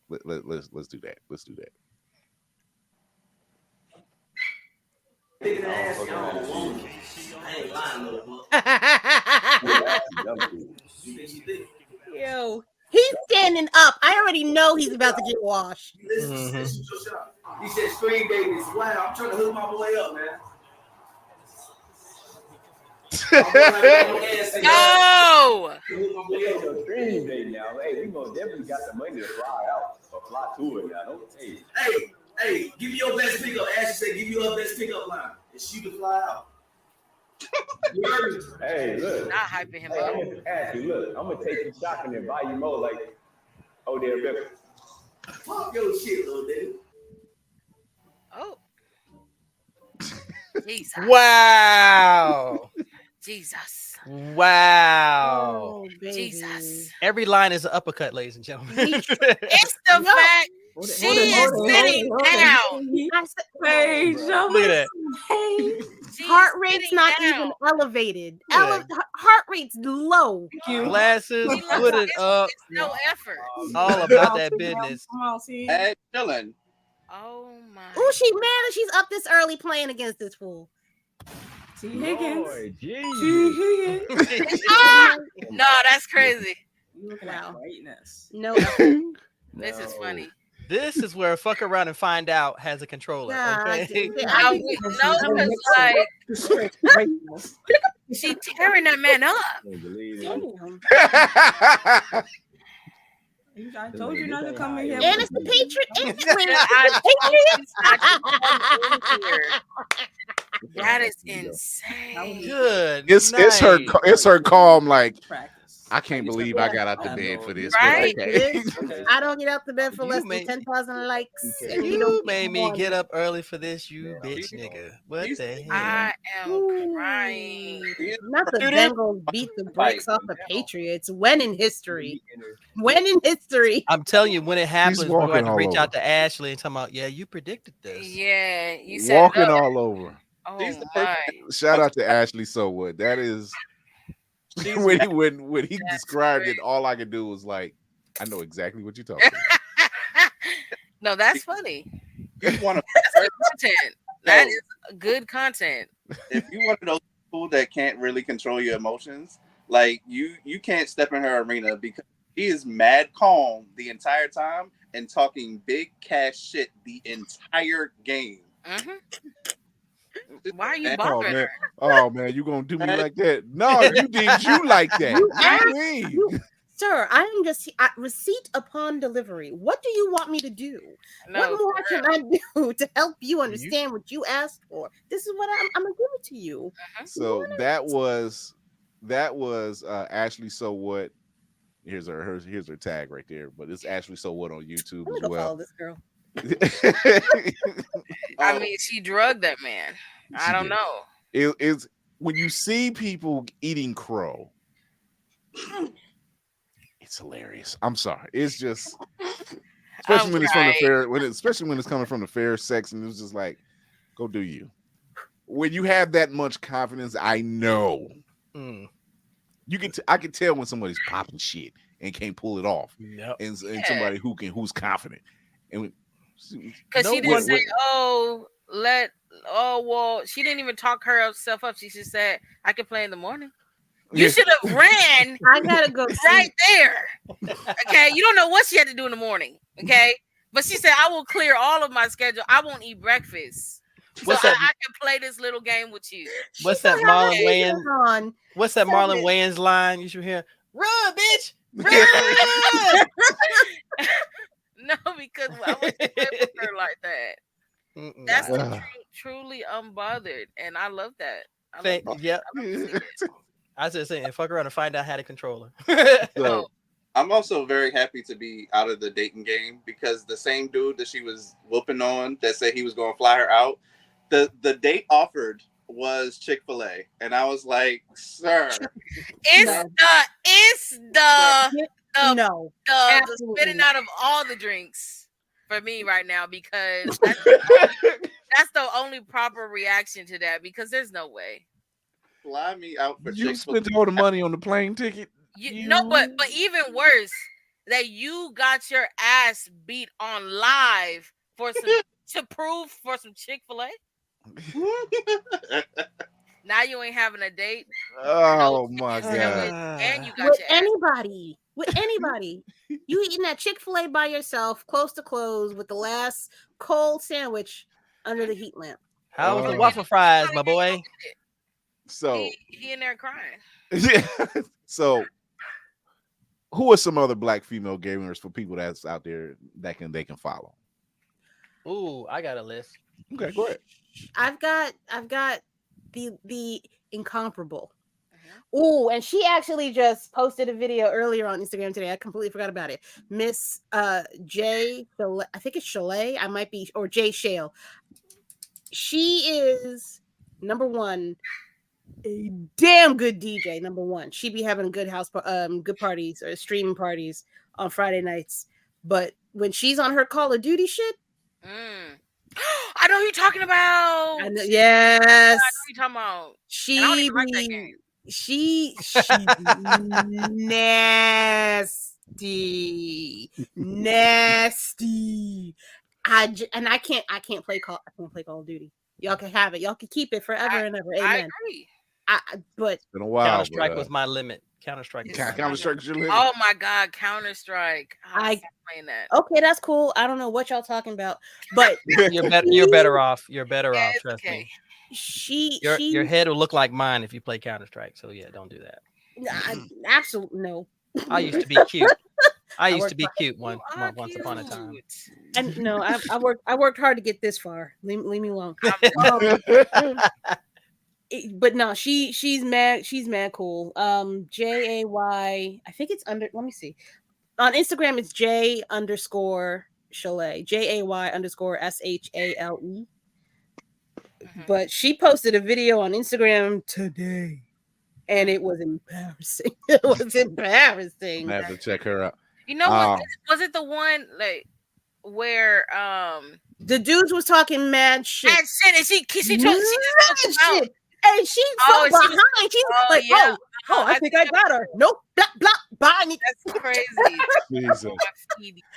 let's do that. Let's do that. Yo, he's standing up. I already know he's about to get washed. He said, "Screen babies." Wow, I'm trying to hook my boy up, man. No! Screen baby now. Hey, we gonna definitely got the money to fly out or fly to it now. Don't hey, give me your best pickup. Ashley said, "Give you her best pickup line, and she can fly out." Hey, look. Not hyping him up. Ashley, look, I'm gonna take you shopping and buy you more like Odell Beckham. Fuck your shit, little dude. Oh. Jesus. Wow. Jesus. Wow. Oh, Jesus. Every line is an uppercut, ladies and gentlemen. It's the fact she is sitting down. Hey, Look at that. Heart rate's not even elevated. Yeah. Heart rate's low. Glasses, put it up. It's no effort. All about that business. Hey, chilling. Oh my. Oh, she mad that she's up this early playing against this fool. T. Higgins. No, that's crazy. Wow. Greatness. No. This is funny. This is where fuck around and find out has a controller. Okay. No, because like she tearing that man up. I told you not to come in here. And it's the Patriot. That is insane. Good. It's her calm like. I can't believe I got out the bed for this. Right? Okay. I don't get out the bed for less than 10,000 likes. And You made me get up early for this, you bitch nigga. What the hell? I am crying. Not the Bengals beat the brakes off the Patriots. When in history? When in history? I'm telling you, when it happens, we're going to all reach over. out to Ashley and talk about, yeah, you predicted this. Yeah, you said Walking it up. all over. Oh my. Shout out to Ashley So What. That is when he described it, all I could do was like, I know exactly what you're talking about. No, that's funny. You want That's good content. That is good content. if you want to know people that can't really control your emotions, like you can't step in her arena because she is mad calm the entire time and talking big cash shit the entire game. Why are you Oh bothering man, her? oh man, you gonna do me like that? No, you did you like that? You What asked- do you mean? Sir, I am just receipt upon delivery. What do you want me to do? No, what more for can real. I do to help you understand what you asked for? This is what I'm gonna give it to you. So that was Ashley So What. Here's her tag right there, but it's Ashley So What on YouTube Let me as go follow well. this girl. I mean, she drugged that man. I don't did. know. It's when you see people eating crow, it's hilarious. I'm sorry. It's just especially when it's from the fair, especially when it's coming from the fair sex, and it's just like, go do you. When you have that much confidence, I know you can. I can tell when somebody's popping shit and can't pull it off, and somebody who's confident. And because she didn't say, well, she didn't even talk herself up. She just said, I can play in the morning. You should have ran. I gotta go right there. Okay, you don't know what she had to do in the morning. Okay, but she said, I will clear all of my schedule. I won't eat breakfast. What's so that? I can play this little game with you. What's that Marlon Wayans? What's that Marlon Wayans line you should hear? Run, bitch! Run! No, because I wouldn't play with her like that. That's truly unbothered, and I love that. Yep. I just saying, fuck around and find out how to control her. So I'm also very happy to be out of the dating game because the same dude that she was whooping on that said he was going to fly her out, the date offered was Chick-fil-A, and I was like, sir, it's the Absolutely spitting out of all the drinks for me right now because that's the only proper reaction to that because there's no way. Fly me out for you spent all the money on the plane ticket. No, but even worse, that you got your ass beat on live for some to prove for some Chick-fil-A. Now you ain't having a date. Oh my god! And you got with anybody. You eating that Chick-fil-A by yourself, close to close, with the last cold sandwich under the heat lamp. How was the waffle fries, my boy? So he in there crying. Yeah. So who are some other black female gamers for people that's out there that they can follow? Ooh, I got a list. Okay, go ahead. I've got the incomparable. Ooh, and she actually just posted a video earlier on Instagram today. I completely forgot about it. Miss Jay, I think it's Chalet. I might be, or Jay Shale. She is number one, a damn good DJ. Number one, she be having good good parties or streaming parties on Friday nights. But when she's on her Call of Duty shit, I know who you're talking about. I know, yes, I know who you're talking about. She I don't even like that game. She's nasty. I can't play Call of Duty. Y'all can have it. Y'all can keep it forever and ever. Amen. I agree. But it's been a while. Counter-Strike was my limit. Counter-Strike. Counter-Strike is your limit. Oh my god, Counter-Strike. I can't play that. Okay, that's cool. I don't know what y'all talking about, but you're better off. You're better off. Trust me. Your head will look like mine if you play Counter-Strike. So yeah, don't do that. Absolutely no. I used to be cute. I used to be cute once upon a time. And no, I worked hard to get this far. Leave me alone. But no, she's mad. She's mad cool. Jay, I think it's under. Let me see. On Instagram, it's J_Chalet. JAY_SHALE. But she posted a video on Instagram today, and it was embarrassing. It was embarrassing. I have to check her out. You know what? Was it the one like where the dudes was talking mad shit? Mad shit, and she took shit. And she's so behind. She's like, yeah. I think I got her. Nope. Blah, blah, blah. That's crazy. Jesus.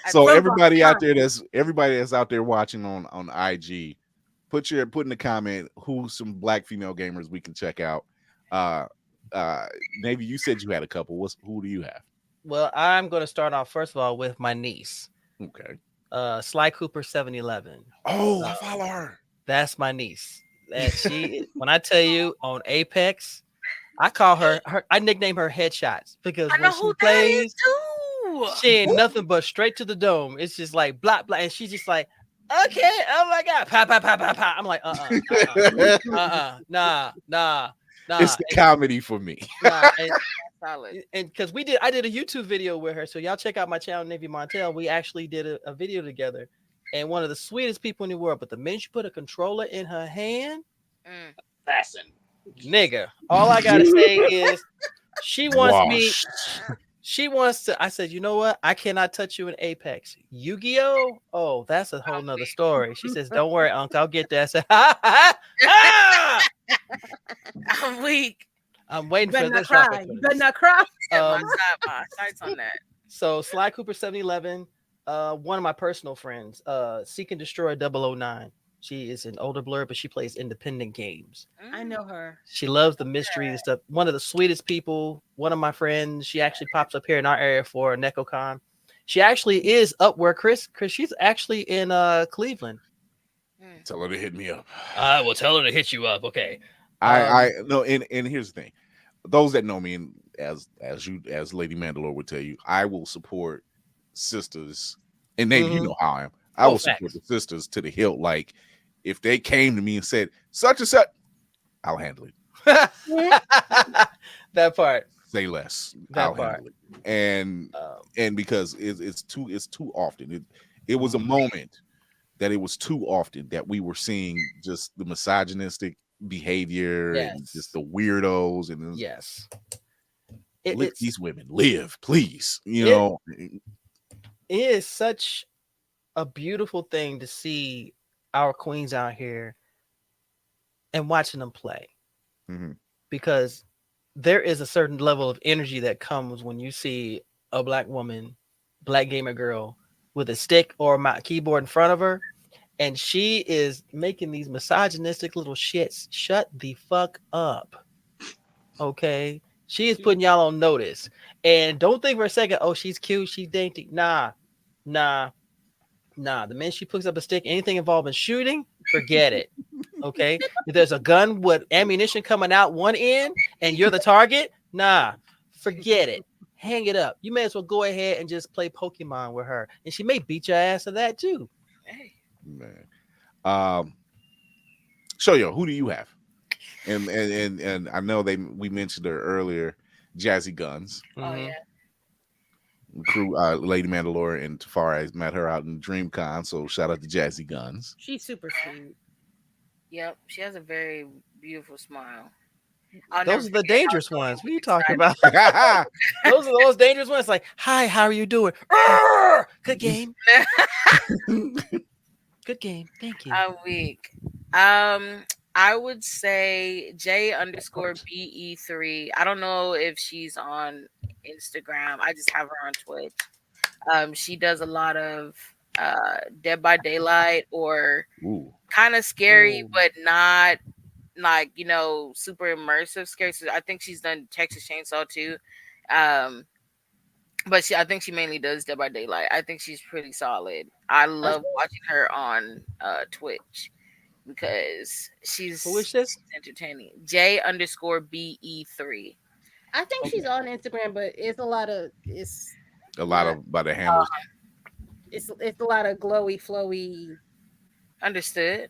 So everybody out there that's out there watching on IG, put in the comment who's some black female gamers we can check out. Navy, you said you had a couple. Who do you have? Well, I'm going to start off first of all with my niece. Okay. Sly Cooper 711. Oh, I follow her. That's my niece. And she, when I tell you on Apex, I call her I nickname her Headshots because when she plays, she ain't nothing but straight to the dome. It's just like blah blah, and she's just like, okay, oh my god, pa pa pa pa pa. I'm like, nah. It's the comedy for me. Solid. And because I did a YouTube video with her, so y'all check out my channel, Navy Montel. We actually did a video together, and one of the sweetest people in the world. But the minute you put a controller in her hand, Fasten. nigga, all I gotta say is she wants me. Wash. She wants to. I said, you know what? I cannot touch you in Apex. Yu-Gi-Oh! Oh, that's a whole nother story. She says, don't worry, Uncle, I'll get that. I said, ha, ha, ha! I'm weak. I'm waiting Better for not this. cry. You better not cry. My sights on that. So Sly Cooper 711, one of my personal friends, Seek and Destroy 009. She is an older blur, but she plays independent games. I know her. She loves the mystery and stuff. One of the sweetest people. One of my friends. She actually pops up here in our area for NecoCon. She actually is up where Chris. She's actually in Cleveland. Tell her to hit me up. I will tell her to hit you up. Okay. I no, and here's the thing. Those that know me, and as Lady Mandalore would tell you, I will support sisters. And Nate, you know how I am. I will support the sisters to the hilt. Like, if they came to me and said such and such, I'll handle it. That part. Say less. That I'll part. handle it. And because it's too often. It was a moment that it was too often that we were seeing just the misogynistic behavior and just the weirdos and yes. Let these women live, please. You know, it is such a beautiful thing to see our queens out here and watching them play, because there is a certain level of energy that comes when you see a black woman, black gamer girl with a stick or a keyboard in front of her, and she is making these misogynistic little shits shut the fuck up. Okay, she is putting y'all on notice, and don't think for a second, oh, she's cute, she's dainty. Nah. The minute she picks up a stick, anything involving shooting, forget it. Okay. If there's a gun with ammunition coming out one end and you're the target, forget it. Hang it up. You may as well go ahead and just play Pokemon with her. And she may beat your ass to that too. Hey. Man. Shoyo, who do you have? And I know we mentioned her earlier, Jazzy Guns. Oh yeah. Crew, Lady Mandalore and Tafari met her out in DreamCon, so shout out to Jazzy Guns. She's super sweet. Yep, she has a very beautiful smile. Those are the dangerous ones. What are you talking about? Those are those dangerous ones. Like, hi, how are you doing? Good game. Good game. Thank you. I'm weak. I would say J_BE3. I don't know if she's on Instagram. I just have her on Twitch. She does a lot of Dead by Daylight or kind of scary, but not like, super immersive scary. So I think she's done Texas Chainsaw too. But I think she mainly does Dead by Daylight. I think she's pretty solid. I love watching her on Twitch because she's entertaining. J_BE3. I think she's on Instagram, but it's a lot of by the handles. It's a lot of glowy, flowy. Understood.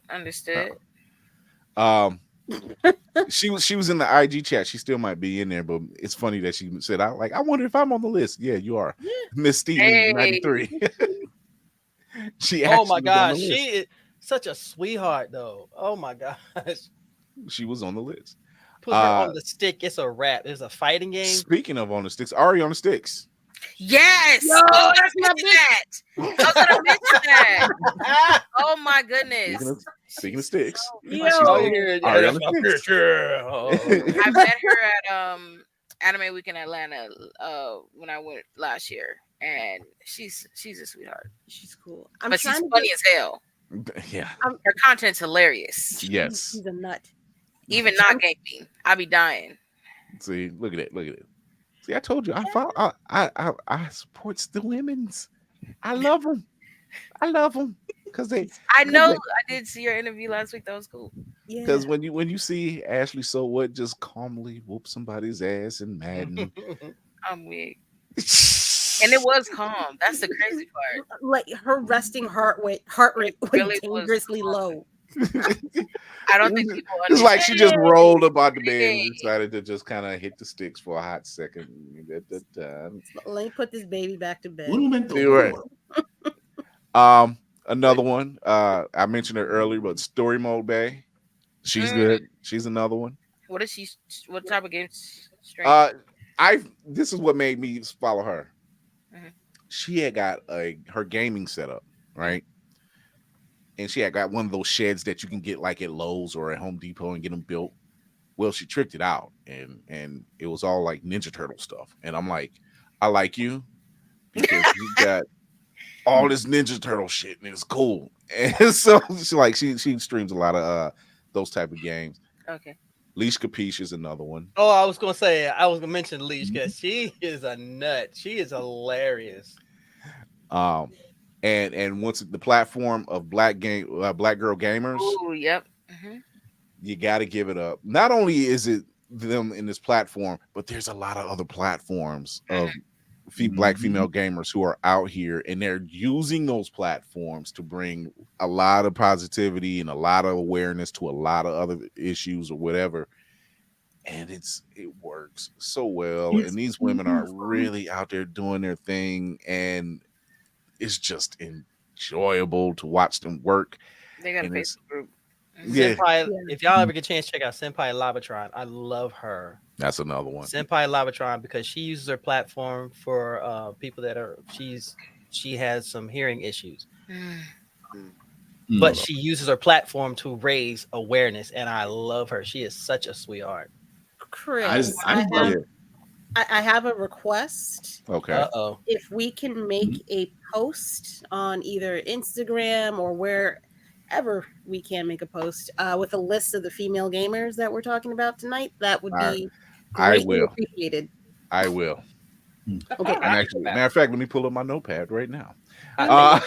She was in the IG chat. She still might be in there, but it's funny that she said, I wonder if I'm on the list. Yeah, you are. Miss Steven 93. She oh my gosh, she is such a sweetheart though. Oh my gosh. She was on the list. Put her on the stick. It's a wrap. It's a fighting game. Speaking of on the sticks, Ari on the sticks. Yes. Yo, that's my bitch. I was gonna mention that. Oh my goodness. Speaking of sticks. Yo. Ari on the sticks. I met her at Anime Week in Atlanta when I went last year, and she's a sweetheart. She's cool. But she's funny as hell. Yeah. Her content's hilarious. Yes. She's a nut. Even not gaming, I be dying. See, look at it. See, I told you, I support the women's. I love them because they. I know. I did see your interview last week. That was cool. Yeah. Because when you see Ashley So What just calmly whoop somebody's ass in Madden, I'm weak. And it was calm. That's the crazy part. Like her resting heart rate really dangerously low. I don't think people understand. It's like she just rolled up on the bed and decided to just kind of hit the sticks for a hot second. Let me put this baby back to bed. You're right. Another one. I mentioned her earlier, but Story Mode Bay. She's good. She's another one. What is she? What type of game? This is what made me follow her. Mhm. She had got her gaming setup, right? And she had got one of those sheds that you can get like at Lowe's or at Home Depot and get them built. Well, she tricked it out, and it was all like Ninja Turtle stuff. And I'm like, I like you because you got all this Ninja Turtle shit, and it's cool. And so she streams a lot of those type of games. Okay. Leash Capiche is another one. Oh, I was gonna mention Leash because she is a nut. She is hilarious. And once the platform of Black Girl Gamers. Oh, yep. You got to give it up. Not only is it them in this platform, but there's a lot of other platforms of Black female gamers who are out here, and they're using those platforms to bring a lot of positivity and a lot of awareness to a lot of other issues or whatever. And it works so well. And these women are really out there doing their thing, and it's just enjoyable to watch them work. They got a Facebook group. Yeah. Senpai, if y'all ever get a chance, check out Senpai Lavatron. I love her. That's another one. Senpai Lavatron, because she uses her platform for people that she has some hearing issues. But she uses her platform to raise awareness, and I love her. She is such a sweetheart. Chris, I have a request. Okay. Uh-oh. If we can make a post on either Instagram or wherever we can make a post with a list of the female gamers that we're talking about tonight, that would be greatly appreciated. I will. Okay. And actually, matter of fact, let me pull up my notepad right now. I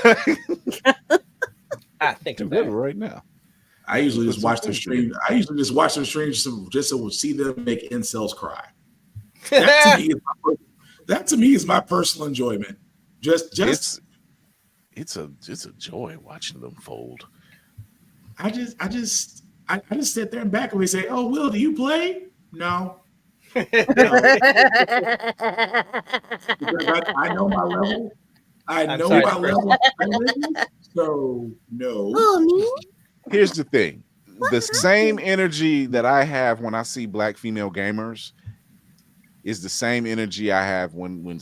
think about it right now. I usually just watch them stream. I usually just watch them stream just to see them make incels cry. That to me is my personal enjoyment. Just it's a joy watching them fold. I just sit there and back and we say, "Oh, Will, do you play?" No. Because I know my level. I know my level. So no. Here's the thing. The same energy that I have when I see Black female gamers is the same energy I have when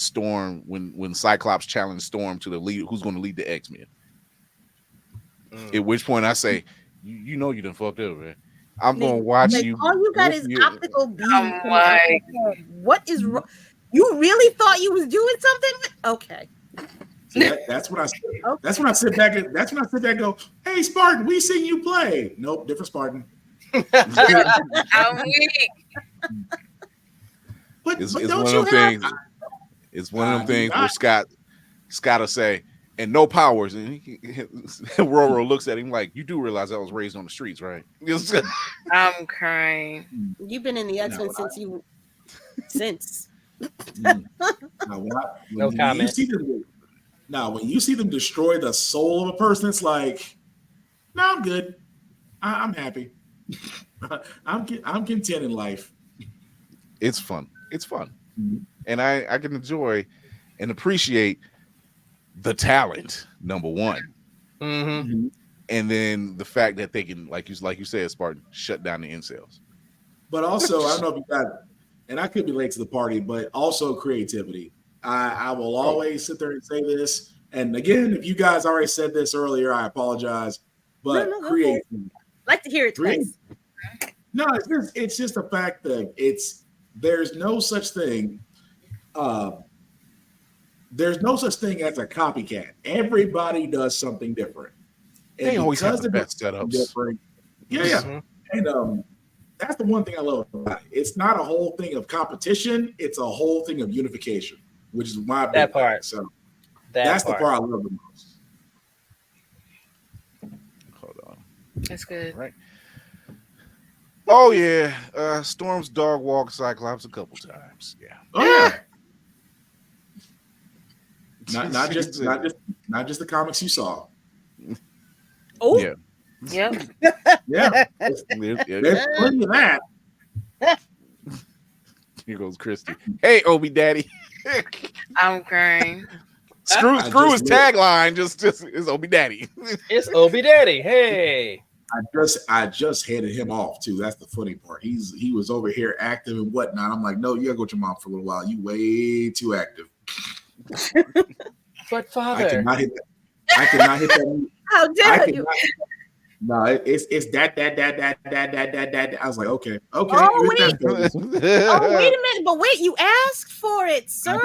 Cyclops challenged Storm to the lead, who's going to lead the X-Men. At which point I say, you know you done fucked up, man. I'm going to watch you. All you got is optical beam. What is wrong? You really thought you was doing something? Okay. See, that's when I sit. That's when I sit back. That's when I sit back and go, "Hey, Spartan, we seen you play." Nope, different Spartan. I'm weak. It's one of them things. It's one of them things where Scott will say, "And no powers," and Roro looks at him like, "You do realize I was raised on the streets, right?" I'm crying. You've been in the X-Men since. No comment. When you see them destroy the soul of a person, it's like, no, I'm good. I'm happy. I'm content in life. It's fun. It's fun. And I can enjoy and appreciate the talent, number one. Mm-hmm. And then the fact that they can, like you said, Spartan, shut down the incels. But also, I don't know if you got, and I could be late to the party, but also creativity. I will always sit there and say this. And again, if you guys already said this earlier, I apologize. But creativity. Like to hear it twice. No, it's just the fact that there's no such thing. There's no such thing as a copycat. Everybody does something different. They always have the best setups. Yeah. And that's the one thing I love about it. It's not a whole thing of competition. It's a whole thing of unification, which is my big part. So that's the part I love the most. Hold on. That's good. Right. Oh yeah. Storm's dog walked Cyclops a couple times. Yeah. Oh yeah. Not just the comics you saw. Oh yeah. Yep. Yeah. There's plenty of that. Here goes Christy. Hey, Obi Daddy. I'm crying. Screw his tagline. Just it's Obi Daddy. It's Obi Daddy. Hey. I just headed him off too. That's the funny part. He was over here active and whatnot. I'm like, no, you gotta go with your mom for a little while. You way too active. But father, I cannot hit that. How dare you? No, it's that. I was like, okay. Oh, wait. Oh, wait a minute. But wait, you asked for it, sir.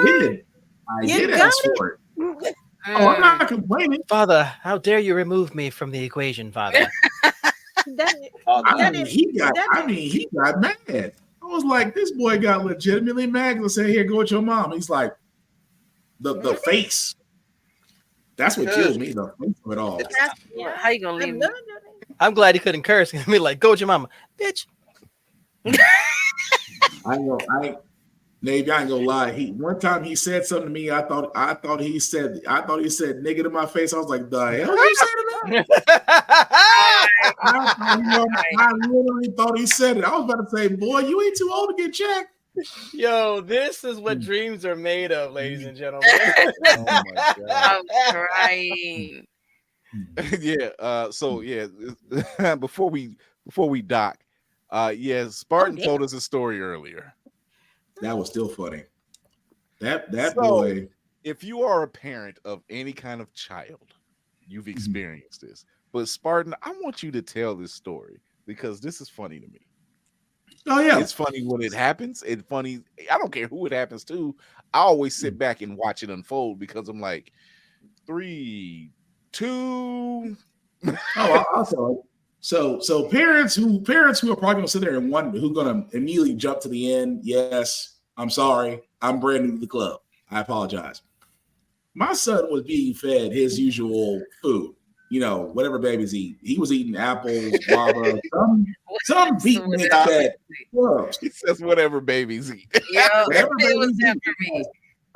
I did ask for it. Oh, I'm not complaining. Father, how dare you remove me from the equation, Father? He got mad. I was like, this boy got legitimately mad and said, here, go with your mom. He's like, the face. That's what kills me, the face of it all. How you gonna leave me? I'm glad he couldn't curse. He'd be like, go with your mama, bitch. Maybe I ain't gonna lie. One time he said something to me. I thought he said nigga to my face. I was like, the hell you said to me? I literally thought he said it. I was about to say, boy, you ain't too old to get checked. Yo, this is what dreams are made of, ladies and gentlemen. Oh my God. I'm crying. Yeah. So yeah, before we dock, Spartan told us a story earlier. That was still funny. That So, boy. If you are a parent of any kind of child, you've experienced this. But Spartan, I want you to tell this story because this is funny to me. Oh yeah, it's funny when it happens. It's funny. I don't care who it happens to. I always sit back and watch it unfold because I'm like, 3, 2. I'll tell you. So parents who are probably gonna sit there and wonder who's gonna immediately jump to the end. Yes, I'm sorry. I'm brand new to the club. I apologize. My son was being fed his usual food. You know, whatever babies eat. He was eating apples, guava, some beat mix that. He says whatever babies eat. Yeah, Whatever it was babies that eat. for me.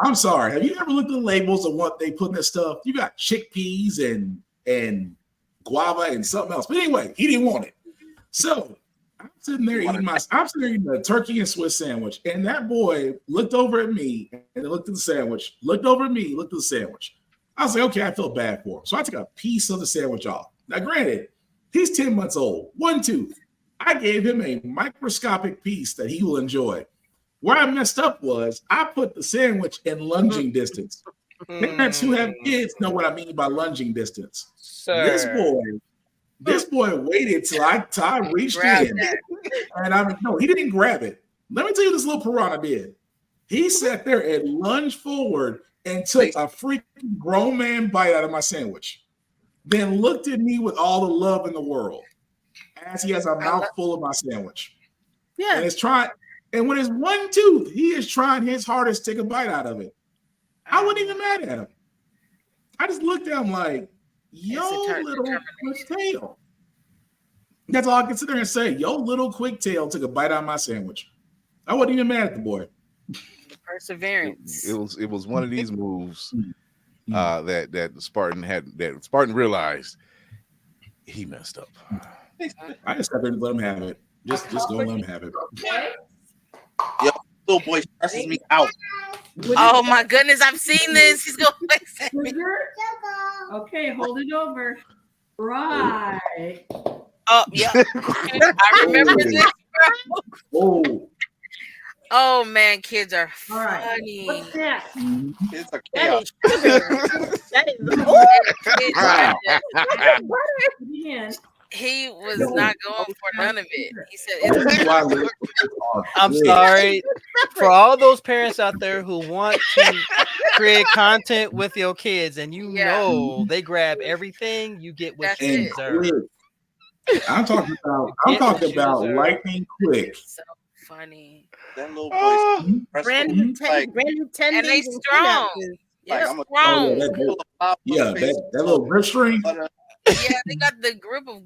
I'm sorry. Have you ever looked at the labels of what they put in this stuff? You got chickpeas and guava and something else. But anyway, he didn't want it. So I'm sitting there eating a turkey and Swiss sandwich. And that boy looked over at me and looked at the sandwich, looked over at me, looked at the sandwich. I was like, okay, I feel bad for him. So I took a piece of the sandwich off. Now, granted, he's 10 months old, 1 tooth. I gave him a microscopic piece that he will enjoy. Where I messed up was I put the sandwich in lunging distance. Parents who have kids know what I mean by lunging distance. Sir. This boy waited till I reached in. And no, he didn't grab it. Let me tell you this little piranha did. He sat there and lunged forward and took a freaking grown man bite out of my sandwich. Then looked at me with all the love in the world as he has a mouthful of my sandwich. Yeah. And when it's 1 tooth, he is trying his hardest to take a bite out of it. I wasn't even mad at him. I just looked at him like, yo, little quick tail. That's all I can sit there and say. Yo, little quick tail took a bite out of my sandwich. I wasn't even mad at the boy. Perseverance. It was one of these moves that Spartan realized he messed up. I just got there and let him have it. Just don't let him have it. Yo, little boy stresses me out. Oh my goodness, I've seen this. He's going to fix me. Okay, hold it over. Right. Oh, yeah. I remember this. Oh man, kids are funny. What's that? Kids are That chaos. He was not going for none of it. He said, I'm sorry for all those parents out there who want to create content with your kids, and you know they grab everything. You get what you deserve. I'm talking about lightning quick. So funny. That little boy. Brand new tendies and they strong. Like, I'm strong. That little grip string. Yeah, they got the grip of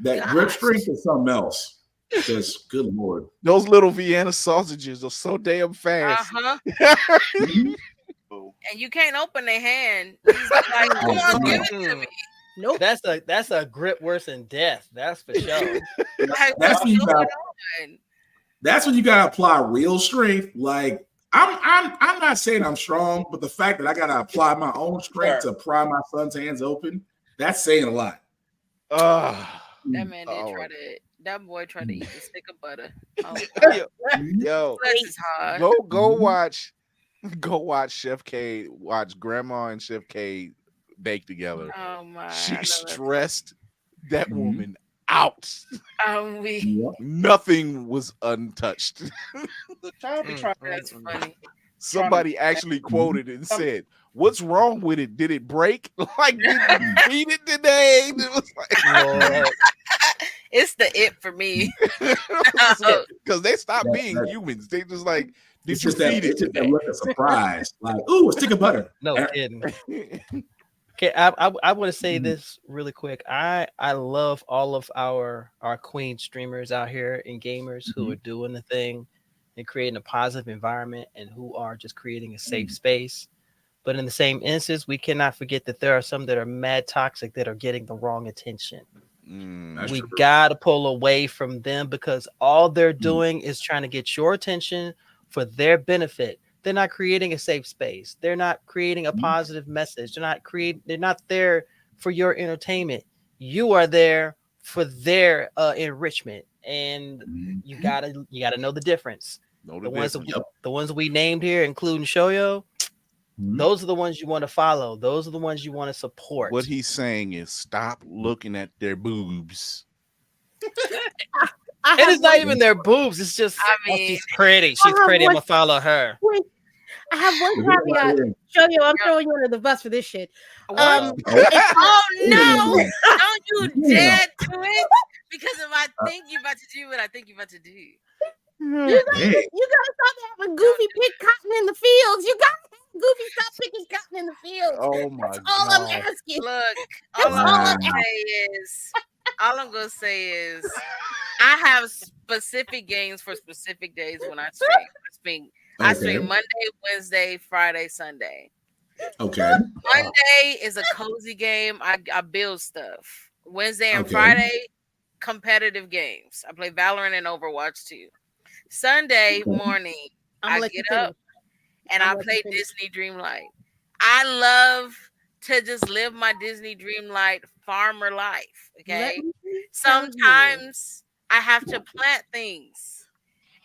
that grip strength is something else. Just good lord. Those little Vienna sausages are so damn fast. And you can't open their hand. He's like, come on, give it to me. Nope. That's a grip worse than death. That's for sure. That's when you gotta apply real strength. Like I'm not saying I'm strong, but the fact that I gotta apply my own strength to pry my son's hands open, that's saying a lot. That man did try to. That boy tried to eat the stick of butter. Oh, Yo, bless his heart. go watch Chef K. Watch Grandma and Chef K bake together. Oh my! She stressed that woman out. I'm weak. Nothing was untouched. The child be trying. That's funny. Somebody actually quoted it and said, "What's wrong with it? Did it break? Like, did you beat it today?" It was like, it's the it for me because they stopped being humans. They just like, did you feed it today? Look a surprise, like, ooh, a stick of butter. No kidding. Okay, I want to say this really quick. I love all of our queen streamers out here and gamers who are doing the thing and creating a positive environment and who are just creating a safe space. But in the same instance, we cannot forget that there are some that are mad toxic that are getting the wrong attention. We got to pull away from them because all they're doing is trying to get your attention for their benefit. They're not creating a safe space. They're not creating a positive message. They're not there for your entertainment. You are there for their enrichment. And you gotta know the difference. The ones we named here, including Shoyo, those are the ones you want to follow. Those are the ones you want to support. What he's saying is stop looking at their boobs. It is not even their boobs. It's just she's pretty. She's pretty. I'm gonna follow her. I have one caveat. Shoyo, I'm throwing you under the bus for this shit. Oh no! Don't you dare do it! Because if I think you're about to do what I think you're about to do. You gotta stop having Goofy pick cotton in the fields. You gotta have Goofy stop picking cotton in the fields. Oh my That's all God. I'm asking. Look, That's all I'm gonna say is I have specific games for specific days when I stream. I stream Monday, Wednesday, Friday, Sunday. Okay. Monday is a cozy game. I build stuff. Wednesday and Friday, competitive games. I play Valorant and Overwatch too. Sunday morning, I get up and I play Disney Dreamlight. I love to just live my Disney Dreamlight farmer life. Okay. Sometimes I have to plant things,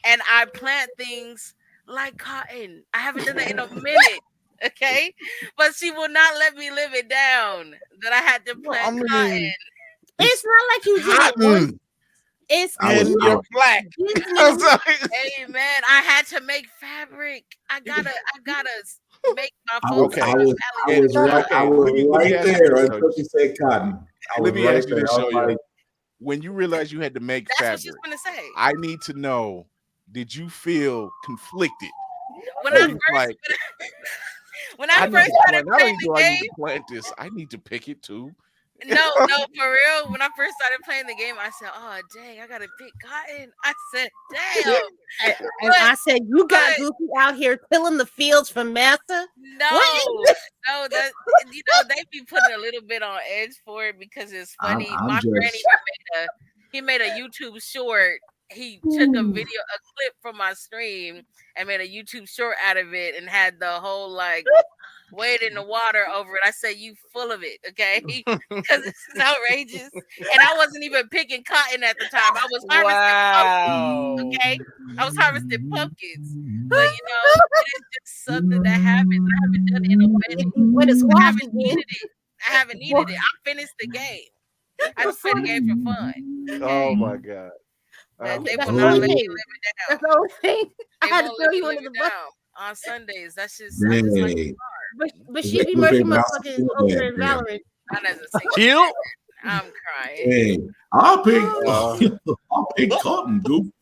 and I plant things like cotton. I haven't done that in a minute. Okay, but she will not let me live it down that I had to plant cotton. It's not like you did. It's you're black. Hey man, I had to make fabric. I gotta make my folks. I was right there until she said cotton. Let me ask you this, Shoyo. When you realized you had to make That's fabric, what she's gonna say. I need to know, did you feel conflicted? When I first started playing the game, plant this. I need to pick it too. No, for real. When I first started playing the game, I said, "Oh dang, I gotta pick cotton." I said, "Damn," and I said, "You got Goofy out here tilling the fields for massa." No, that they be putting a little bit on edge for it because it's funny. My friend even made a YouTube short. He took a clip from my stream and made a YouTube short out of it and had the whole like wade in the water over it. I said, "You full of it, okay?" Because this is outrageous. And I wasn't even picking cotton at the time. I was harvesting pumpkins, okay? I was harvesting pumpkins. But it's just something that happens. I haven't done it in a minute. When it's I haven't needed it. I finished the game. I just played the game for fun. Okay? Oh my God. They will not let me live it down. That's the only thing. I had to won't throw let you me under live the it bus. down on Sundays. That's just like But she be merging motherfuckers over in Valorant. not as a single. I'm crying. Hey, I'll pick cotton, Goofy.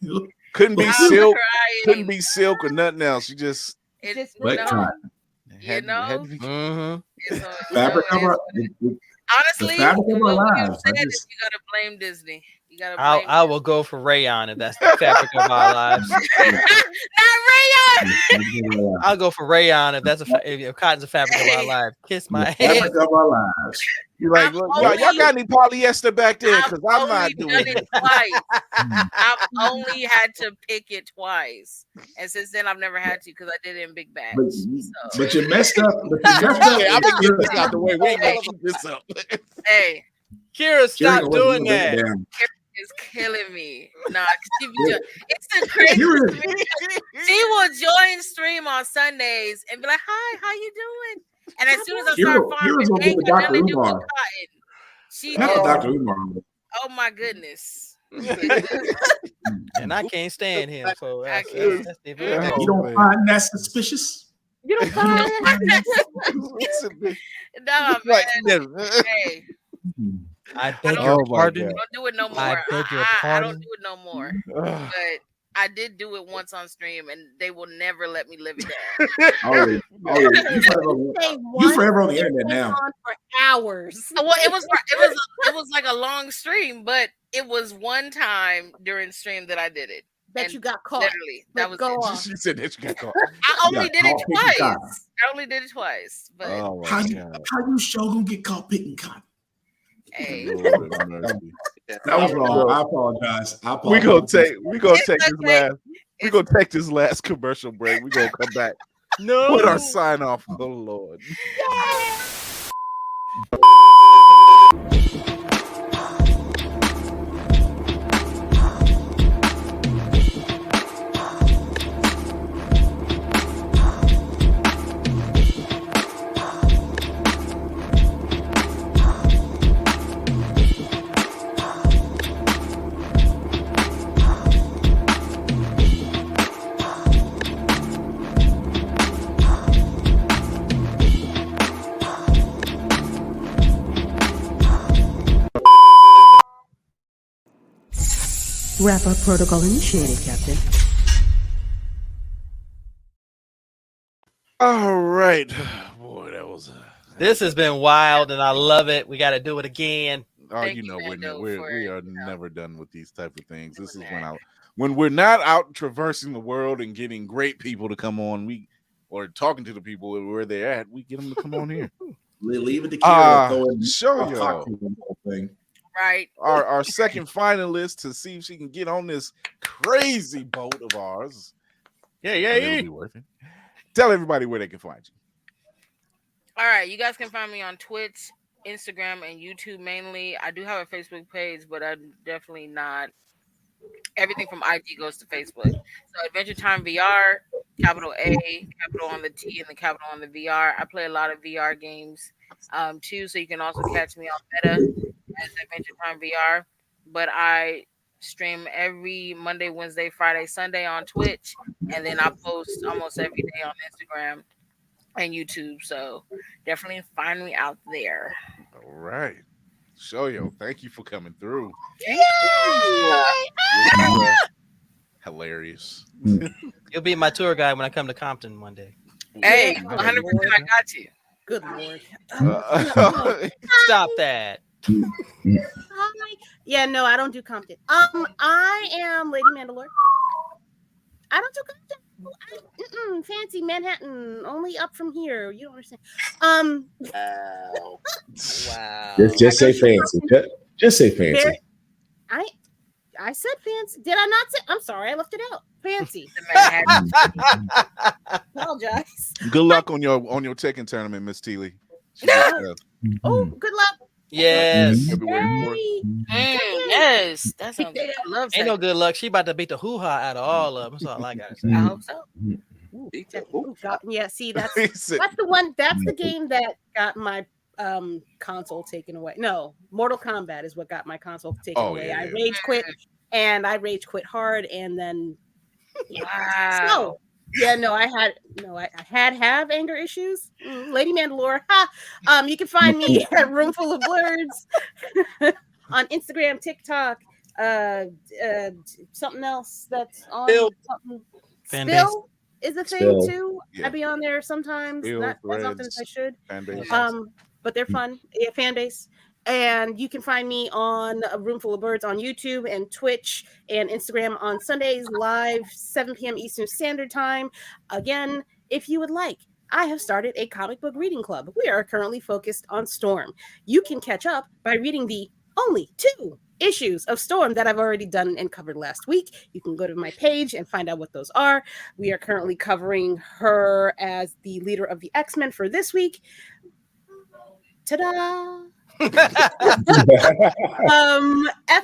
Couldn't be I'm silk. crying. Couldn't be silk or nothing else. You just It's wet cotton. had to be. it's Fabric of our, honestly, the fabric of our what you lives. said I is just- you gotta blame Disney. You gotta blame I will go for Rayon if that's the fabric of our lives. not Rayon. I'll go for Rayon if that's if Cotton's a fabric of our lives. Kiss my The fabric head. of our lives. You're like, look, y'all got any polyester back there? Because I'm not doing done it. it twice. I've only had to pick it twice, and since then I've never had to because I did it in big bags. But you messed up. But you messed up. I'm gonna get this out the way. We ain't gonna keep this up. Hey, Kira, stop doing that. is killing me. Nah, it's the craziest. She will join stream on Sundays and be like, "Hi, how you doing?" And as soon as I start farming, she Dr. Umar. Oh my goodness. And I can't stand him. So that's You don't find that suspicious? You don't find that suspicious? No, man. Hey. I beg your pardon. Don't do it no more. I beg your I pardon. don't do it no more. But I did do it once on stream, and they will never let me live it down. You forever on the internet now. For hours. Well, it was like a long stream, but it was one time during stream that I did it. That you got caught. Literally, that was go it. on. She said that you got caught. I only did it twice. I only did it twice. But how you sure gonna get caught picking cotton? Hey. That was wrong. I apologize. We gonna take this last commercial break. We gonna come back. No, with our sign off. Oh Lord. Wrap-up protocol initiated, Captain. All right. Boy, that was This has been wild and I love it. We got to do it again. Oh, you know, we are never done with these type of things. This is when we're not out traversing the world and getting great people to come on, or talking to the people where they're at, we get them to come on here. Leave it to Kira. Show you. Right. Our second finalist to see if she can get on this crazy boat of ours. Yeah. It'll be worth it. Tell everybody where they can find you. All right, you guys can find me on Twitch, Instagram, and YouTube mainly. I do have a Facebook page, but I'm definitely not. Everything from IG goes to Facebook. So Adventure Time VR, capital A, capital on the T, and the capital on the VR. I play a lot of VR games too, so you can also catch me on Meta as Adventure Time VR. But I stream every Monday, Wednesday, Friday, Sunday on Twitch, and then I post almost every day on Instagram and YouTube. So definitely find me out there. All right. Shoyo, thank you for coming through. Hilarious. You'll be my tour guide when I come to Compton one day. Hey, 100% I got you. Good Lord. Stop that. Hi. Yeah, no, I don't do Compton. I am Lady Mandalore. I don't do Compton. Fancy Manhattan, only up from here. You don't understand. Wow. Just say fancy. Just say fancy. I said fancy. Did I not say? I'm sorry, I left it out. Fancy. Apologize. Good luck on your Tekken tournament, Miss Teely. Oh, good luck. Yes. Yes. That's a love. Ain't no good luck. She about to beat the hoo-ha out of all of them. That's all I got to say. I hope so. Yeah, see, that's the one. That's the game that got my console taken away. No, Mortal Kombat is what got my console taken away. Yeah, I rage quit, and I rage quit hard, and then wow. So yeah, no, I have anger issues. Lady Mandalore. You can find me at Roomful of Blurs on Instagram, TikTok, something else that's on something. Spill is a thing too. Yeah. I be on there sometimes, not as often as I should. But they're fun. Yeah, fan base. And you can find me on A Roomful of Birds on YouTube and Twitch and Instagram on Sundays live 7 p.m. Eastern Standard Time. Again, if you would like, I have started a comic book reading club. We are currently focused on Storm. You can catch up by reading the only 2 issues of Storm that I've already done and covered last week. You can go to my page and find out what those are. We are currently covering her as the leader of the X-Men for this week. Ta-da! F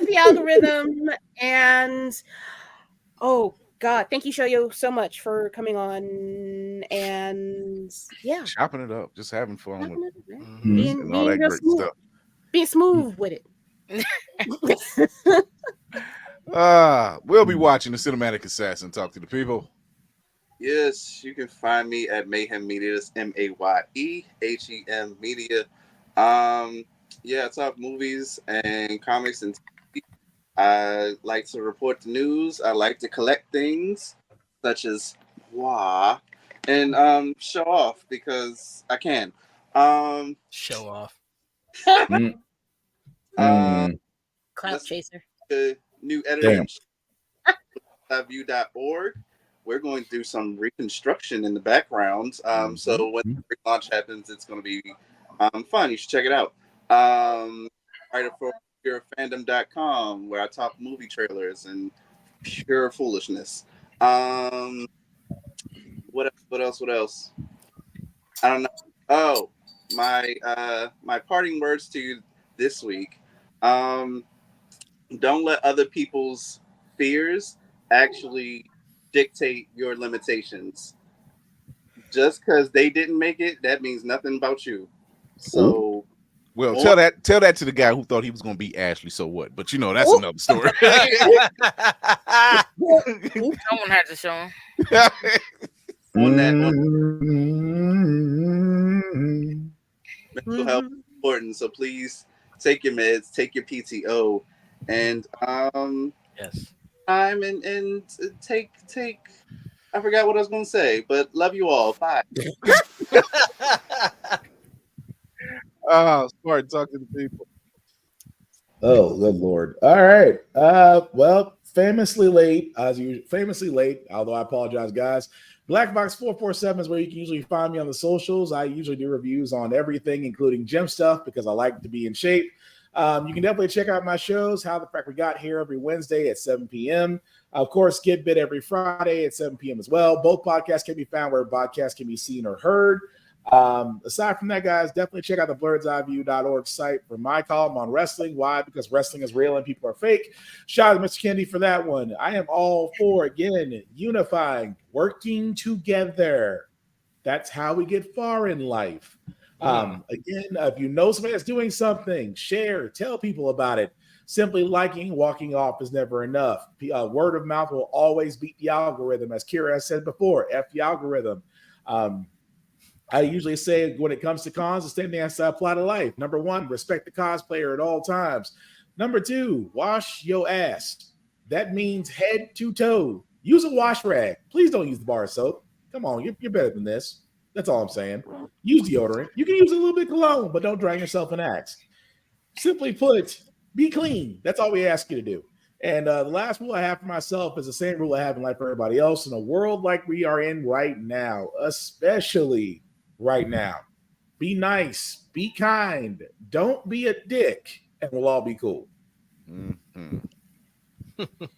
the algorithm, and oh God, thank you, Shoyo, so much for coming on. And yeah, chopping it up, just having fun with being and all that real great smooth, stuff. being smooth with it. We'll be watching the Cinematic Assassin. Talk to the people. Yes, you can find me at Mayhem Media. That's MAYEHEM Media. Yeah, I talk movies and comics and TV. I like to report the news. I like to collect things such as and show off because I can. Show off. Clout chaser. The new editor view.org. We're going to do some reconstruction in the background. So when the relaunch happens, it's going to be fun. You should check it out. Writer for purefandom.com, where I talk movie trailers and pure foolishness. What else? I don't know. Oh, my parting words to you this week. Don't let other people's fears actually dictate your limitations. Just because they didn't make it, that means nothing about you. So, well, tell that to the guy who thought he was going to beat Ashley. So what? But you know, that's another story. Someone had to show him. On that mental health is important. So please take your meds, take your PTO, and yes, time and take. I forgot what I was going to say, but love you all. Bye. Smart, talk to the people. Oh, good Lord. All right. Well, famously late, although I apologize, guys. Black Box 447 is where you can usually find me on the socials. I usually do reviews on everything, including gym stuff, because I like to be in shape. You can definitely check out my shows, How the Fact We Got Here, every Wednesday at 7 p.m. Of course, Get Bit every Friday at 7 p.m. as well. Both podcasts can be found where podcasts can be seen or heard. Aside from that, guys, definitely check out the birdseyeView.org site for my column on wrestling. Why? Because wrestling is real and people are fake. Shout out to Mr. Kennedy for that one. I am all for, again, unifying, working together. That's how we get far in life. Again, if you know somebody that's doing something, share, tell people about it. Simply liking, walking off is never enough. Word of mouth will always beat the algorithm. As Kira has said before, F the algorithm. I usually say when it comes to cons, the same thing I apply to life. Number 1, respect the cosplayer at all times. Number 2, wash your ass. That means head to toe. Use a wash rag. Please don't use the bar of soap. Come on, you're better than this. That's all I'm saying. Use deodorant. You can use a little bit of cologne, but don't drown yourself in Axe. Simply put, be clean. That's all we ask you to do. And the last rule I have for myself is the same rule I have in life for everybody else. In a world like we are in right now, especially right now, be nice, be kind, don't be a dick, and we'll all be cool.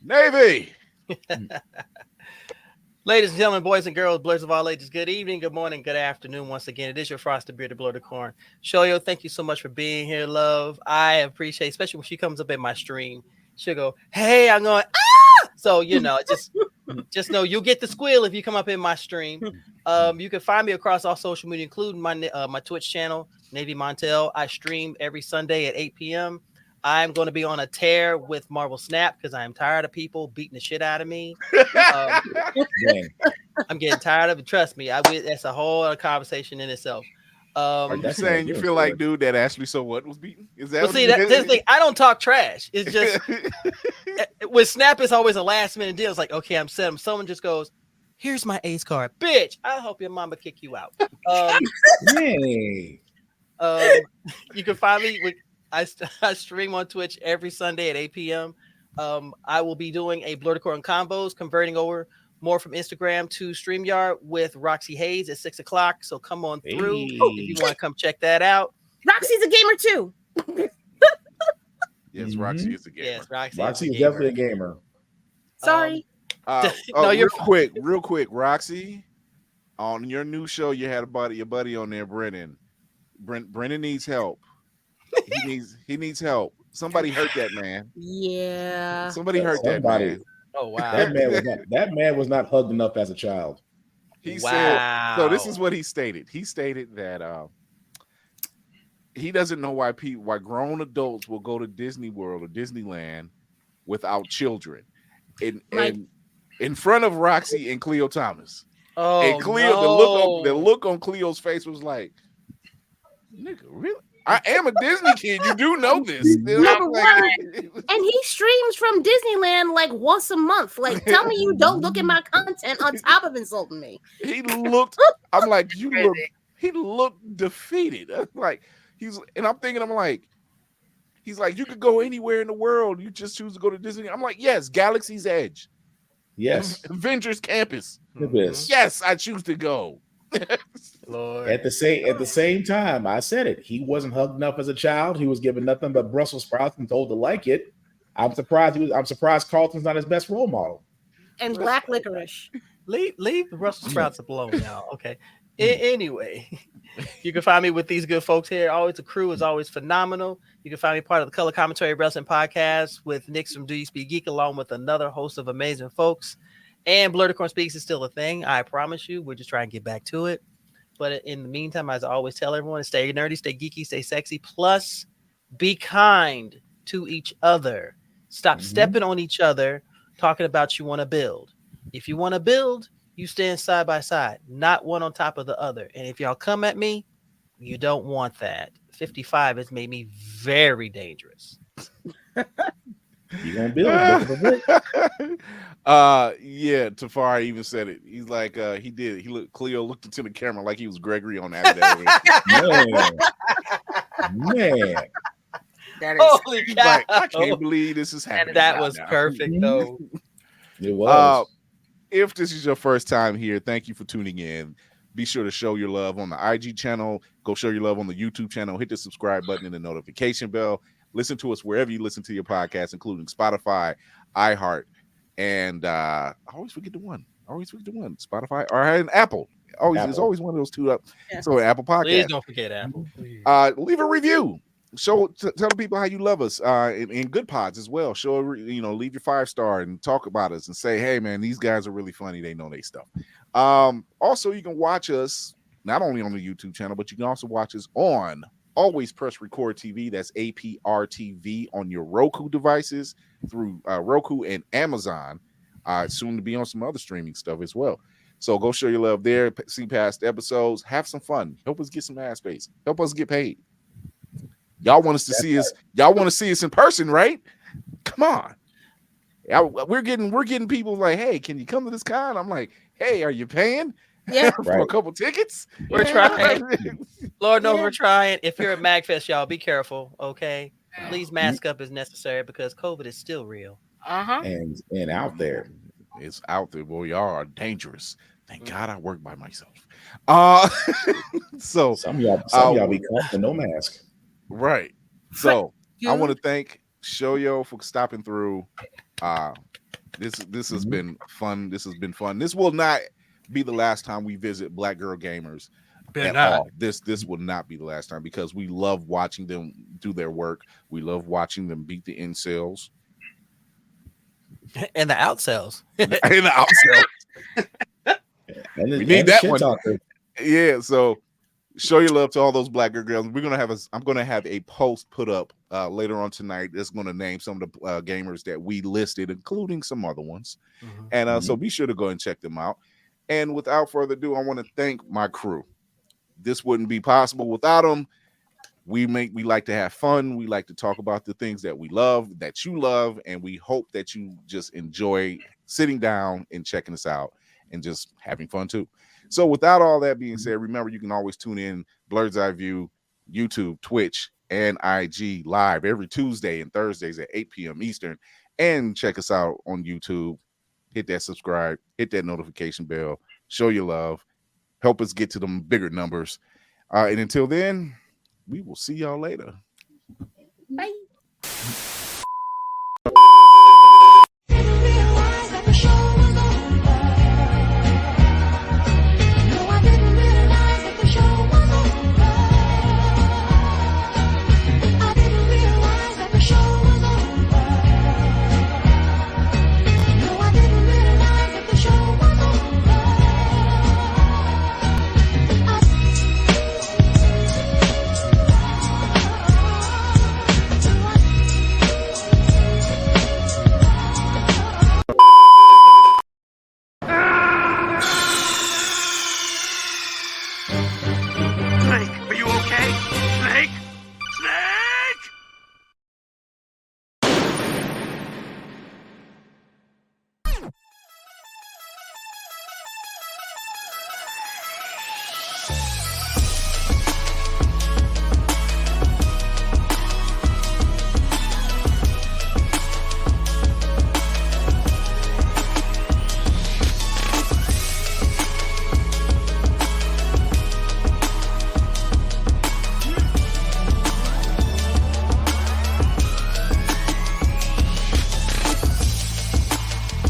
Navy. Ladies and gentlemen, boys and girls, blurs of all ages, good evening, good morning, good afternoon. Once again, it is your frosted bearded blow the corn. Shoyo, thank you so much for being here, love. I appreciate, especially when she comes up in my stream, she'll go, hey, I'm going, ah! So, you know, just know you'll get the squeal if you come up in my stream. You can find me across all social media, including my Twitch channel, Navy Montel. I stream every Sunday at 8 p.m. I'm going to be on a tear with Marvel Snap because I'm tired of people beating the shit out of me. I'm getting tired of it. Trust me, that's a whole other conversation in itself. Are you saying you feel like, dude, that Ashley So What was beaten? Is that? Well, see, that's the thing. I don't talk trash. It's just with Snap, it's always a last minute deal. It's like, okay, I'm set. Someone just goes, "Here's my ace card, bitch. I hope your mama kick you out." You can find me with. I stream on Twitch every Sunday at 8 p.m. I will be doing a Blur the Corn combos, converting over more from Instagram to StreamYard with Roxy Hayes at 6 o'clock. So come on through if you want to come check that out. Roxy's a gamer too. Yes, Roxy is a gamer. Yes, Roxy is definitely a gamer. Sorry. No, you're real quick, Roxy. On your new show, you had your buddy on there, Brennan. Brennan needs help. He needs help. Somebody hurt that man. Yeah. Somebody hurt that man. Oh wow. That man was not hugged enough as a child. He said. So this is what he stated. He stated that he doesn't know why grown adults will go to Disney World or Disneyland without children. In front of Roxy and Cleo Thomas. Oh, and Cleo, no. the look on Cleo's face was like, nigga, really? I am a Disney kid. You do know this. Number one, and he streams from Disneyland like once a month. Like, tell me you don't look at my content on top of insulting me. He looked. I'm like, he looked defeated. I'm like, I'm like, he's like, you could go anywhere in the world. You just choose to go to Disney. I'm like, yes, Galaxy's Edge. Yes. Avengers Campus. Yes. Yes, I choose to go. Lord. At the same time, I said it. He wasn't hugged enough as a child. He was given nothing but Brussels sprouts and told to like it. I'm surprised Carlton's not his best role model. And black licorice. Leave the Brussels sprouts alone now. Okay. Anyway, you can find me with these good folks here. Always the crew is always phenomenal. You can find me part of the Color Commentary Wrestling Podcast with Nick from Do You Speak Geek, along with another host of amazing folks. And Blurticorn Speaks is still a thing. I promise you. We're just trying to get back to it. But in the meantime, as I always tell everyone, stay nerdy, stay geeky, stay sexy. Plus, be kind to each other. Stop stepping on each other, talking about you want to build. If you want to build, you stand side by side, not one on top of the other. And if y'all come at me, you don't want that. 55 has made me very dangerous. You gonna build? Yeah. Tafari even said it. He's like, he did. Cleo looked into the camera like he was Gregory on that. Man. That is holy cow. Like, I can't believe this is happening. That was perfect, though. It was. If this is your first time here, thank you for tuning in. Be sure to show your love on the IG channel. Go show your love on the YouTube channel. Hit the subscribe button and the notification bell. Listen to us wherever you listen to your podcast, including Spotify, iHeart, and I always forget the one. Spotify or and Apple. There's always one of those two up. Yeah. So Apple Podcast. Please don't forget Apple. Please. Leave a review. Tell people how you love us in good pods as well. Leave your 5-star and talk about us and say, hey man, these guys are really funny. They know their stuff. Also, you can watch us not only on the YouTube channel, but you can also watch us on Always Press Record TV. That's APR TV on your Roku devices through Roku and Amazon. Soon to be on some other streaming stuff as well. So go show your love there. See past episodes. Have some fun. Help us get some ad space. Help us get paid. Y'all want us to see us. Y'all want to see us in person, right? Come on. We're getting people like, hey, can you come to this con? I'm like, hey, are you paying? Yeah, for a couple tickets. We're trying. Lord knows we're trying. If you're at MagFest, y'all be careful. Okay, please mask up as necessary because COVID is still real. And out there, it's out there. Boy, y'all are dangerous. Thank God I work by myself. So some of y'all be caught with no mask. Right. So I want to thank Shoyo for stopping through. This has been fun. This has been fun. This will not be the last time we visit Black Girl Gamers at all. This will not be the last time because we love watching them do their work. We love watching them beat the incels and the outsells. We need that one. Yeah. So show your love to all those Black girls. I'm gonna have a post put up later on tonight that's gonna name some of the gamers that we listed, including some other ones. And so be sure to go and check them out. And without further ado, I want to thank my crew. This wouldn't be possible without them. We like to have fun. We like to talk about the things that we love, that you love, and we hope that you just enjoy sitting down and checking us out and just having fun too. So without all that being said, remember you can always tune in Blurred's Eye View, YouTube, Twitch, and IG live every Tuesday and Thursdays at 8 p.m. Eastern, and check us out on YouTube hit that subscribe, hit that notification bell, show your love, help us get to them bigger numbers. And until then, we will see y'all later.